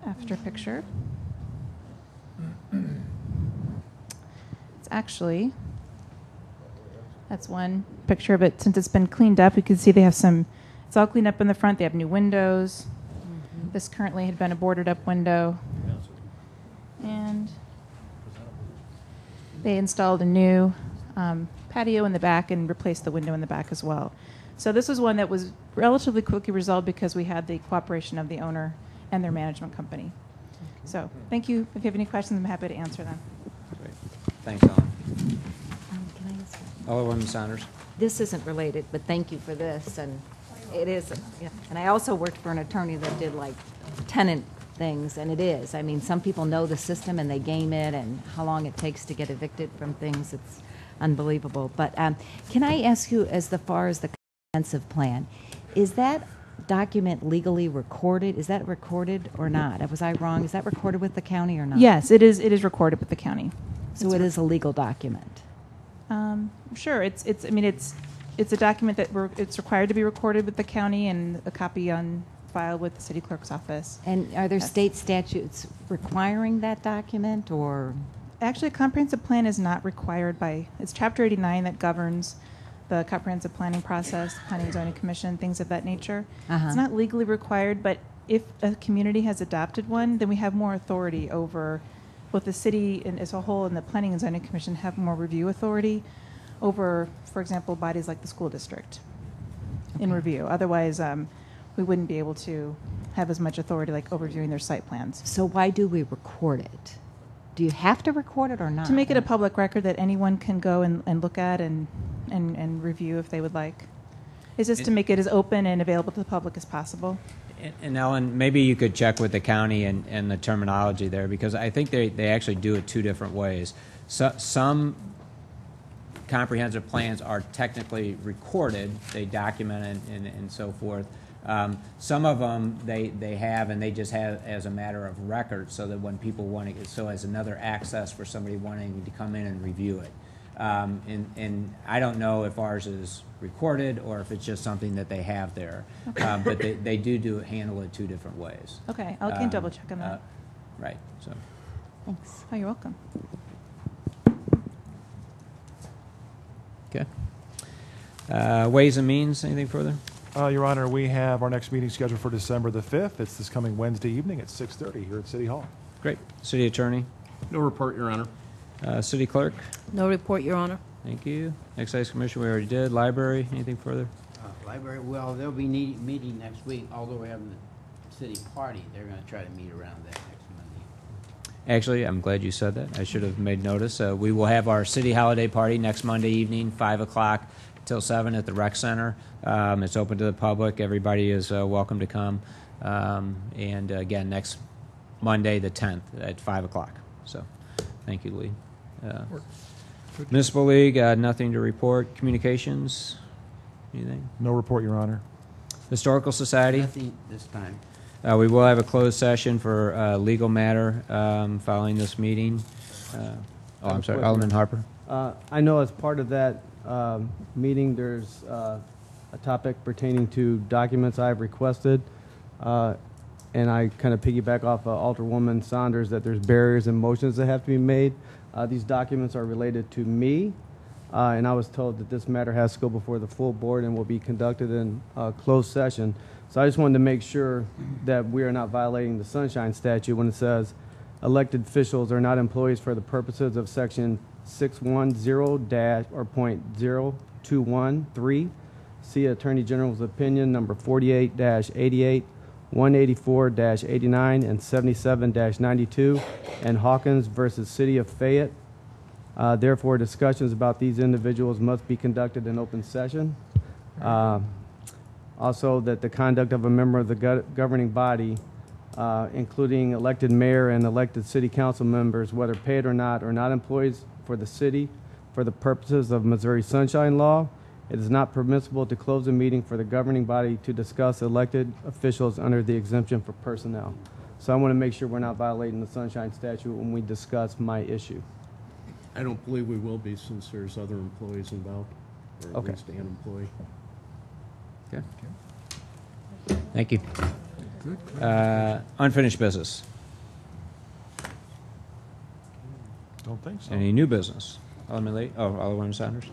after picture. It's actually, that's one picture of it. Since it's been cleaned up, you can see they have it's all cleaned up in the front. They have new windows. This currently had been a boarded up window. And they installed a new patio in the back and replaced the window in the back as well. So this was one that was relatively quickly resolved because we had the cooperation of the owner and their management company. So thank you. If you have any questions, I'm happy to answer them. Great. Thanks, Ellen. Can I ask? Alderwoman Saunders. This isn't related, but thank you for this, and it is. Yeah. And I also worked for an attorney that did like tenant things, and it is. I mean, some people know the system and they game it, and how long it takes to get evicted from things, it's unbelievable. But can I ask you, as far as the comprehensive plan, is that document legally recorded? Is that recorded or not? Was I wrong? Is that recorded with the county or not? Yes, it is. It is recorded with the county. So it is a legal document. Sure. I mean, it's a document that it's required to be recorded with the county, and a copy on file with the city clerk's office. And are there state statutes requiring that document, or? Actually, a comprehensive plan is not required by. It's Chapter 89 that governs the comprehensive planning process, Planning and Zoning Commission, things of that nature. It's not legally required, but if a community has adopted one, then we have more authority over both the city and as a whole, and the Planning and Zoning Commission have more review authority over, for example, bodies like the school district in review. Otherwise, we wouldn't be able to have as much authority like overviewing their site plans. So why do we record it? Do you have to record it or not? To make it a public record that anyone can go and look at and review if they would like. It's just to make it as open and available to the public as possible. And Ellen, maybe you could check with the county and the terminology there, because I think they actually do it two different ways. So, some comprehensive plans are technically recorded, they document it and so forth. Some of them they have, and they just have as a matter of record, so that when people want to, so as another access for somebody wanting to come in and review it. And I don't know if ours is recorded or if it's just something that they have there. Okay. But they do handle it two different ways. Okay, I can double check on that. Right. So. Thanks. Oh, you're welcome. Okay. Ways and Means, anything further? Your Honor, we have our next meeting scheduled for December the 5th. It's this coming Wednesday evening at 6:30 here at City Hall. Great. City Attorney? No report, Your Honor. City Clerk? No report, Your Honor. Thank you. Excise Commission, we already did. Library, anything further? Library, well, they'll be meeting next week, although we're having the city party. They're going to try to meet around that next Monday. Actually, I'm glad you said that. I should have made notice. We will have our city holiday party next Monday evening, 5 o'clock till 7 at the Rec Center. It's open to the public. Everybody is welcome to come. And again, next Monday, the 10th at 5 o'clock. So thank you, Lee. Municipal League, nothing to report. Communications, anything? No report, Your Honor. Historical Society? Nothing this time. We will have a closed session for legal matter following this meeting. I'm sorry, Alderman Harper. I know as part of that meeting, there's a topic pertaining to documents I've requested. And I kind of piggyback off Alderwoman Saunders that there's barriers and motions that have to be made. These documents are related to me, and I was told that this matter has to go before the full board and will be conducted in closed session. So I just wanted to make sure that we are not violating the Sunshine Statute when it says elected officials are not employees for the purposes of Section 610-.0213. See Attorney General's opinion number 48-88. 184-89 and 77-92, and Hawkins versus City of Fayette. Therefore, discussions about these individuals must be conducted in open session. Also, that the conduct of a member of the governing body, including elected mayor and elected city council members, whether paid or not, are not employees for the city for the purposes of Missouri Sunshine Law. It is not permissible to close a meeting for the governing body to discuss elected officials under the exemption for personnel. So I want to make sure we're not violating the Sunshine Statute when we discuss my issue. I don't believe we will be, since there's other employees involved, or at least an employee. Okay. Thank you. Unfinished business. Don't think so. Any new business? Alderman Saunders.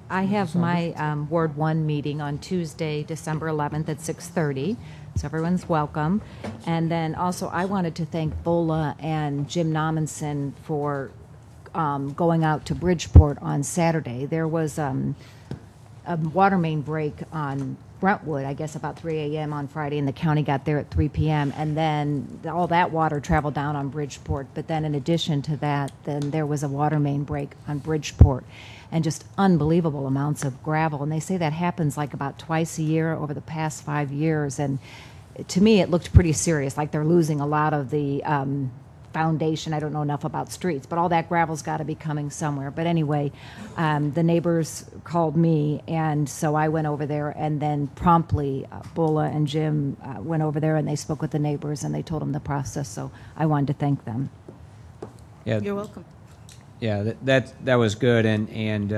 I have my Ward 1 meeting on Tuesday, December 11th at 6:30, so everyone's welcome. And then also I wanted to thank Bola and Jim Nominson for going out to Bridgeport on Saturday. There was a water main break on Brentwood, I guess about 3 a.m. on Friday, and the county got there at 3 p.m. And then all that water traveled down on Bridgeport. But then in addition to that, then there was a water main break on Bridgeport, and just unbelievable amounts of gravel. And they say that happens like about twice a year over the past 5 years. And to me, it looked pretty serious, like they're losing a lot of the foundation. I don't know enough about streets, but all that gravel's got to be coming somewhere. But anyway, the neighbors called me, and so I went over there, and then promptly Bola and Jim went over there, and they spoke with the neighbors, and they told them the process, so I wanted to thank them. Yeah. You're welcome. Yeah, that was good, and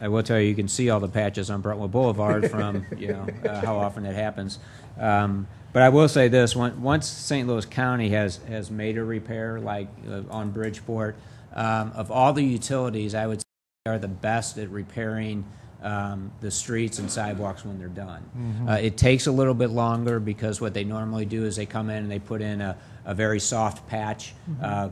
I will tell you, you can see all the patches on Brentwood Boulevard from how often it happens. But I will say this: once St. Louis County has made a repair, like on Bridgeport, of all the utilities, I would say they are the best at repairing the streets and sidewalks when they're done. Mm-hmm. It takes a little bit longer because what they normally do is they come in and they put in a very soft patch,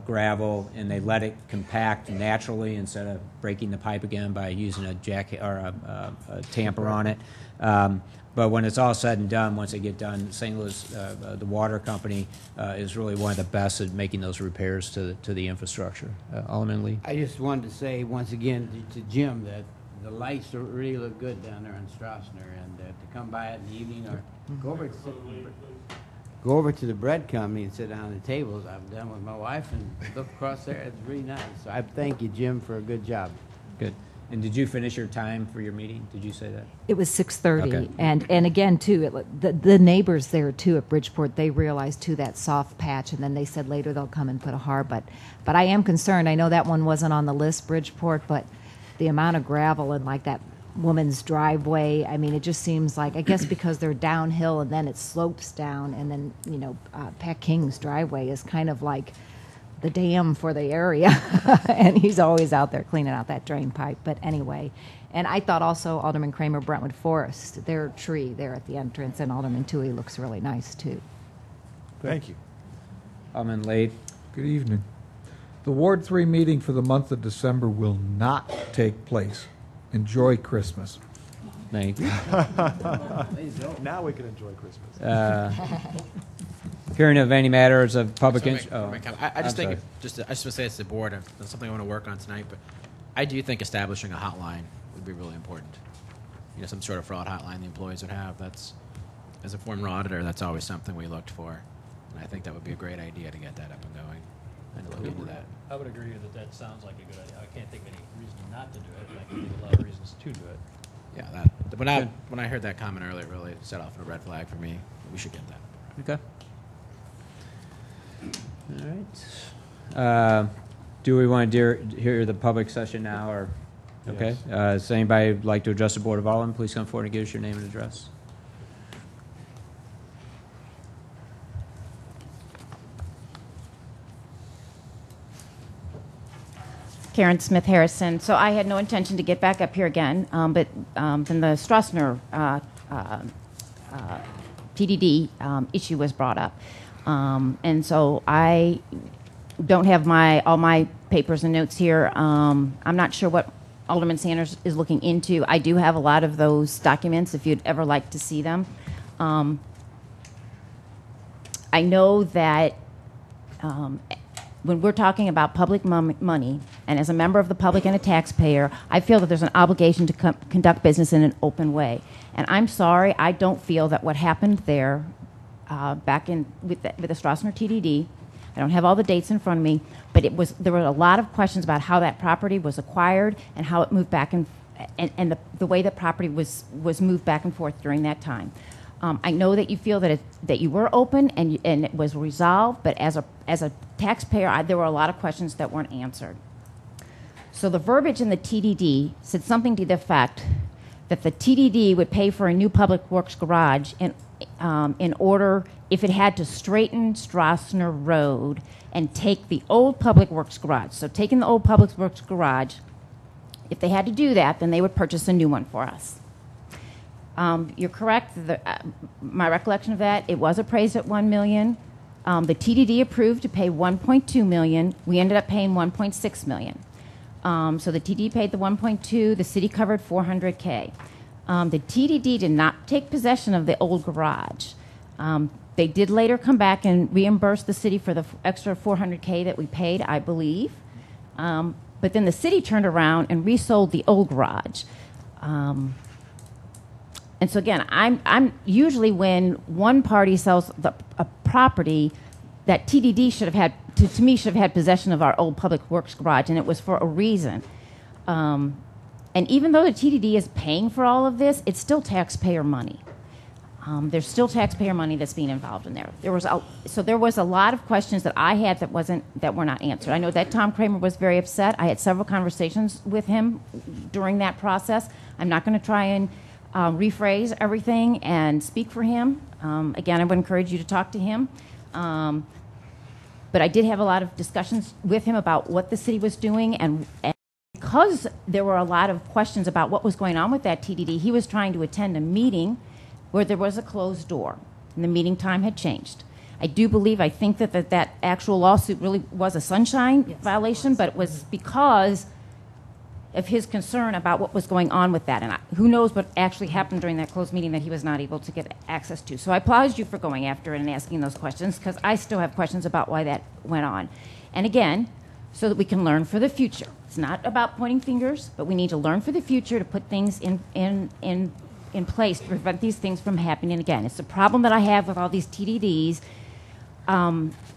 gravel, and they let it compact naturally instead of breaking the pipe again by using a jack or a tamper on it. But when it's all said and done, once they get done, St. Louis, the water company, is really one of the best at making those repairs to the infrastructure. Alderman Lee? I just wanted to say once again to Jim that the lights really look good down there in Strassner, and to come by in the evening or go over to the bread company and sit down at the tables. I've done with my wife and look across there. It's really nice. So I thank you, Jim, for a good job. Good. And did you finish your time for your meeting? Did you say that? It was 6:30, Okay. and again too, the neighbors there too at Bridgeport, they realized too that soft patch, and then they said later they'll come and put a hard. But I am concerned. I know that one wasn't on the list, Bridgeport, but the amount of gravel in like that woman's driveway. I mean, it just seems like, I guess because they're downhill and then it slopes down, and then Pat King's driveway is kind of like the dam for the area, and he's always out there cleaning out that drain pipe. But anyway, and I thought also Alderman Kramer, Brentwood Forest, their tree there at the entrance, and Alderman Toohey looks really nice too. Thank you. Alderman Lade? Good evening. The Ward 3 meeting for the month of December will not take place. Enjoy Christmas. Thank you. Now we can enjoy Christmas. Hearing of any matters of public I interest. just think, I just want to say it's the board, and that's something I want to work on tonight, but I do think establishing a hotline would be really important. Some sort of fraud hotline the employees would have. That's, as a former auditor, that's always something we looked for. And I think that would be a great idea to get that up and going and to look into that. I would agree that sounds like a good idea. I can't think of any reason not to do it, but I can think of a lot of reasons to do it. Yeah, when I heard that comment earlier, it really set off a red flag for me. We should get that. Okay. All right. Do we want to hear the public session now, or okay? Yes. Does anybody like to address the Board of Aldermen? Please come forward and give us your name and address. Karen Smith Harrison. So I had no intention to get back up here again, but then the Strassner TDD issue was brought up. And so I don't have all my papers and notes here. I'm not sure what Alderman Sanders is looking into. I do have a lot of those documents if you'd ever like to see them. I know that when we're talking about public money, and as a member of the public and a taxpayer, I feel that there's an obligation to conduct business in an open way. And I'm sorry, I don't feel that what happened there back in with the Strassner TDD, I don't have all the dates in front of me, but there were a lot of questions about how that property was acquired and how it moved back and the way that property was moved back and forth during that time. I know that you feel that you were open and it was resolved, but as a taxpayer, there were a lot of questions that weren't answered. So the verbiage in the TDD said something to the effect that the TDD would pay for a new public works garage in order if it had to straighten Strassner Road and take the old public works garage. So taking the old public works garage, if they had to do that, then they would purchase a new one for us. You're correct. My recollection of that, it was appraised at $1 million. The TDD approved to pay $1.2 million. We ended up paying $1.6 million. So the TDD paid the $1.2. The city covered $400K. The TDD did not take possession of the old garage. They did later come back and reimburse the city for the extra $400K that we paid, I believe. But then the city turned around and resold the old garage. And so again, I'm usually when one party sells a property, that TDD should have had, to me, should have had possession of our old public works garage, and it was for a reason. And even though the TDD is paying for all of this, it's still taxpayer money. There's still taxpayer money that's being involved in there. There was a lot of questions that I had that were not answered. I know that Tom Kramer was very upset. I had several conversations with him during that process. I'm not going to try and rephrase everything and speak for him. Again, I would encourage you to talk to him. But I did have a lot of discussions with him about what the city was doing, and because there were a lot of questions about what was going on with that TDD, he was trying to attend a meeting where there was a closed door, and the meeting time had changed. I think that actual lawsuit really was a sunshine violation, but it was because of his concern about what was going on with that. And who knows what actually happened during that closed meeting that he was not able to get access to. So I applaud you for going after it and asking those questions, because I still have questions about why that went on. And again, so that we can learn for the future. It's not about pointing fingers, but we need to learn for the future to put things in place to prevent these things from happening again. It's a problem that I have with all these TDDs,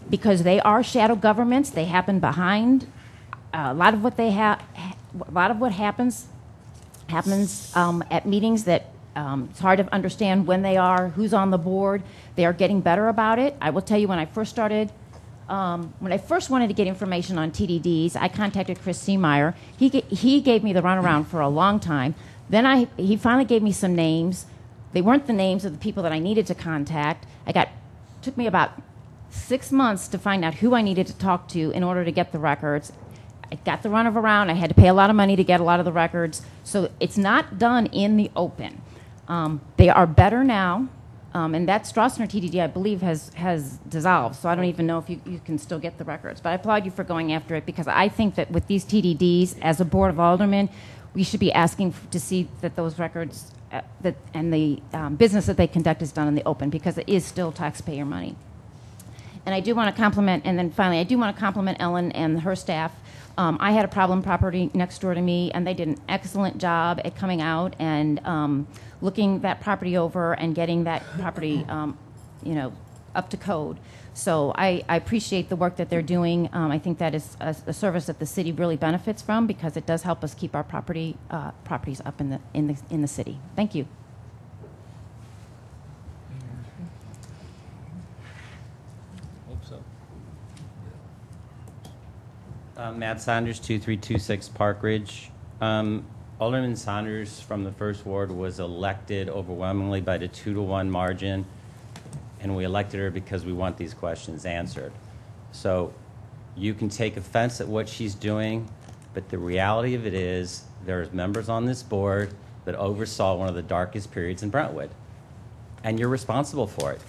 because they are shadow governments. They happen behind a lot of what they have. A lot of what happens at meetings that it's hard to understand when they are, who's on the board. They are getting better about it. I will tell you, when I first wanted to get information on TDDs, I contacted Chris Seemeyer. He gave me the runaround for a long time. Then he finally gave me some names. They weren't the names of the people that I needed to contact. Took me about 6 months to find out who I needed to talk to in order to get the records. I got the runaround. I had to pay a lot of money to get a lot of the records. So it's not done in the open. They are better now. And that Stroessner TDD, I believe, has dissolved. So I don't even know if you can still get the records. But I applaud you for going after it, because I think that with these TDDs, as a board of aldermen, we should be asking to see that those records and the business that they conduct is done in the open, because it is still taxpayer money. And I do want to compliment, and then finally, I do want to compliment Ellen and her staff. I had a problem property next door to me, and they did an excellent job at coming out and looking that property over and getting that property, up to code. So I appreciate the work that they're doing. I think that is a service that the city really benefits from, because it does help us keep our properties up in the city. Thank you. Hope so. Matt Saunders, 2326 Park Ridge. Alderman Saunders from the First Ward was elected overwhelmingly by the 2-to-1 margin, and we elected her because we want these questions answered. So you can take offense at what she's doing, but the reality of it is there's members on this board that oversaw one of the darkest periods in Brentwood, and you're responsible for it.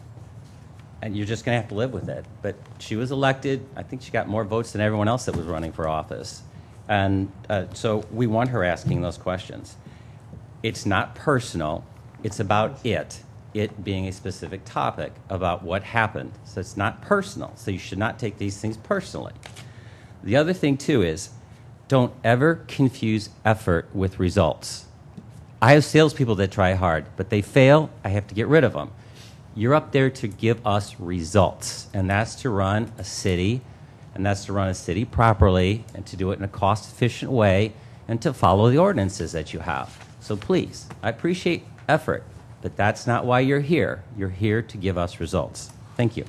And you're just going to have to live with it. But she was elected. I think she got more votes than everyone else that was running for office. And so we want her asking those questions. It's not personal. It's about it being a specific topic about what happened. So it's not personal. So you should not take these things personally. The other thing, too, is don't ever confuse effort with results. I have salespeople that try hard, but they fail. I have to get rid of them. You're up there to give us results, and that's to run a city, and that's to run a city properly, and to do it in a cost-efficient way, and to follow the ordinances that you have. So please, I appreciate effort, but that's not why you're here. You're here to give us results. Thank you.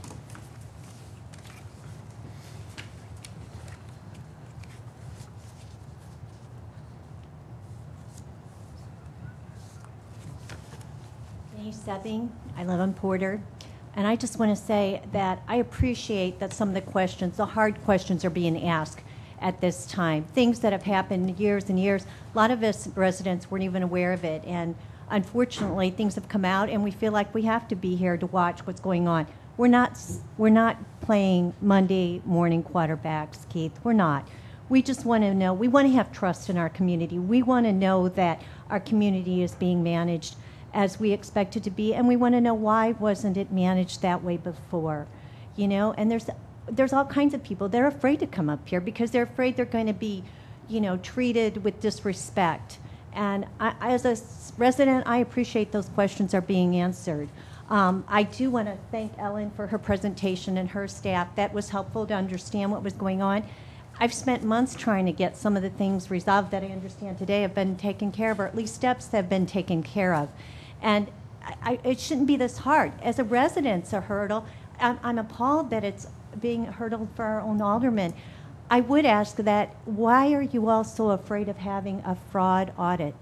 Stebbing. I live in Porter. And I just want to say that I appreciate that some of the questions, the hard questions, are being asked at this time. Things that have happened years and years. A lot of us residents weren't even aware of it. And unfortunately, things have come out, and we feel like we have to be here to watch what's going on. We're not playing Monday morning quarterbacks, Keith. We're not. We just want to know, we want to have trust in our community. We want to know that our community is being managed as we expect it to be, and we want to know why wasn't it managed that way before, you know? And there's all kinds of people. They're afraid to come up here because they're afraid they're going to be, you know, treated with disrespect. And as a resident, I appreciate those questions are being answered. I do want to thank Ellen for her presentation and her staff. That was helpful to understand what was going on. I've spent months trying to get some of the things resolved that I understand today have been taken care of, or at least steps have been taken care of. And it shouldn't be this hard. As a resident, it's a hurdle. I'm appalled that it's being hurdled for our own alderman. I would ask that, why are you all so afraid of having a fraud audit?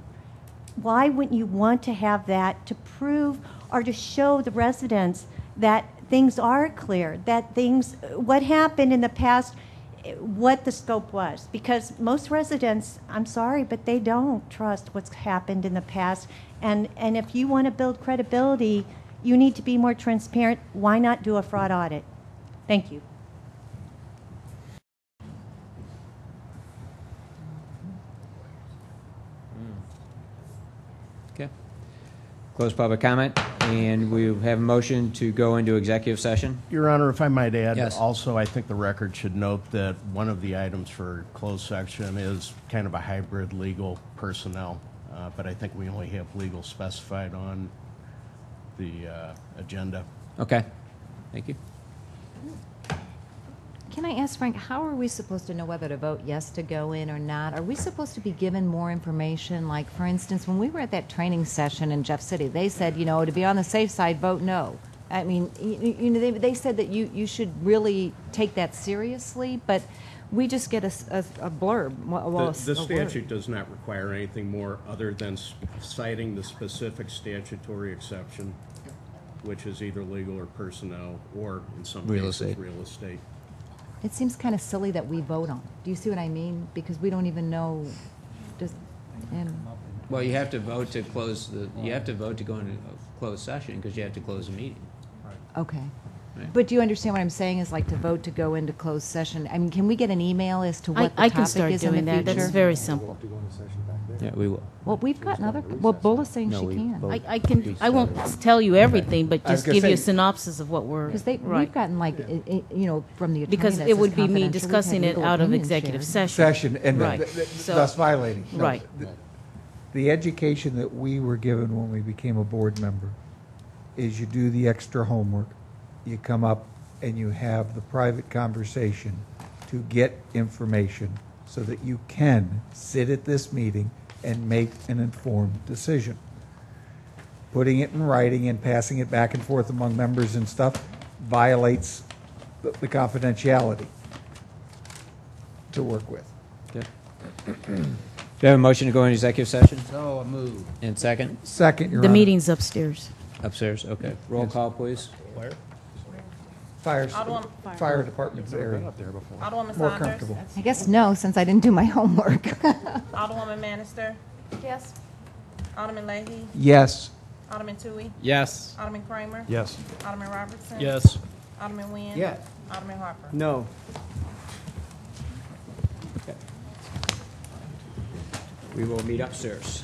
Why wouldn't you want to have that to prove or to show the residents that things are clear, that things, what happened in the past, what the scope was? Because most residents, I'm sorry, but they don't trust what's happened in the past. And if you want to build credibility, you need to be more transparent. Why not do a fraud audit? Thank you. Okay. Close public comment, and we have a motion to go into executive session. Your Honor, if I might add, Yes. also, I think the record should note that one of the items for closed section is kind of a hybrid legal personnel, but I think we only have legal specified on the agenda. Okay. Thank you. Can I ask Frank, how are we supposed to know whether to vote yes to go in or not? Are we supposed to be given more information? Like, for instance, when we were at that training session in Jeff City, they said, you know, to be on the safe side, vote no. I mean, you know, they said that you should really take that seriously, but we just get a blurb. The statute does not require anything more other than citing the specific statutory exception, which is either legal or personnel, or in some cases, real estate. It seems kind of silly that we vote on. Do you see what I mean? Because we don't even know. Well, you have to vote to close the. You have to vote to go into a closed session because you have to close the meeting. Okay. Right. But do you understand what I'm saying? Is like to vote to go into closed session. I mean, can we get an email as to what the I topic can start is doing in the that. future? That's very simple. Yeah, we will. Well, we've got another. Well, Bull is saying she can. I can. I won't tell you everything, but I was just gonna give you a say- synopsis of what we're. Because we've gotten like, you know, from the attorney Because that it says would be me confidential. We've had discussing it legal out of opinions executive shared. session. And Right. thus violating. No, Right. The education that we were given when we became a board member is you do the extra homework. You come up and you have the private conversation to get information so that you can sit at this meeting and make an informed decision. Putting it in writing and passing it back and forth among members and stuff violates the confidentiality to work with. Okay. Do you have a motion to go into executive session? So, move. And second? Second, Your The Honor. meeting's upstairs. Upstairs, okay. Roll call, please. Fire department's area. Alderwoman More Saunders. comfortable. I guess no, since I didn't do my homework. Alderwoman Manister. Yes. Alderman Leahy. Yes. Alderman Tui. Yes. Alderman Kramer. Yes. Alderman Robertson. Yes. Alderman Nguyen. Yes. Alderman Harper. No. We will meet upstairs.